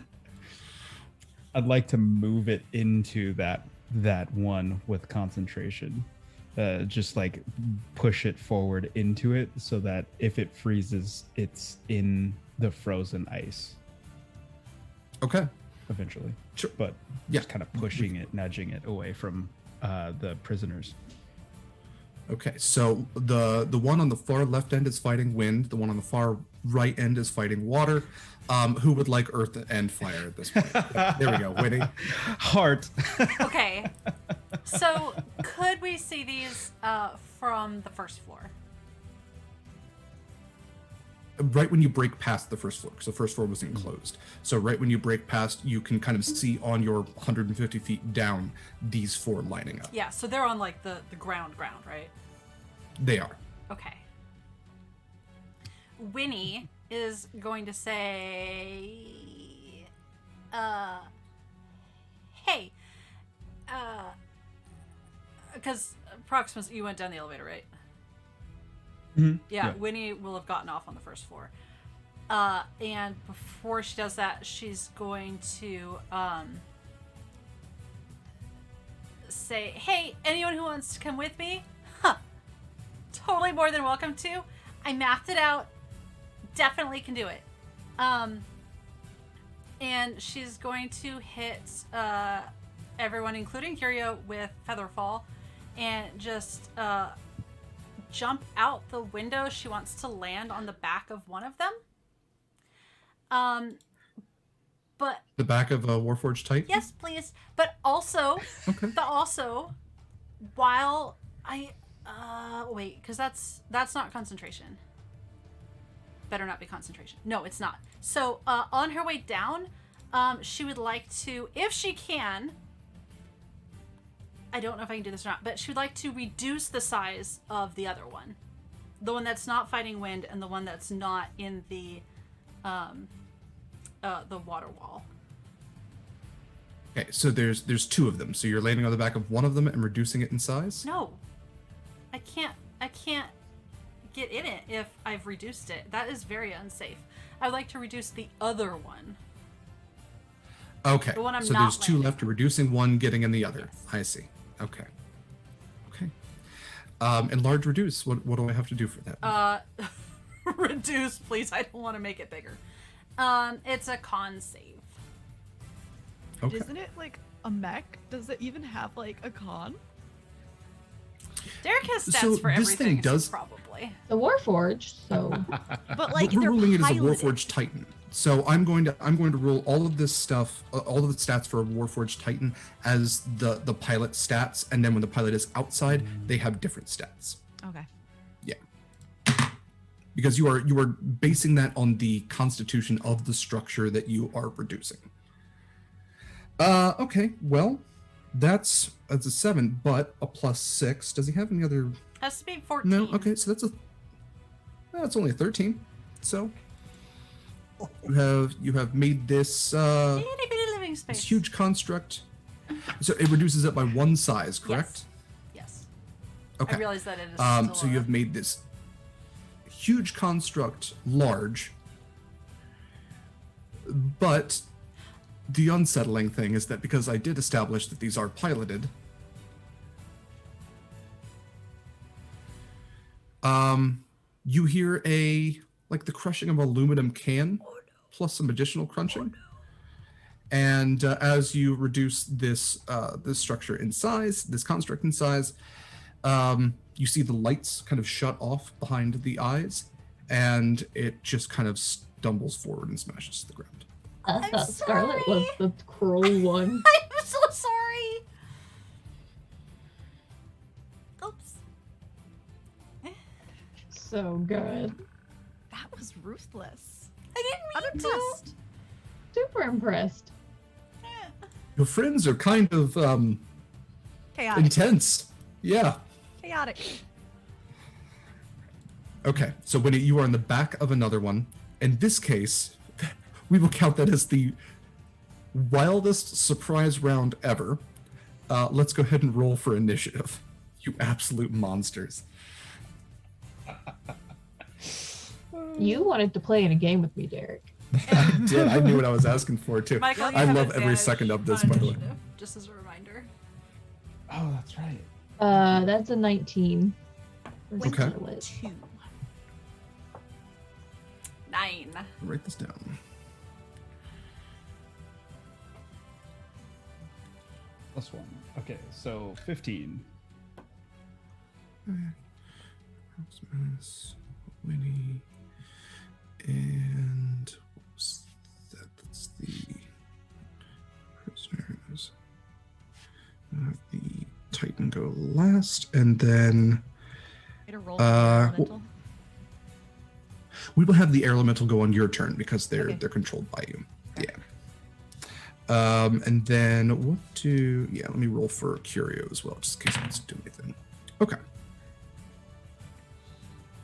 I'd like to move it into that one with concentration. Just like push it forward into it so that if it freezes, it's in the frozen ice. Okay. Eventually. Sure. But Yeah. just kind of pushing it, nudging it away from the prisoners. Okay, so the one on the far left end is fighting wind. The one on the far right end is fighting water. Who would like earth and fire at this point? There we go, Wynni. Heart. Okay. So, could we see these from the first floor? Right when you break past the first floor, because the first floor was enclosed. So right when you break past, you can kind of see on your 150 feet down these 4 lining up. Yeah, so they're on like the ground, right? They are. Okay. Wynni is going to say, hey, because Proximus, you went down the elevator, right? Mhm. Yeah, Wynni will have gotten off on the first floor. And before she does that, she's going to say, hey, anyone who wants to come with me? Huh. Totally more than welcome to. I mapped it out. Definitely can do it. And she's going to hit everyone, including Curio, with Featherfall and just jump out the window. She wants to land on the back of one of them. But The back of a Warforged Titan? yes, please. But also, Okay. while I wait, because that's not concentration. Better not be concentration. No, it's not. So on her way down, she would like to, if she can, I don't know if I can do this or not, but she would like to reduce the size of the other one. The one that's not fighting wind and the one that's not in the water wall. Okay, so there's 2 of them. So you're landing on the back of one of them and reducing it in size? No. I can't get in it if I've reduced it. That is very unsafe. I would like to reduce the other one. Okay. The one I'm so not there's 2 landing left. You're reducing one, getting in the other. Yes. I see. Okay. Okay. Enlarge, reduce. What do I have to do for that? Reduce, please. I don't want to make it bigger. It's a con save. Okay. Isn't it like a mech? Does it even have like a con? Derek has stats So for this everything, thing does- so probably. The Warforged, so But like We're they're ruling it as a piloted. Warforged Titan. So I'm going to rule all of this stuff, all of the stats for a Warforged Titan as the pilot stats, and then when the pilot is outside, they have different stats. Okay. Yeah. Because you are basing that on the constitution of the structure that you are reducing. Okay, well, that's a 7, but a +6. Does he have any other? Has to be 14. No. Okay, so that's only a 13. So you have made this Itty bitty living space. this huge construct. So it reduces it by 1 size, correct? Yes. Okay. I realize that it is still So you have made this huge construct large, but the unsettling thing is that because I did establish that these are piloted, you hear like the crushing of an aluminum can, plus some additional crunching. And as you reduce this structure in size, this construct in size, you see the lights kind of shut off behind the eyes, and it just kind of stumbles forward and smashes to the ground. I thought sorry. Scarlett was the cruel one. I'm so sorry. Oops. So good. That was ruthless. I didn't I'm mean to. impressed. Super impressed. Your friends are kind of Chaotic. intense. Yeah. Chaotic. Okay, so when you are in the back of another one, in this case, we will count that as the wildest surprise round ever. Let's go ahead and roll for initiative. You absolute monsters. You wanted to play in a game with me, Derek. I did. I knew what I was asking for, too. Michael, you I have love every advantage second of this, on by the way. initiative, just as a reminder. Oh, that's right. That's a 19. for Okay. Scarlett. 2. 9. Write this down. +1. Okay, so 15. Proximus, Wynni, and what was that? That's the prisoners. The last, and then Get a roll for the elemental. we will have the air elemental go on your turn because they're Okay. they're controlled by you. Okay. Yeah. And then let me roll for Curio as well, just in case he wants to do anything. Okay.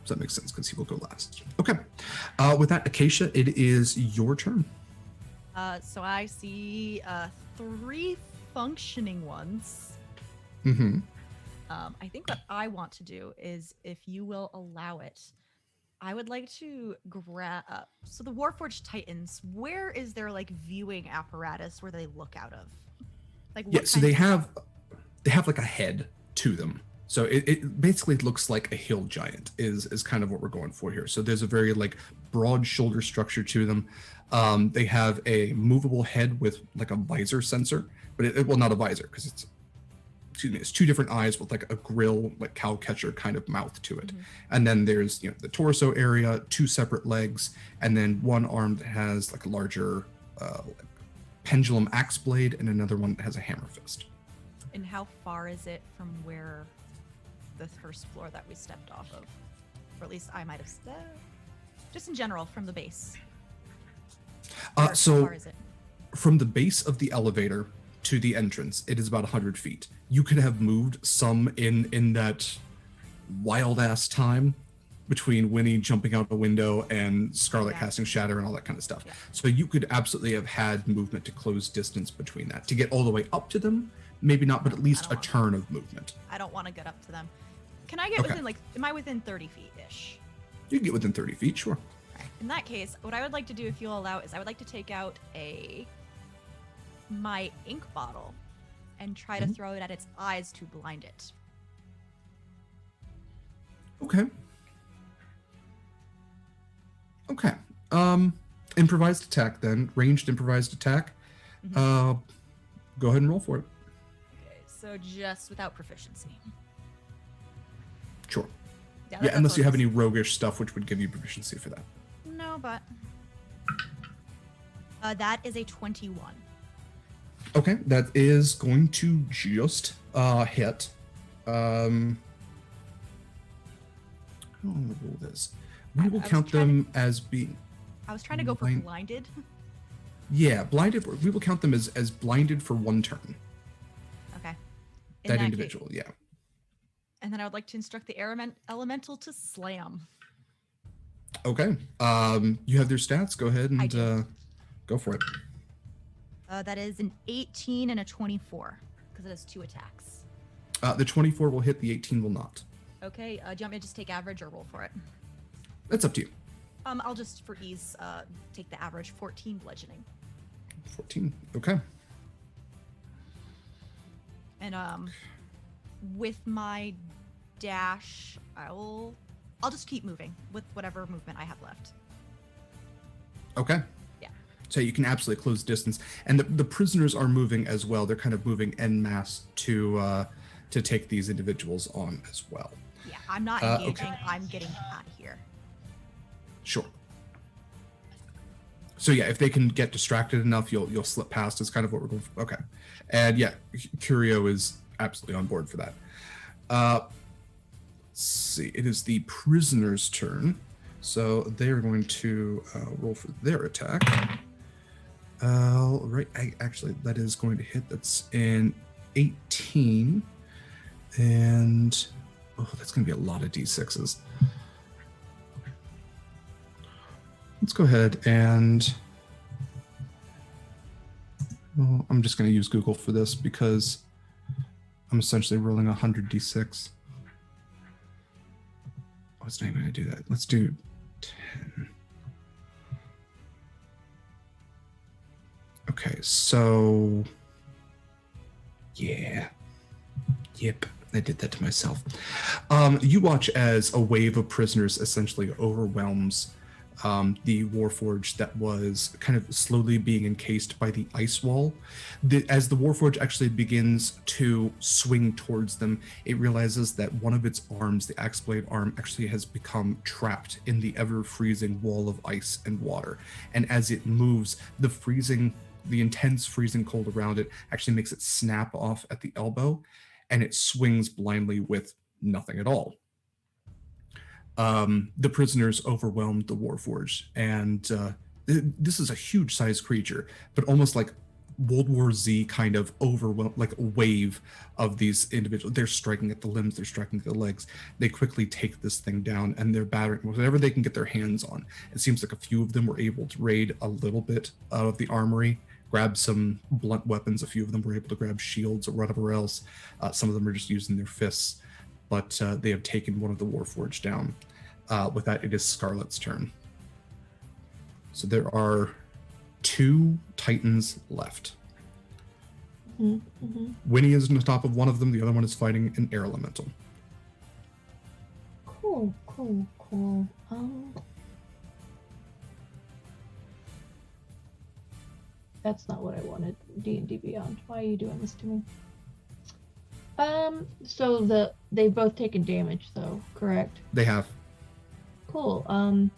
So that makes sense because he will go last. Okay. With that, Acacia, it is your turn. So I see 3 functioning ones. Mm-hmm. I think what I want to do is, if you will allow it, I would like to grab up. So the Warforged Titans, where is their like viewing apparatus where they look out of? Like what Yeah, so kind they of- have like a head to them. So it basically looks like a hill giant is kind of what we're going for here. So there's a very like broad shoulder structure to them. They have a movable head with like a visor sensor, but well, not a visor because it's 2 different eyes with like a grill, like cow catcher kind of mouth to it. And then there's, the torso area, 2 separate legs, and then one arm that has like a larger like pendulum axe blade and another one that has a hammer fist. And how far is it from where the first floor that we stepped off of? Or at least I might have just in general from the base. How So far is it? from the base of the elevator to the entrance, it is about 100 feet. You could have moved some in that wild ass time between Wynni jumping out the window and Scarlett Yeah. casting Shatter and all that kind of stuff. Yeah. So you could absolutely have had movement to close distance between that. To get all the way up to them, maybe not, but at least don't a want turn of movement. I don't want to get up to them. Can I get Okay. within am I within 30 feet-ish? You can get within 30 feet, sure. Alright. In that case, what I would like to do, if you'll allow, is I would like to take out my ink bottle and try to throw it at its eyes to blind it. Okay. Okay. Improvised attack then. Ranged improvised attack. Go ahead and roll for it. Okay, so just without proficiency. Sure. Yeah, Yeah, that's unless what you it have is. any roguish stuff which would give you proficiency for that. No, but that is a 21. Okay, that is going to just hit. How do I roll this? We will I was count trying them as being. I was trying to go for Blind- blinded. Yeah, blinded. We will count them as blinded for 1 turn. Okay. That case- individual, yeah. and then I would like to instruct the elemental to slam. Okay. You have their stats. Go ahead I and do. go for it. That is an 18 and a 24 because it has 2 attacks. The 24 will hit. The 18 will not. Okay. Do you want me to just take average or roll for it? That's up to you. I'll just, for ease, take the average 14 bludgeoning. 14. Okay. And with my dash, I'll just keep moving with whatever movement I have left. Okay. Yeah. So you can absolutely close distance, and the prisoners are moving as well. They're kind of moving en masse to take these individuals on as well. Yeah, I'm not Okay. engaging. I'm getting out of here. Sure. So yeah, if they can get distracted enough, you'll slip past. Is kind of what we're going for. Okay, and yeah, Curio is absolutely on board for that. Let's see. It is the prisoner's turn, so they are going to roll for their attack. Right. Actually, that is going to hit. That's an 18, and that's going to be a lot of d6s. Let's go ahead and I'm just going to use Google for this because I'm essentially rolling 100 d6. Oh, it's not even going to do that. Let's do 10. Okay, so yeah. Yep, I did that to myself. You watch as a wave of prisoners essentially overwhelms the Warforged that was kind of slowly being encased by the ice wall. As the Warforged actually begins to swing towards them, it realizes that one of its arms, the Axeblade arm, actually has become trapped in the ever-freezing wall of ice and water. And as it moves, the intense freezing cold around it actually makes it snap off at the elbow. and it swings blindly with nothing at all. The prisoners overwhelmed the Warforged, and this is a huge sized creature, but almost like World War Z kind of overwhelmed, like a wave of these individuals. They're striking at the limbs, they're striking at the legs. They quickly take this thing down, and they're battering whatever they can get their hands on. It seems like a few of them were able to raid a little bit of the armory, grab some blunt weapons. A few of them were able to grab shields or whatever else. Some of them are just using their fists, but they have taken one of the Warforged down. With that, it is Scarlett's turn. So there are 2 Titans left. Wynni is on the top of one of them. The other one is fighting an air elemental. Cool. That's not what I wanted. D&D Beyond. Why are you doing this to me? So they've both taken damage, though, correct? They have. Cool. I'm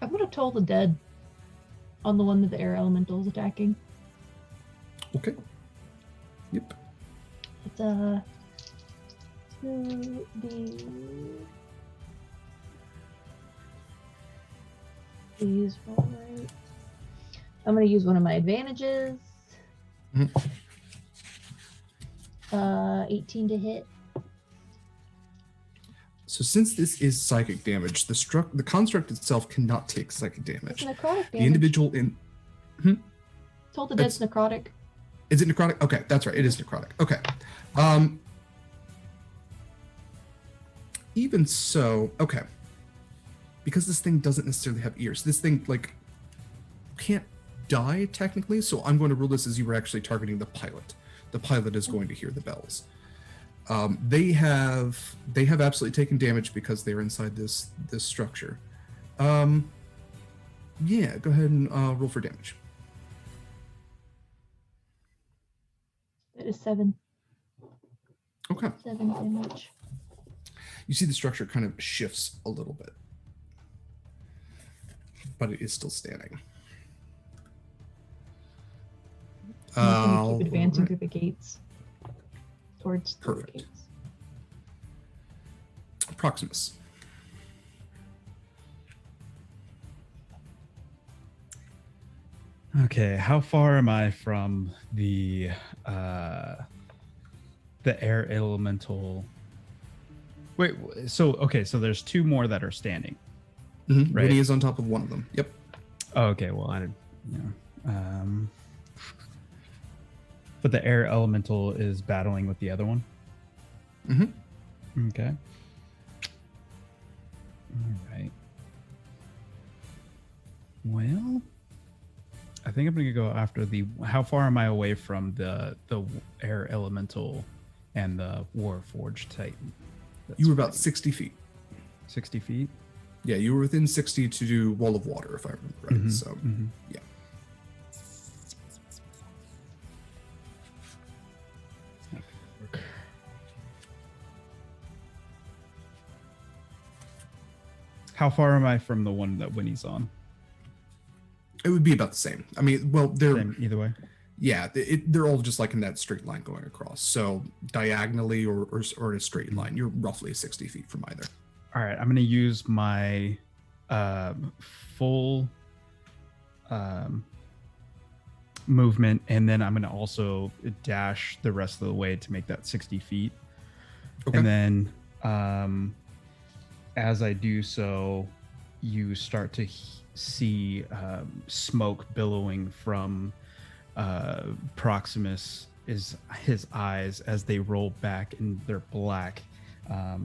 gonna toll the dead on the one that the air elemental is attacking. Okay. Yep. It's 2D. Please roll right. I'm gonna use one of my advantages. 18 to hit. So since this is psychic damage, the construct itself cannot take psychic damage. It's necrotic damage. The individual in... Told the dead's necrotic. Is it necrotic? Okay, that's right. It is necrotic. Okay. Even so, okay. Because this thing doesn't necessarily have ears, this thing, like, can't die technically, so I'm going to rule this as you were actually targeting the pilot. The pilot is going to hear the bells. They have absolutely taken damage because they're inside this structure. Yeah, go ahead and roll for damage. It is 7. Okay. 7 damage. You see the structure kind of shifts a little bit, but it is still standing. Keep advancing through the gates. Towards the Perfect. gates. Proximus. Okay, how far am I from the air elemental? Wait, so there's 2 more that are standing. Mm-hmm. Right. Wynni is on top of one of them. Yep. Oh, okay, well I didn't, but the air elemental is battling with the other one. Mm-hmm. Okay. All right. Well, I think I'm gonna go after the. How far am I away from the air elemental and the Warforged Titan? You were about 60 feet. 60 feet. Yeah, you were within 60 to do Wall of Water, if I remember right. Mhm, So, mhm. yeah. How far am I from the one that Wynni's on? It would be about the same. I mean, well, they're Same, either way. yeah, they're all just like in that straight line going across. So diagonally or in a straight line, you're roughly 60 feet from either. All right, I'm going to use my full movement, and then I'm going to also dash the rest of the way to make that 60 feet. Okay. And then as I do so, you start to see smoke billowing from Proximus is his eyes as they roll back, and they're black,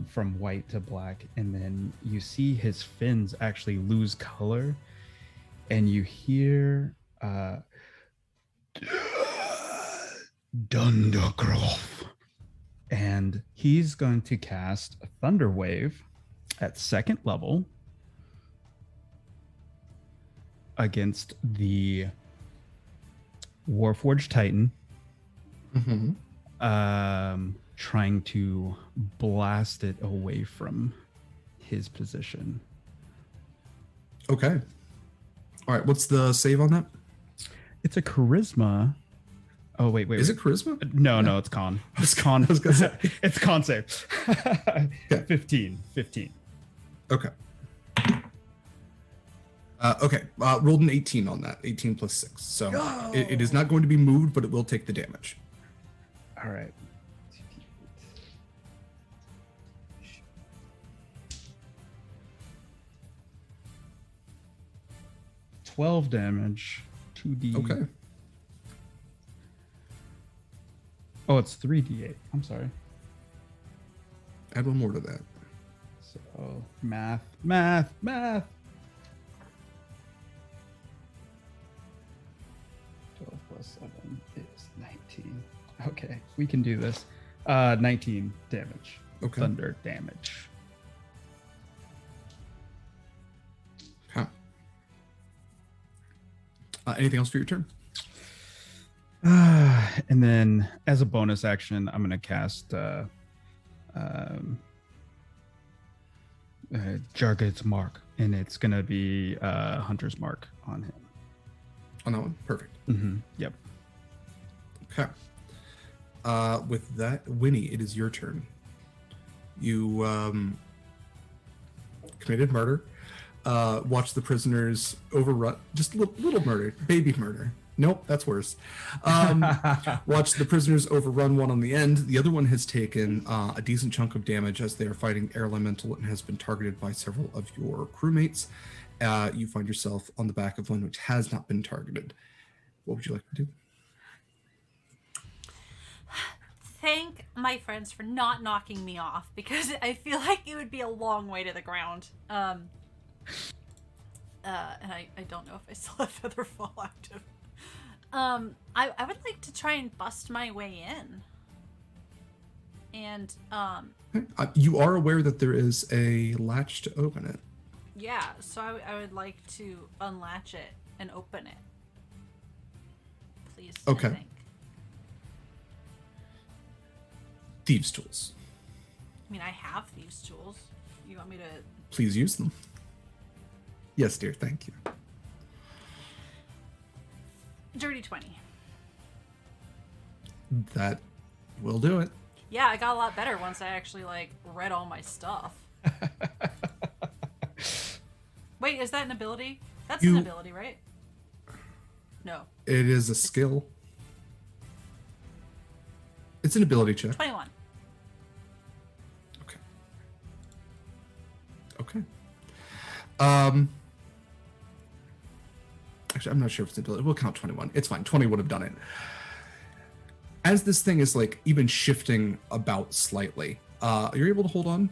from white to black, and then you see his fins actually lose color, and you hear Dundercroft, and he's going to cast a Thunder Wave at 2nd level against the Warforged Titan, trying to blast it away from his position. Okay. All right. What's the save on that? It's a charisma Oh wait. Is it charisma? No, it's con. It's con. I was gonna say. It's con save. Yeah. 15. Okay. Okay. Rolled an 18 on that. 18 plus 6. So it is not going to be moved, but it will take the damage. All right. 12 damage. 2d. Okay. Oh, it's 3d8. I'm sorry. Add one more to that. So math. 12 plus 7 is 19. Okay, we can do this. 19 damage. Okay. Thunder damage. Okay. Anything else for your turn? And then as a bonus action, I'm going to cast Jargo's Mark, and it's going to be Hunter's Mark on him. On that one? Perfect. Yep. Okay. With that, Wynni, it is your turn. You committed murder. Watch the prisoners overrun. Just little murder. Baby murder. Nope, that's worse. Watch the prisoners overrun one on the end. The other one has taken a decent chunk of damage as they are fighting air elemental and has been targeted by several of your crewmates. You find yourself on the back of one which has not been targeted. What would you like to do? Thank my friends for not knocking me off, because I feel like it would be a long way to the ground. And I don't know if I still have Featherfall active. I would like to try and bust my way in. And, you are aware that there is a latch to open it. yeah, so I would like to unlatch it and open it. Please. Okay. I think. Thieves' tools. I mean, I have thieves' tools. You want me to... Please use them. Yes, dear, thank you. Dirty 20. That will do it. Yeah, I got a lot better once I actually, read all my stuff. Wait, is that an ability? That's an ability, right? No. It is a skill. It's an ability check. 21. Okay. Actually, I'm not sure if it's an ability. We'll count 21. It's fine. 20 would have done it. As this thing is even shifting about slightly, you're able to hold on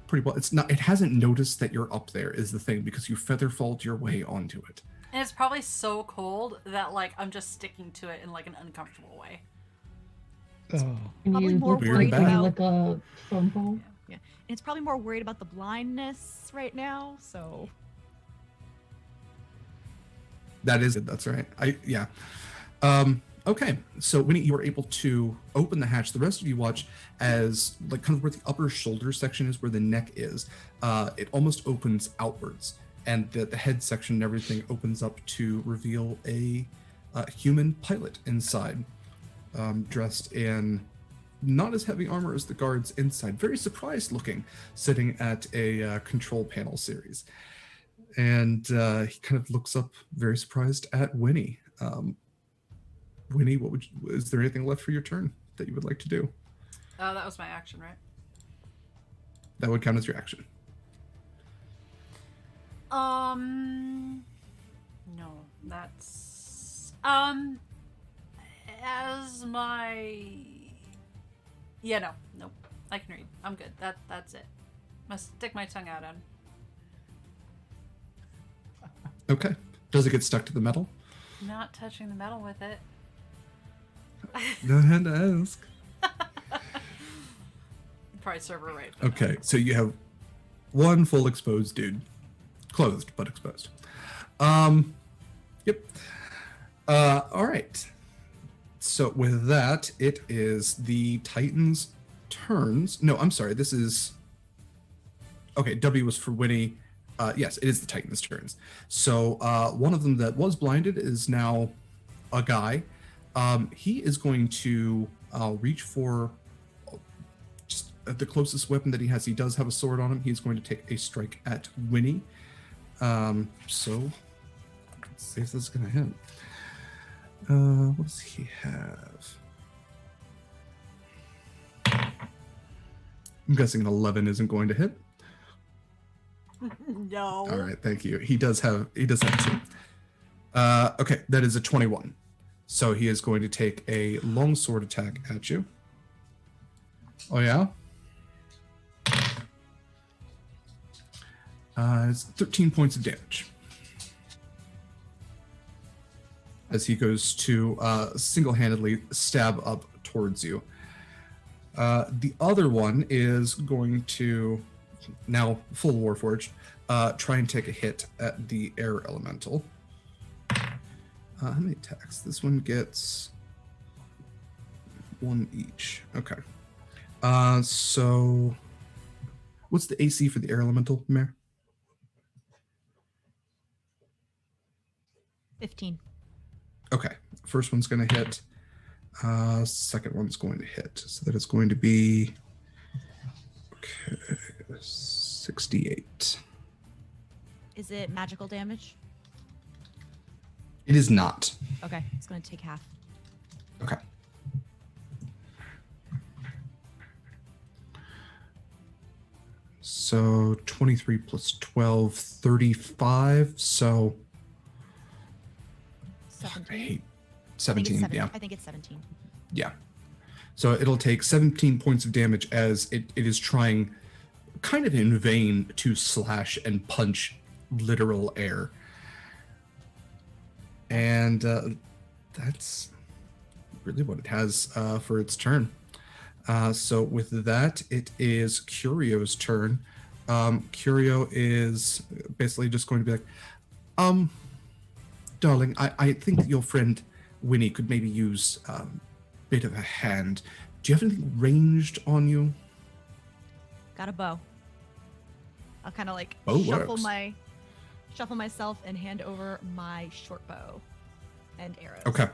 pretty well. It hasn't noticed that you're up there is the thing, because you featherfalled your way onto it. And it's probably so cold that I'm just sticking to it in an uncomfortable way. Oh. Probably more Weird worried bad. about like a phone call. yeah, and it's probably more worried about the blindness right now. So That's right. Okay, so when you are able to open the hatch, the rest of you watch as kind of where the upper shoulder section is, where the neck is, it almost opens outwards, and the head section and everything opens up to reveal a human pilot inside, dressed in not as heavy armor as the guards inside, very surprised looking, sitting at a control panel series. And he kind of looks up very surprised at Wynni. Wynni, is there anything left for your turn that you would like to do? Oh, that was my action, right? That would count as your action. No, that's as my nope. I can read. I'm good. That's it. Must stick my tongue out on. Okay. Does it get stuck to the metal? Not touching the metal with it. Don't have to ask. Probably serve her right. Okay, so you have one full exposed dude. Clothed, but exposed. Yep. All right. So with that, it is the Titans' turns. No, I'm sorry. This is... Okay, W was for Wynni. Yes, it is the Titans' turns. So one of them that was blinded is now a guy. He is going to reach for just the closest weapon that he has. He does have a sword on him. He's going to take a strike at Wynni. So let's see if this is going to hit. What does he have? I'm guessing an 11 isn't going to hit. No. All right, thank you. He does have 2. Okay, that is a 21. So he is going to take a longsword attack at you. Oh yeah? It's 13 points of damage. As he goes to single-handedly stab up towards you. The other one is going to, now full Warforged, try and take a hit at the air elemental. How many attacks? This one gets 1 each. Okay. So what's the AC for the air elemental, Mare? 15. Okay. First one's going to hit. Second one's going to hit. So that is going to be 68. Is it magical damage? It is not. Okay, it's going to take half. Okay. So 23 plus 12, 35. So 17. I hate I think 17. it's 17. Yeah. I think it's 17. Yeah. So it'll take 17 points of damage as it is trying kind of in vain to slash and punch literal air. And that's really what it has for its turn. So with that, it is Curio's turn. Curio is basically just going to be like, darling, I think that your friend Wynni could maybe use a bit of a hand. Do you have anything ranged on you? Got a bow. I'll kind of like Bow shuffle myself and hand over my short bow and arrows. Okay.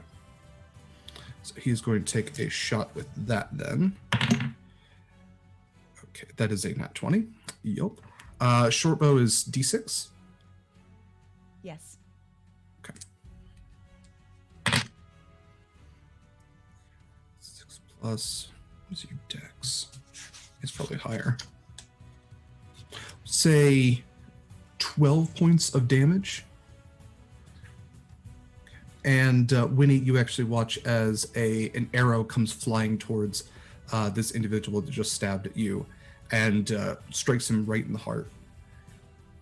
So he's going to take a shot with that then. Okay, that is a nat 20. Yup. Short bow is D6. Yes. Okay. 6 plus, what's your dex? It's probably higher. Say 12 points of damage. And Wynni, you actually watch as an arrow comes flying towards this individual that just stabbed at you and strikes him right in the heart.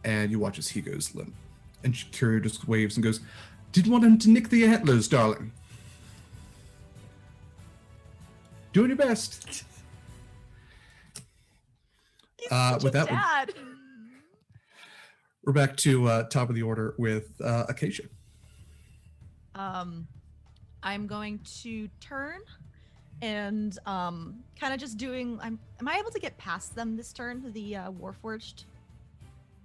And you watch as he goes limp. And Curio just waves and goes, "Didn't want him to nick the antlers, darling. Doing your best." With that, Dad. we're back to top of the order with Acacia. I'm going to turn and kind of just doing. Am I able to get past them this turn? The Warforged.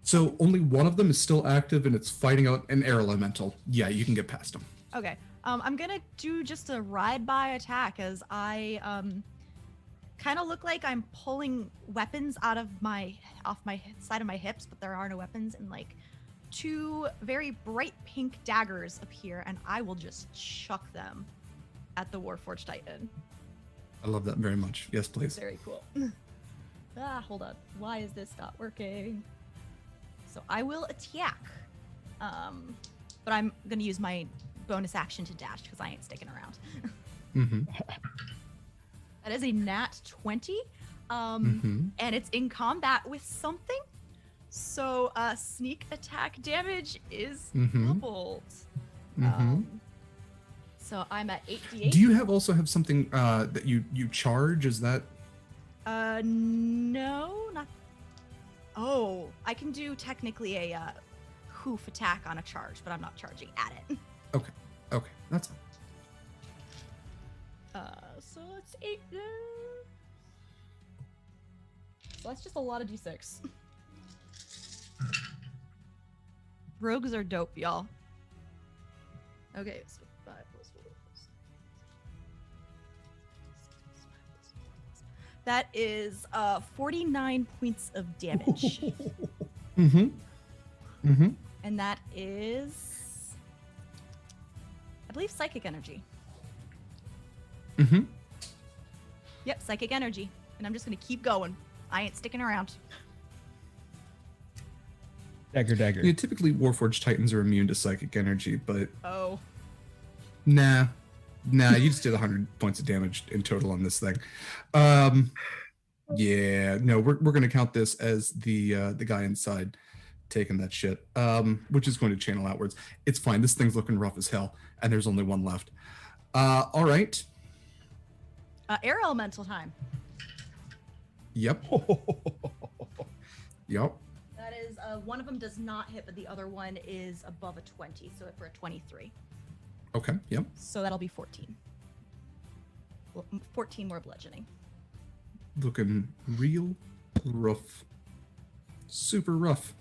So only one of them is still active, and it's fighting out an air elemental. Yeah, you can get past them. Okay. I'm gonna do just a ride-by attack as I kind of look like I'm pulling weapons off my side of my hips, but there are no weapons, and like 2 very bright pink daggers appear, and I will just chuck them at the Warforged Titan. I love that very much. Yes, please. Very cool. Hold on. Why is this not working? So I will attack. But I'm gonna use my bonus action to dash because I ain't sticking around. Mm-hmm. That is a nat 20. Mm-hmm. And it's in combat with something. So sneak attack damage is doubled. Mm-hmm. So I'm at 8d8. Do you also have something that you charge? Is that? No, not. Oh, I can do technically a hoof attack on a charge, but I'm not charging at it. Okay, that's fine. So it's 8. So that's just a lot of d6. Rogues are dope, y'all. Okay, so 5 plus 4 plus That is 49 points of damage. Mm-hmm. Mm-hmm. And that is, I believe, psychic energy. Mm-hmm. Yep, psychic energy. And I'm just going to keep going. I ain't sticking around. Dagger. Yeah, typically Warforged Titans are immune to psychic energy, but Oh. nah, you just did 100 points of damage in total on this thing. Yeah, no, we're gonna count this as the guy inside taking that shit, which is going to channel outwards. It's fine. This thing's looking rough as hell, and there's only one left. All right. Air elemental time. Yep. Yep. That is, one of them does not hit, but the other one is above a 20, so for a 23. Okay. Yep. So that'll be 14. 14 more bludgeoning. Looking real rough. Super rough.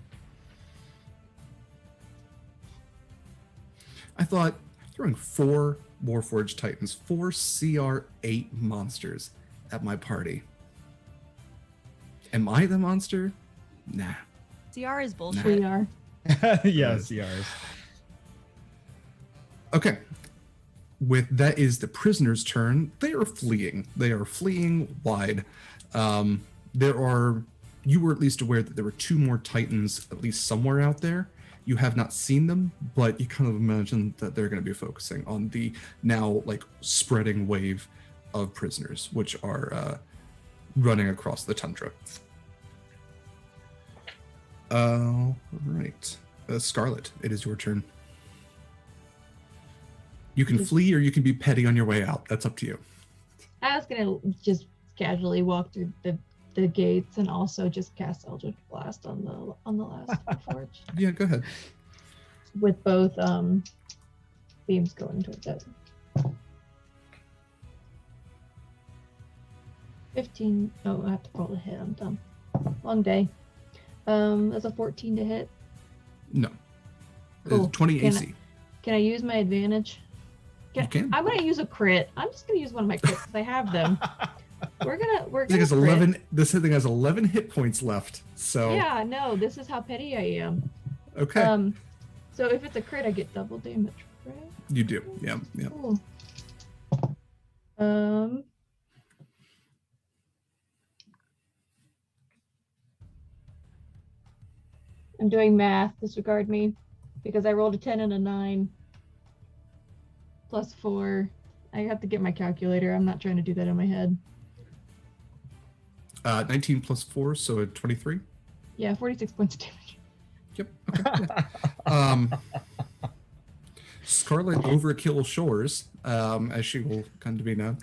I thought throwing 4 Warforged Titans, 4 CR8 monsters at my party. Am I the monster? Nah. CR is bullshit. We are. Yes, CRs. Okay. That is the prisoner's turn. They are fleeing. They are fleeing wide. You were at least aware that there were 2 more Titans at least somewhere out there. You have not seen them, but you kind of imagine that they're going to be focusing on the now like spreading wave of prisoners, which are running across the tundra. All right. Scarlett, it is your turn. You can flee or you can be petty on your way out. That's up to you. I was gonna just casually walk through the gates and also just cast Eldritch Blast on the last forge. Yeah, go ahead. With both beams going towards it. 15. Oh, I have to roll a hit. I'm done. Long day. That's a 14 to hit. No. Cool. It's 20 AC. Can I use my advantage? You can. I'm gonna use a crit. I'm just gonna use one of my crits because I have them. We're gonna This thing has 11. This thing has 11 hit points left. So Yeah, no, this is how petty I am. okay. So if it's a crit, I get double damage, right? You do. Yeah. Cool. I'm doing math. Disregard me, because I rolled a 10 and a 9. Plus 4. I have to get my calculator. I'm not trying to do that in my head. 19 plus 4, so a 23. Yeah, 46 points of damage. Yep. Okay. Yeah. Scarlet Overkill Shores, as she will come to be known.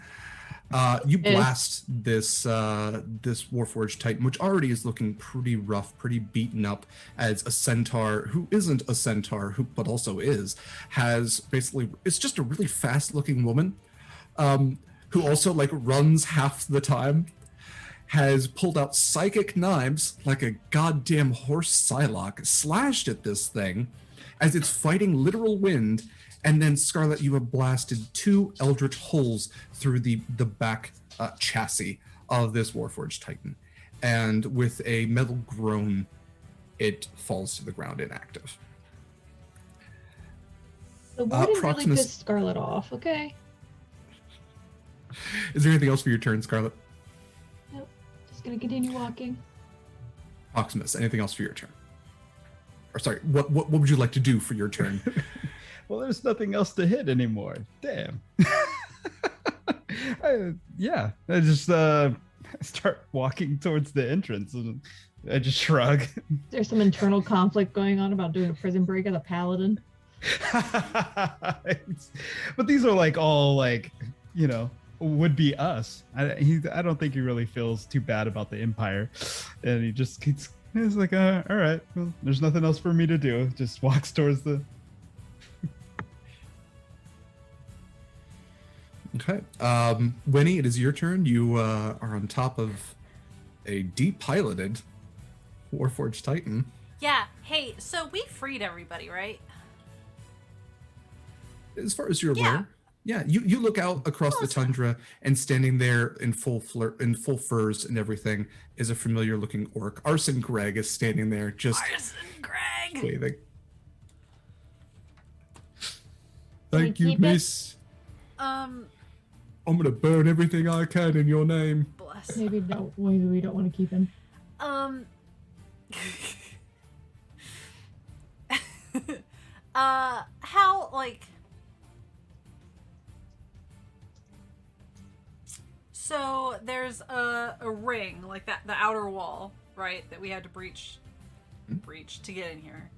You blast this Warforged Titan, which already is looking pretty rough, pretty beaten up, as a centaur who isn't a centaur, but also has basically, it's just a really fast-looking woman, who also like runs half the time, has pulled out psychic knives like a goddamn horse Psylocke, slashed at this thing as it's fighting literal wind. And then, Scarlet, you have blasted 2 eldritch holes through the back chassis of this Warforged Titan. And with a metal groan, it falls to the ground inactive. The warden really pissed Scarlet off, okay? Is there anything else for your turn, Scarlet? Nope. Just gonna continue walking. Proximus, anything else for your turn? Or sorry, what would you like to do for your turn? Well, there's nothing else to hit anymore. Damn. I just start walking towards the entrance and I just shrug. There's some internal conflict going on about doing a prison break as a paladin. But these are like all like, would be us. I don't think he really feels too bad about the Empire. And he's like, all right, well, there's nothing else for me to do. Just walks towards the... Okay. Wynni, it is your turn. You are on top of a depiloted Warforged Titan. Yeah, hey, so we freed everybody, right? As far as you're aware. Yeah, you look out across the tundra, and standing there in full furs and everything is a familiar looking orc. Arson Greg is standing there, just Arson Greg. waving. Can we Thank you, keep it? miss. I'm gonna burn everything I can in your name. Bless. Maybe we don't want to keep him. How, like... So, there's a ring, like that, the outer wall, right, that we had to breach to get in here.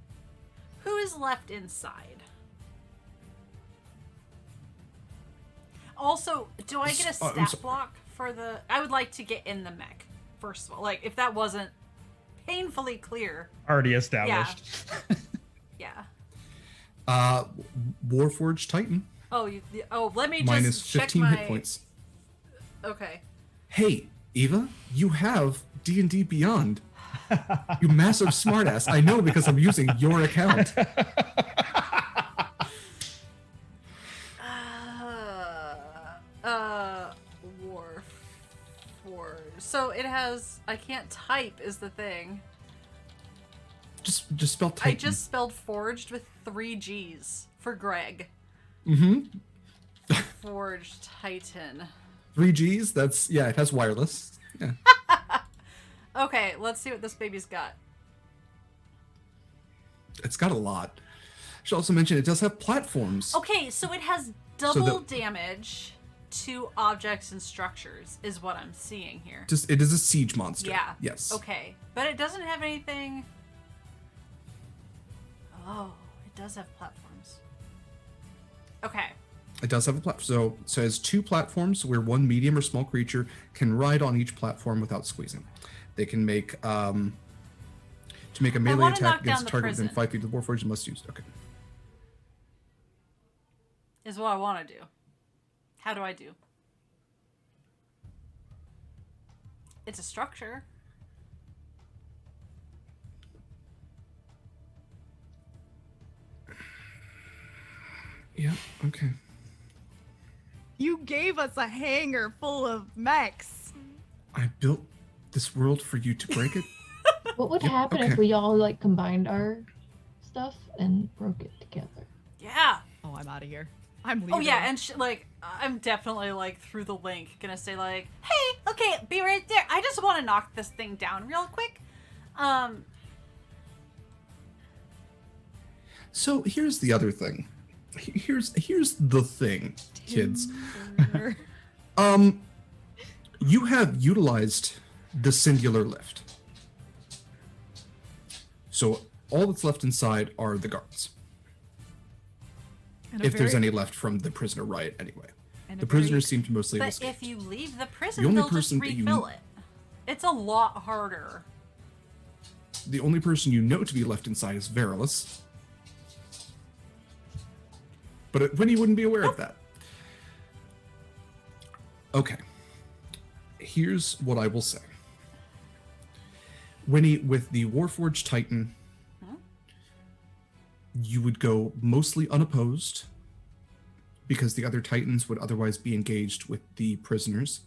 Who is left inside? Also, do I get a stat block for the... I would like to get in the mech, first of all. Like, if that wasn't painfully clear. Already established. Yeah. Warforged Titan. Oh, let me just minus check 15 my... hit points. Okay. Hey, Eva, you have D&D Beyond. You massive smartass. I know because I'm using your account. Warforged. So it has... I can't type is the thing. Just spell Titan. I just spelled forged with 3 G's for Greg. Mm-hmm. Forged Titan. 3 Gs? That's... Yeah, it has wireless. Yeah. Okay, let's see what this baby's got. It's got a lot. Should also mention it does have platforms. Okay, so it has double damage to objects and structures, is what I'm seeing here. It is a siege monster. Yeah. Yes. Okay, but it doesn't have anything... Oh, it does have platforms. Okay. It does have a platform. So it has 2 platforms where one medium or small creature can ride on each platform without squeezing. They can make... to make a melee attack against a target within 5 feet of the Warforged, you must use... Okay. Is what I want to do. How do I do? It's a structure. Yeah, okay. You gave us a hangar full of mechs. I built this world for you to break it. What would happen if we all like combined our stuff and broke it together? Yeah. Oh, I'm out of here. I'm leaving. Oh yeah, and like I'm definitely like through the link gonna say like, hey, okay, be right there. I just want to knock this thing down real quick. So here's the other thing. Here's the thing, kids. You have utilized the singular lift. So all that's left inside are the guards. If there's any left from the prisoner riot anyway. The prisoners seem to mostly have But escaped. if you leave the prison, The only they'll person just that you- refill it. It's a lot harder. The only person you know to be left inside is Verilus. But Wynni wouldn't be aware of that. Okay. Here's what I will say. Wynni, with the Warforged Titan, you would go mostly unopposed because the other Titans would otherwise be engaged with the prisoners.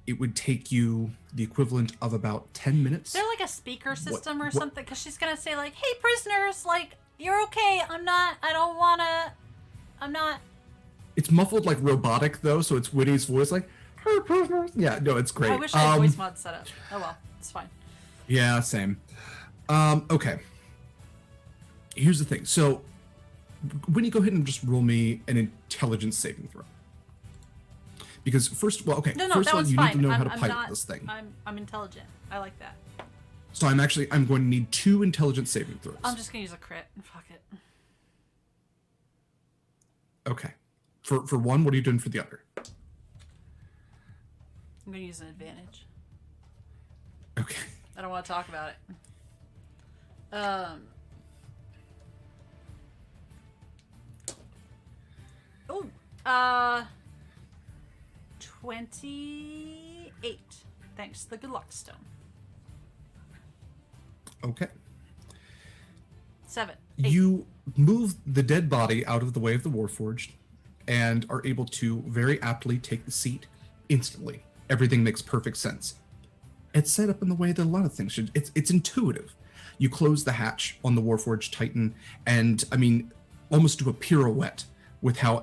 It would take you the equivalent of about 10 minutes. Is there like a speaker system or something? Because she's gonna say like, hey, prisoners, like, you're okay. I don't wanna... I'm not... It's muffled like robotic though, so it's Wynni's voice like, hey, prisoners. Yeah, no, it's great. I wish I had voice mod set up. Oh well, it's fine. Yeah, same. Okay. Here's the thing. So, Wynni, go ahead and just roll me an intelligence saving throw. Because first of all, No, first that of all, was you fine. need to know how I'm to pilot not, this thing. I'm intelligent. I like that. So I'm going to need 2 intelligence saving throws. I'm just gonna use a crit. Fuck it. Okay. For one, what are you doing for the other? I'm gonna use an advantage. Okay. I don't want to talk about it. 28. Thanks to the good luck stone. Okay. 7. 8. You move the dead body out of the way of the Warforged, and are able to very aptly take the seat instantly. Everything makes perfect sense. It's set up in the way that a lot of things should. It's intuitive. You close the hatch on the Warforged Titan, and I mean, almost do a pirouette with how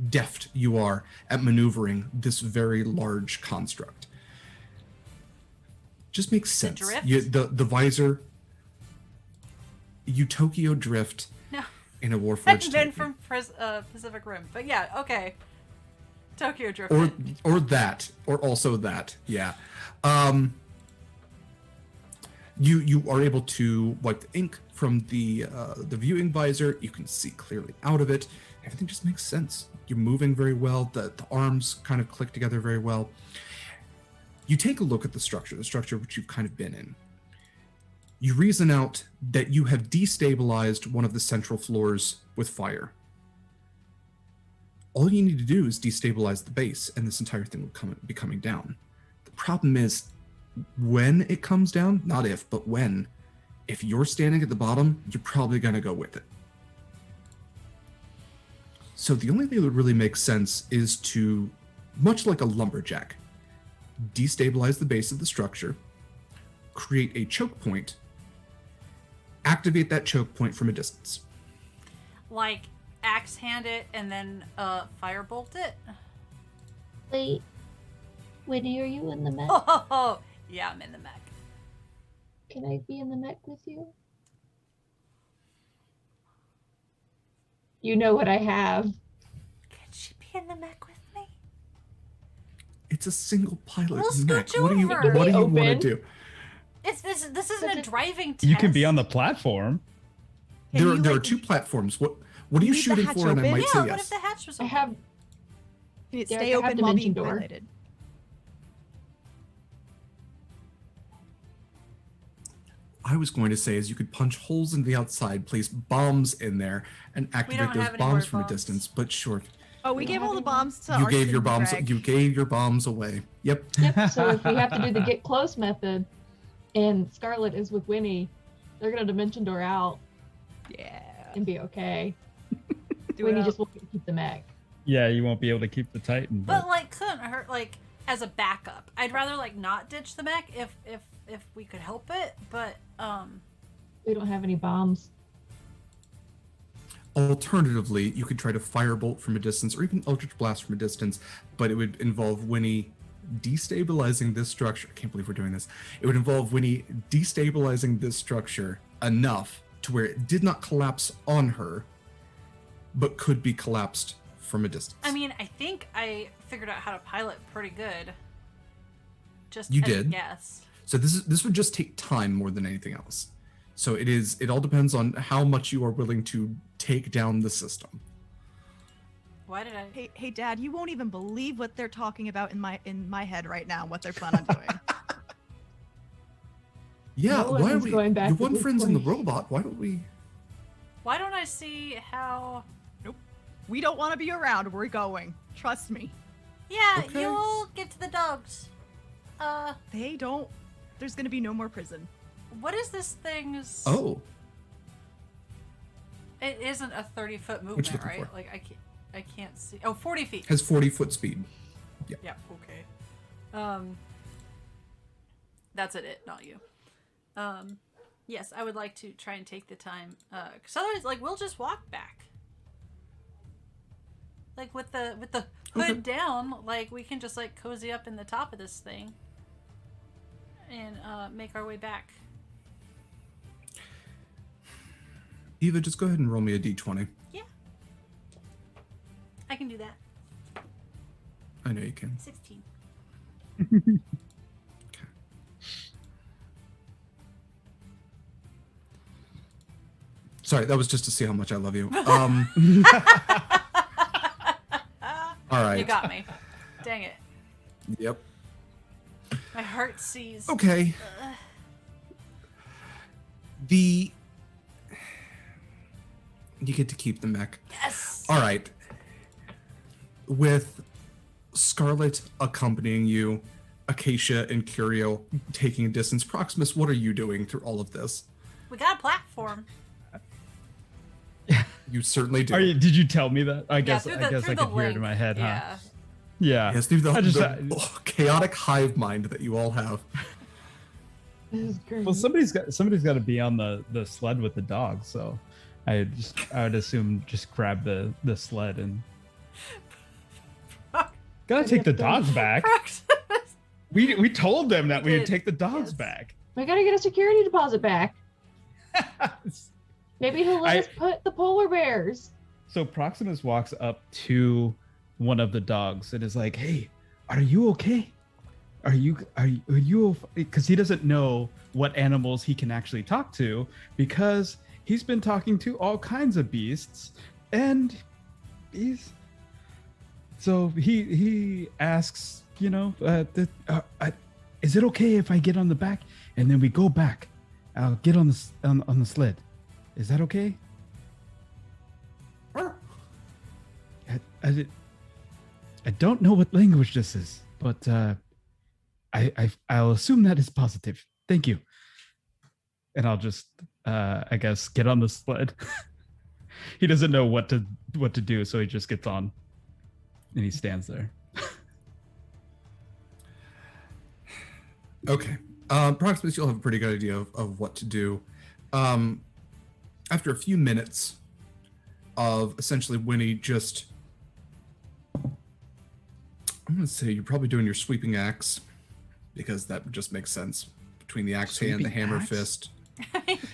deft you are at maneuvering this very large construct. Just makes sense. The visor. You Tokyo drift in a Warforged Titan. From Pacific Rim, but yeah, okay. Tokyo drift. Or also that, yeah. You are able to wipe the ink from the viewing visor. You can see clearly out of it. Everything just makes sense. You're moving very well. The arms kind of click together very well. You take a look at the structure which you've kind of been in. You reason out that you have destabilized one of the central floors with fire. All you need to do is destabilize the base, and this entire thing will be coming down. The problem is, when it comes down, not if, but when, if you're standing at the bottom, you're probably going to go with it. So the only thing that really makes sense is to, much like a lumberjack, destabilize the base of the structure, create a choke point, activate that choke point from a distance. Like axe hand it and then firebolt it? Wait, Wynni, are you in the mech? Oh, yeah, I'm in the mech. Can I be in the mech with you? You know what I have. Can she be in the mech with me? It's a single pilot We'll mech. scooch What do you over. want to Open. do? This isn't a driving test. You can be on the platform. There are two platforms. What are you leave the shooting hatch for? And I open? might Yeah, say what yes. if the hatch was I open? have. Can it Derek, stay I have open while being dimension door. piloted? I was going to say is you could punch holes in the outside, place bombs in there, and activate don't those have any bombs more from a bombs. distance. But sure, Oh, we gave all the bombs to you gave your Arson bombs. Greg. You gave your bombs away. Yep. Yep. So if we have to do the get close method, and Scarlett is with Wynni, they're gonna dimension door out Yeah. and be okay. Do Wynni it just up. won't keep the mech. Yeah, you won't be able to keep the Titan. But like, couldn't hurt. Like, as a backup, I'd rather like not ditch the mech if we could help it. But We don't have any bombs. Alternatively, you could try to firebolt from a distance, or even Eldritch Blast from a distance, but it would involve Wynni destabilizing this structure. I can't believe we're doing this. It would involve Wynni destabilizing this structure enough to where it did not collapse on her, but could be collapsed from a distance. I mean, I think I figured out how to pilot pretty good. Just You as a did? guess. So this would just take time more than anything else. So it all depends on how much you are willing to take down the system. Why did I? Hey, Dad, you won't even believe what they're talking about in my head right now. What they're planning on doing. Yeah, Nolan why are is we? going back You to want Blue friends in the Point. robot? Why don't we? Why don't I see how? We don't want to be around. We're going. Trust me. Yeah, Okay. you'll get to the dogs. They don't. There's gonna be no more prison. What is this thing's? Oh, It isn't a 30-foot you movement, looking right? for? Like I can't see. Oh, 40 feet. has 40-foot speed. Yeah. Okay. That's it, not you. Yes, I would like to try and take the time. Cause otherwise, like, we'll just walk back. Like with the hood down, like we can just like cozy up in the top of this thing. And make our way back. Eva, just go ahead and roll me a d20. Yeah. I can do that. I know you can. 16. Sorry, that was just to see how much I love you. All right. You got me. Dang it. Yep. My heart sees. Okay. You get to keep the mech. Yes. All right. With Scarlett accompanying you, Acacia and Curio taking a distance. Proximus, what are you doing through all of this? We got a platform. You certainly do. Did you tell me that? I guess through I could hear it in my head, huh? Yeah. Yeah. Yes, through the chaotic hive mind that you all have. This is great. Well, somebody's got to be on the sled with the dog, so I would assume just grab the sled and gotta take the dogs back. We told them that we would take the dogs back. We gotta get a security deposit back. Maybe he'll let us put the polar bears. So Proximus walks up to one of the dogs and is like, "Hey, are you okay? Are you?" Because he doesn't know what animals he can actually talk to, because he's been talking to all kinds of beasts, and he asks, is it okay if I get on the back and then we go back? I'll get on the sled. Is that okay? I don't know what language this is, but I'll assume that is positive. Thank you. And I'll just I guess get on the sled. He doesn't know what to do, so he just gets on and he stands there. Okay. Proximus, you'll have a pretty good idea of what to do. After a few minutes of essentially Wynni just, I'm going to say you're probably doing your sweeping axe, because that just makes sense between the axe hand, the hammer fist.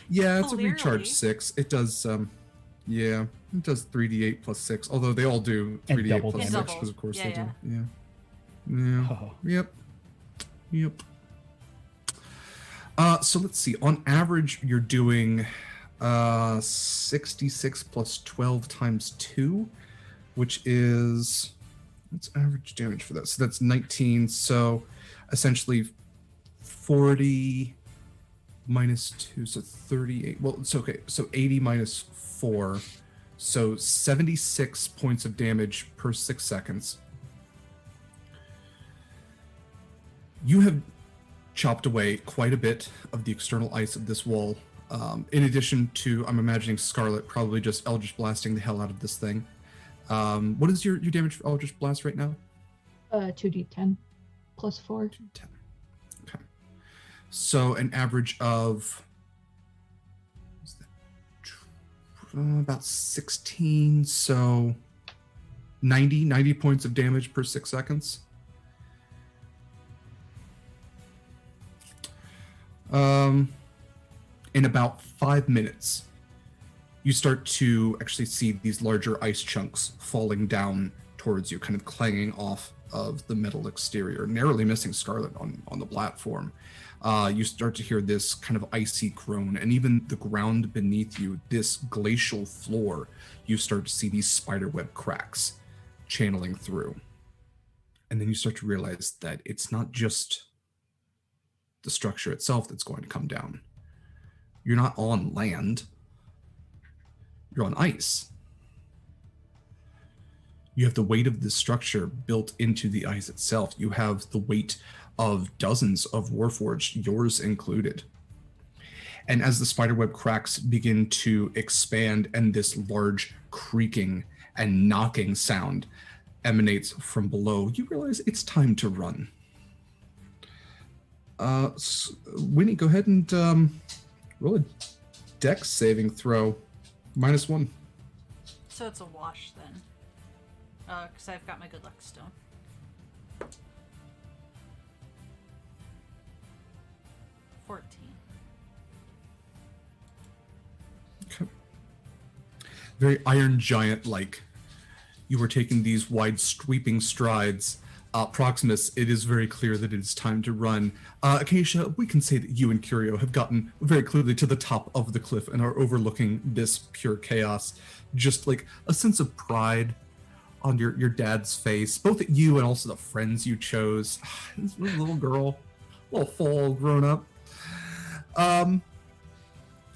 Yeah, it's a recharge 6. It does, it does 3d8 plus 6, although they all do 3d8 plus 6, because of course they do. Yeah. Oh. Yep. So let's see. On average, you're doing 66 plus 12 times 2, which is, what's average damage for that? So that's 19. So essentially 40 minus 2, so 38. Well, it's okay. So 80 minus 4. So 76 points of damage per 6 seconds. You have chopped away quite a bit of the external ice of this wall. In addition to, I'm imagining Scarlett probably just Eldritch blasting the hell out of this thing. What is your damage for Eldritch Blast right now? 2d10 plus 4. 2d10. Okay. So an average of about 16, so 90 points of damage per 6 seconds. In about 5 minutes, you start to actually see these larger ice chunks falling down towards you, kind of clanging off of the metal exterior, narrowly missing Scarlett on the platform. You start to hear this kind of icy groan, and even the ground beneath you, this glacial floor, you start to see these spiderweb cracks channeling through. And then you start to realize that it's not just the structure itself that's going to come down. You're not on land. You're on ice. You have the weight of the structure built into the ice itself. You have the weight of dozens of Warforged, yours included. And as the spiderweb cracks begin to expand and this large creaking and knocking sound emanates from below, you realize it's time to run. Wynni, go ahead and roll a dex saving throw. -1. So it's a wash then. Because I've got my good luck stone. Okay. Very Iron Giant like. You were taking these wide sweeping strides. Proximus, it is very clear that it is time to run. Acacia, we can say that you and Curio have gotten very clearly to the top of the cliff and are overlooking this pure chaos. Just like a sense of pride on your dad's face, both at you and also the friends you chose. This little girl, little full grown up.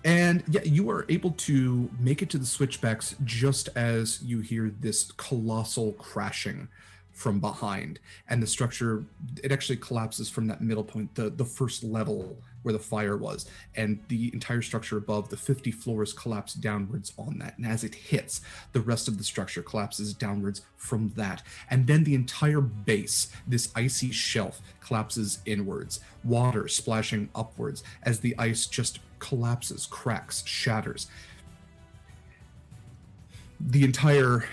And yeah, you are able to make it to the switchbacks just as you hear this colossal crashing from behind, and the structure, it actually collapses from that middle point. The first level where the fire was, and the entire structure above, the 50 floors, collapse downwards on that. And as it hits, the rest of the structure collapses downwards from that. And then the entire base, this icy shelf, collapses inwards, water splashing upwards as the ice just collapses, cracks, shatters. The entire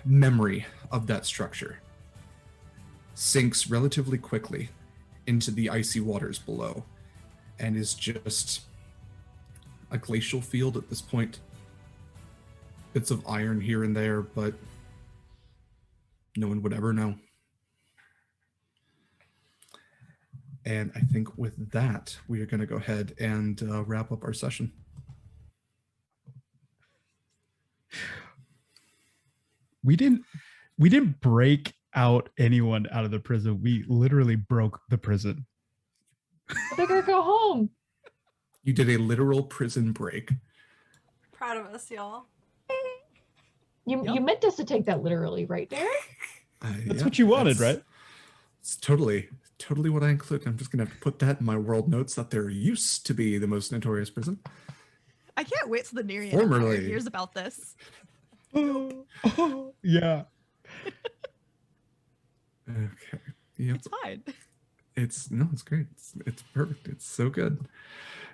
memory of that structure sinks relatively quickly into the icy waters below and is just a glacial field at this point. Bits of iron here and there, but no one would ever know. And I think with that, we are going to go ahead and wrap up our session. We didn't break out anyone out of the prison. We literally broke the prison. Better go home. You did a literal prison break. Proud of us, y'all. You meant us to take that literally, right, Derek? That's what you wanted, right? It's totally what I include. I'm just gonna have to put that in my world notes that there used to be the most notorious prison. I can't wait till the Nerean Formerly. Empire hears about this. Yeah. Okay. Yep. It's fine. It's great. It's perfect. It's so good.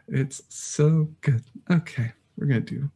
It's so good. Okay, we're gonna do.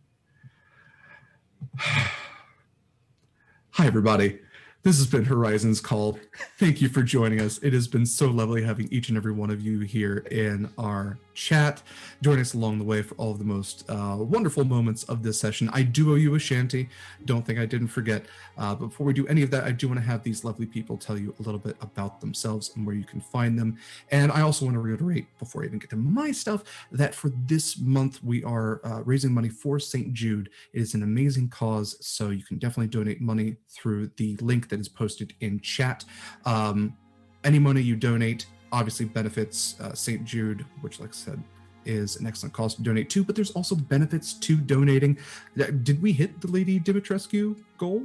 Hi, everybody. This has been Horizons Call. Thank you for joining us. It has been so lovely having each and every one of you here in our chat. Join us along the way for all of the most wonderful moments of this session. I do owe you a shanty. Don't think I didn't forget. But before we do any of that, I do want to have these lovely people tell you a little bit about themselves and where you can find them. And I also want to reiterate, before I even get to my stuff, that for this month, we are raising money for St. Jude. It is an amazing cause, so you can definitely donate money through the link that is posted in chat. Any money you donate obviously benefits St. Jude, which, like I said, is an excellent cause to donate to, but there's also benefits to donating. Did we hit the Lady Dimitrescu goal?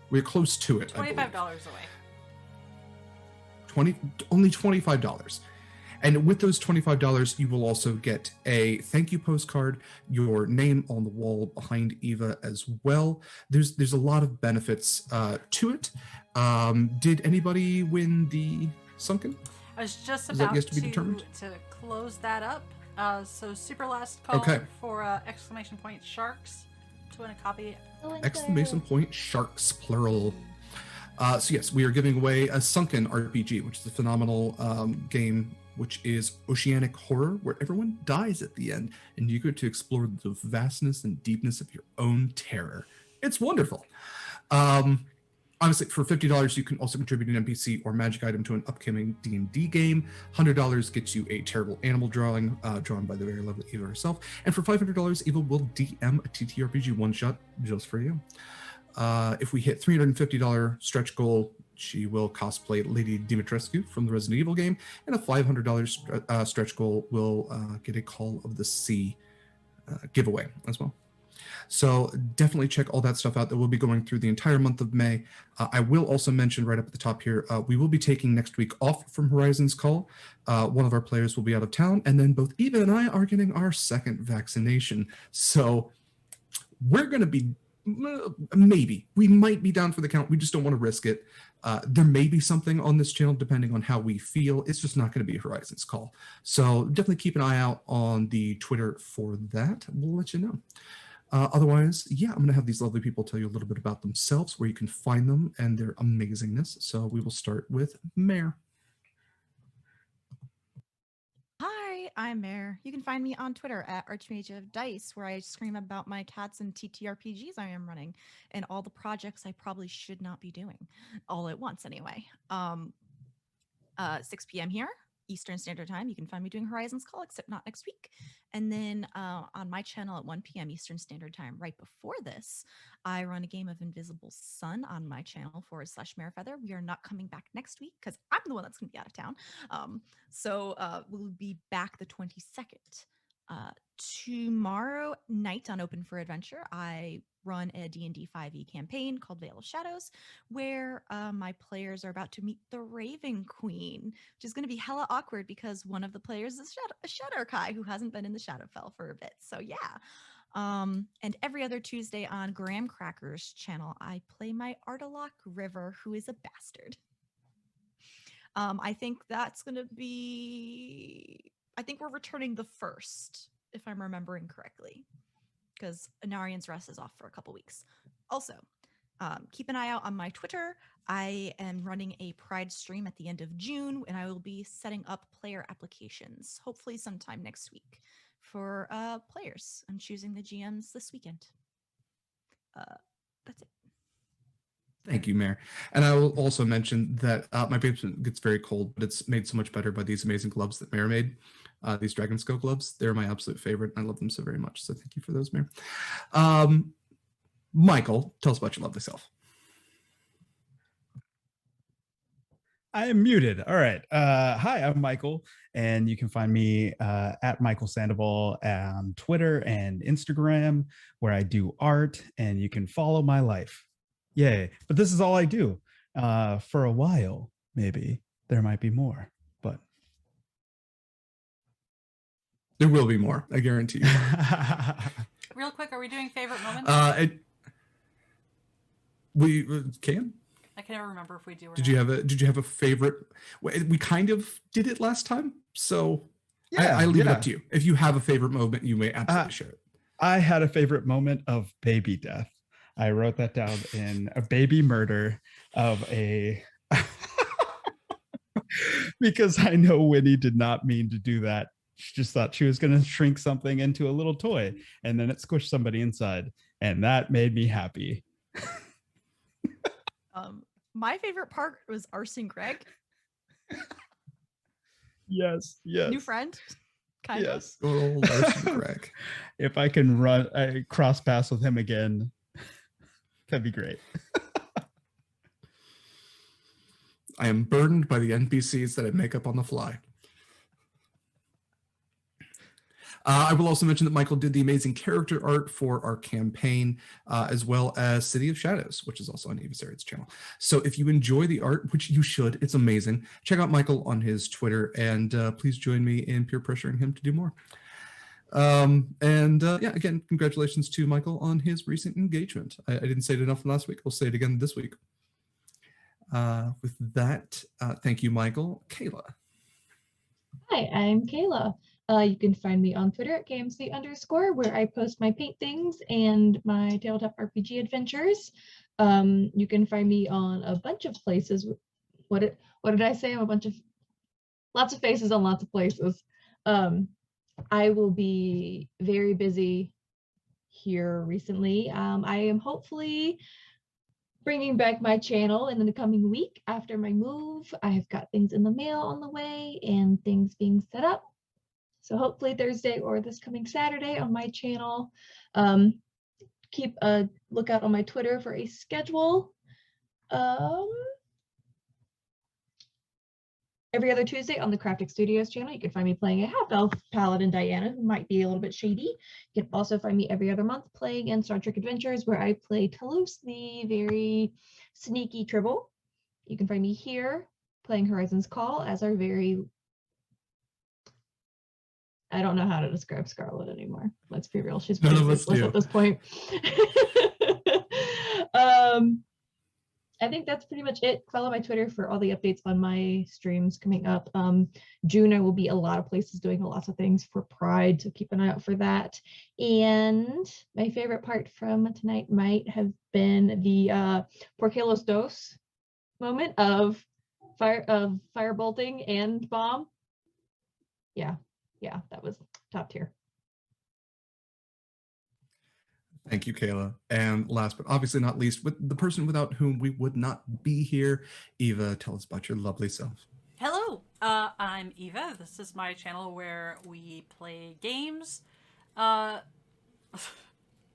We're close to it. $25 away. Only $25. And with those $25, you will also get a thank you postcard, your name on the wall behind Eva as well. There's a lot of benefits to it. Did anybody win the Sunken? I was just Is that about yet to be determined? to close that up. So super last call Okay. for exclamation point sharks to win a copy. Exclamation point sharks, plural. So yes, we are giving away a Sunken RPG, which is a phenomenal game, which is oceanic horror, where everyone dies at the end, and you get to explore the vastness and deepness of your own terror. It's wonderful. Honestly, for $50, you can also contribute an NPC or magic item to an upcoming D&D game. $100 gets you a terrible animal drawing, drawn by the very lovely Eva herself. And for $500, Eva will DM a TTRPG one-shot just for you. If we hit $350 stretch goal, she will cosplay Lady Dimitrescu from the Resident Evil game, and a $500 stretch goal will get a Call of the Sea giveaway as well. So definitely check all that stuff out. That will be going through the entire month of May. I will also mention right up at the top here, we will be taking next week off from Horizons Call. One of our players will be out of town, and then both Eva and I are getting our second vaccination. So we're going to be we might be down for the count. We just don't want to risk it. There may be something on this channel depending on how we feel. It's just not going to be a Horizons Call. So definitely keep an eye out on the Twitter for that. We'll let you know. Otherwise, yeah, I'm going to have these lovely people tell you a little bit about themselves, where you can find them, and their amazingness. So we will start with Mare. Hi, I'm Mare. You can find me on Twitter at Archmage of Dice, where I scream about my cats and TTRPGs I am running, and all the projects I probably should not be doing, all at once anyway. 6 p.m. here, Eastern Standard Time. You can find me doing Horizons Call, except not next week. And then on my channel at 1 p.m. Eastern Standard Time, right before this, I run a game of Invisible Sun on my channel /Marefeather. We are not coming back next week because I'm the one that's going to be out of town. So we'll be back the 22nd tomorrow night on Open for Adventure, I run a D&D 5e campaign called Veil of Shadows, where my players are about to meet the Raven Queen, which is going to be hella awkward because one of the players is a Shadowkai who hasn't been in the Shadowfell for a bit. So yeah. And every other Tuesday on Graham Cracker's channel, I play my Ardelock River, who is a bastard. I think that's going to be... I think we're returning the 1st, if I'm remembering correctly, because Anarian's Rest is off for a couple weeks. Also, keep an eye out on my Twitter. I am running a Pride stream at the end of June, and I will be setting up player applications, hopefully sometime next week, for players. I'm choosing the GMs this weekend. That's it. Thank you, Mayor. And I will also mention that my basement gets very cold, but it's made so much better by these amazing gloves that Mayor made. These Dragon Skull gloves, they're my absolute favorite. I love them so very much. So thank you for those, Mayor. Mikyl, tell us about your lovely self. I am muted. All right. Hi, I'm Mikyl, and you can find me at Mikyl Sandoval on Twitter and Instagram, where I do art, and you can follow my life. Yay. But this is all I do. For a while, maybe. There might be more, but... There will be more, I guarantee you. Real quick, are we doing favorite moments? We can. I can never remember if we do or Did not. you have a favorite? We kind of did it last time, so Yeah, I leave it up to you. If you have a favorite moment, you may absolutely share it. I had a favorite moment of baby death. I wrote that down in a baby murder of a... because I know Wynni did not mean to do that. She just thought she was going to shrink something into a little toy, and then it squished somebody inside, and that made me happy. My favorite part was Arsene Greg. Yes. New friend. Kind of. Good old Arsene Greg. If I can cross paths with him again, that'd be great. I am burdened by the NPCs that I make up on the fly. I will also mention that Mikyl did the amazing character art for our campaign, as well as City of Shadows, which is also on Eva Sariad's channel. So if you enjoy the art, which you should, it's amazing, check out Mikyl on his Twitter, and please join me in peer pressuring him to do more. Yeah, again, congratulations to Mikyl on his recent engagement. I didn't say it enough last week. I'll say it again this week. With that, thank you, Mikyl. Kaila. Hi, I'm Kaila. You can find me on Twitter at KMC_, where I post my paint things and my tabletop RPG adventures. You can find me on a bunch of places. What did I say? I'm lots of faces on lots of places. I will be very busy here recently. I am hopefully bringing back my channel in the coming week after my move. I have got things in the mail on the way and things being set up. So hopefully Thursday or this coming Saturday on my channel. Keep a lookout on my Twitter for a schedule. Every other Tuesday on the Craftic Studios channel, you can find me playing a half-elf paladin, Diana, who might be a little bit shady. You can also find me every other month playing in Star Trek Adventures, where I play Toulouse, the very sneaky Tribble. You can find me here playing Horizon's Call as our very... I don't know how to describe Scarlett anymore. Let's be real. She's pretty useless at this point. I think that's pretty much it. Follow my Twitter for all the updates on my streams coming up. June, I will be a lot of places doing lots of things for Pride, so keep an eye out for that. And my favorite part from tonight might have been the Porquelos Dos moment of firebolting and bomb. Yeah, that was top tier. Thank you, Kaila. And last but obviously not least, with the person without whom we would not be here, Eva, tell us about your lovely self. Hello, I'm Eva. This is my channel where we play games. A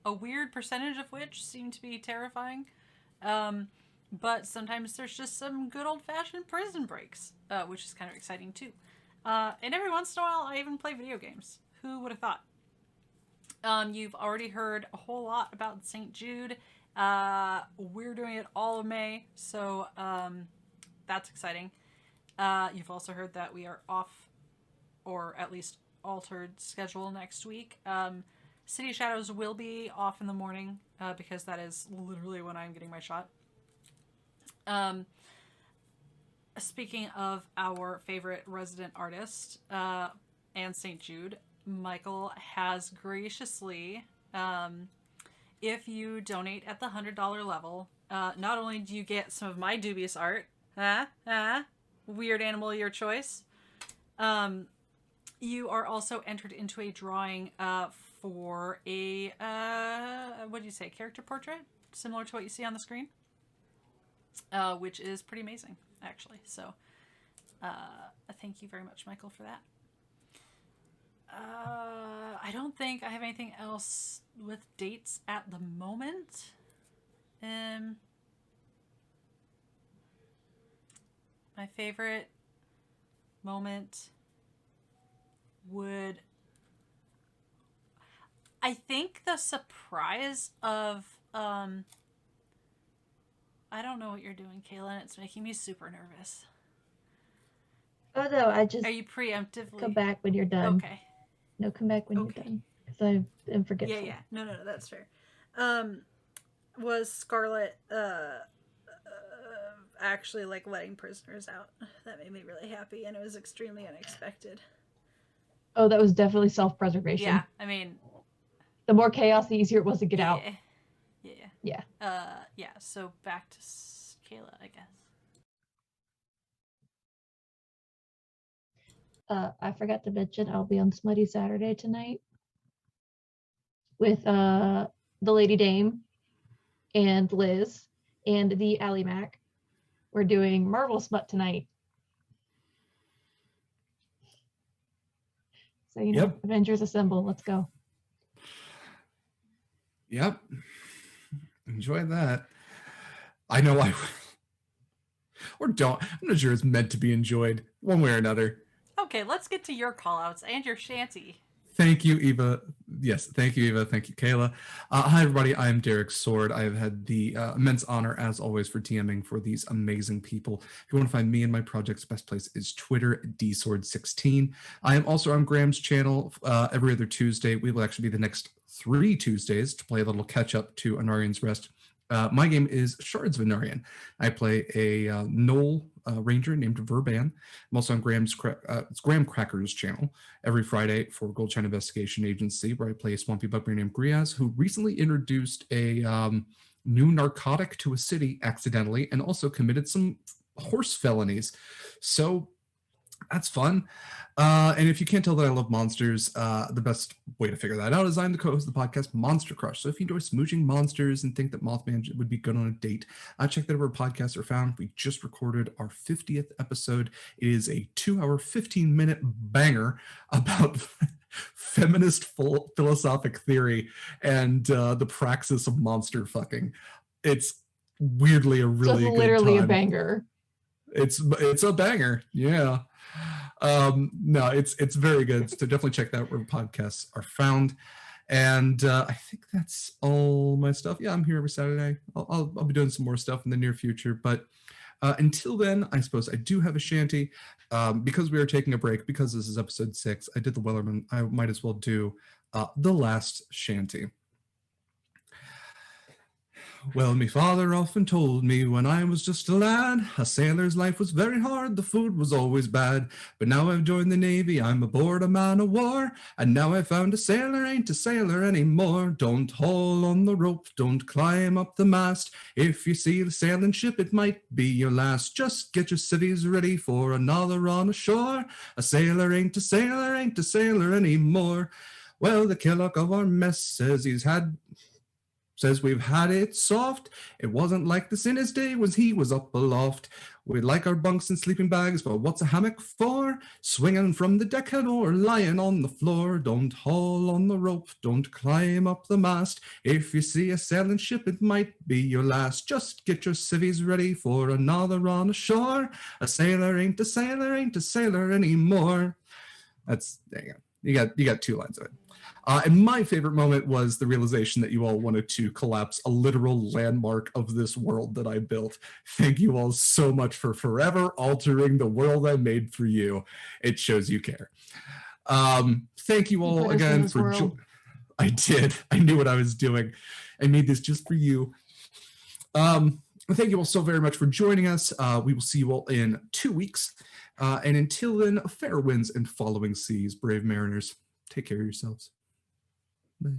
weird percentage of which seem to be terrifying. But sometimes there's just some good old-fashioned prison breaks, which is kind of exciting too. And every once in a while, I even play video games. Who would have thought? You've already heard a whole lot about St. Jude. We're doing it all of May, so that's exciting. You've also heard that we are off, or at least altered schedule next week. City Shadows will be off in the morning because that is literally when I'm getting my shot. Speaking of our favorite resident artist and St. Jude, Mikyl has graciously, if you donate at the $100 level, not only do you get some of my dubious art, weird animal your choice, you are also entered into a drawing for a, what do you say, character portrait? Similar to what you see on the screen, which is pretty amazing, actually. So thank you very much, Mikyl, for that. I don't think I have anything else with dates at the moment. My favorite moment would, I think, the surprise of I don't know what you're doing, Kaila, and it's making me super nervous. Oh no, I just. Are you preemptively? Come back when you're done. Okay. No, come back when you're done. Because I am forgetful. Yeah. No, that's fair. Was Scarlett actually like letting prisoners out? That made me really happy, and it was extremely unexpected. Oh, that was definitely self-preservation. Yeah, I mean, the more chaos, the easier it was to get out. Yeah. Yeah. So back to Kaila, I guess. I forgot to mention I'll be on Smutty Saturday tonight with the Lady Dame and Liz and the Ally Mac. We're doing Marvel Smut tonight. So, you know, Yep. Avengers Assemble. Let's go. Yep. Enjoy that. I know I or don't. I'm not sure it's meant to be enjoyed one way or another. Okay, let's get to your callouts and your shanty. Thank you, Eva. Yes, thank you, Eva. Thank you, Kaila. Hi, everybody. I'm Derek Sword. I've had the immense honor, as always, for DMing for these amazing people. If you want to find me and my projects, best place is Twitter, dsword16. I am also on Graham's channel every other Tuesday. We will actually be the next 3 Tuesdays to play a little catch-up to Anarian's Rest. My game is Shards of Anarian. I play a Knoll ranger named Verban. I'm also on Graham Cracker's channel every Friday for Gold China Investigation Agency, where I play a swampy bugbear named Griaz, who recently introduced a new narcotic to a city accidentally and also committed some horse felonies. So that's fun. And if you can't tell that I love monsters, the best way to figure that out is I'm the co-host of the podcast Monster Crush. So if you enjoy smooching monsters and think that Mothman would be good on a date, check that our podcasts are found. We just recorded our 50th episode. It is a 2-hour, 15-minute banger about feminist philosophic theory and the praxis of monster fucking. It's weirdly a really good literally time. A banger. It's a banger, yeah. No, it's very good. So definitely check that out where podcasts are found. And I think that's all my stuff. Yeah, I'm here every Saturday. I'll be doing some more stuff in the near future. But until then, I suppose I do have a shanty. Because we are taking a break, because this is episode 6, I did the Wellerman. I might as well do the last shanty. Well, me father often told me when I was just a lad, a sailor's life was very hard, the food was always bad. But now I've joined the Navy, I'm aboard a man of war, and now I've found a sailor ain't a sailor anymore. Don't haul on the rope, don't climb up the mast. If you see the sailing ship, it might be your last. Just get your civvies ready for another on ashore. A sailor ain't a sailor, ain't a sailor anymore. Well, the killock of our mess says we've had it soft. It wasn't like this in his day when he was up aloft. We like our bunks and sleeping bags, but what's a hammock for? Swinging from the deckhead or lying on the floor. Don't haul on the rope, don't climb up the mast. If you see a sailing ship, it might be your last. Just get your civvies ready for another on ashore. A sailor ain't a sailor, ain't a sailor anymore. That's, there you go. You got 2 lines of it. And my favorite moment was the realization that you all wanted to collapse a literal landmark of this world that I built. Thank you all so much for forever altering the world I made for you. It shows you care. Thank you all again for I did. I knew what I was doing. I made this just for you. Thank you all so very much for joining us. We will see you all in 2 weeks. And until then, fair winds and following seas, brave mariners. Take care of yourselves. Bye.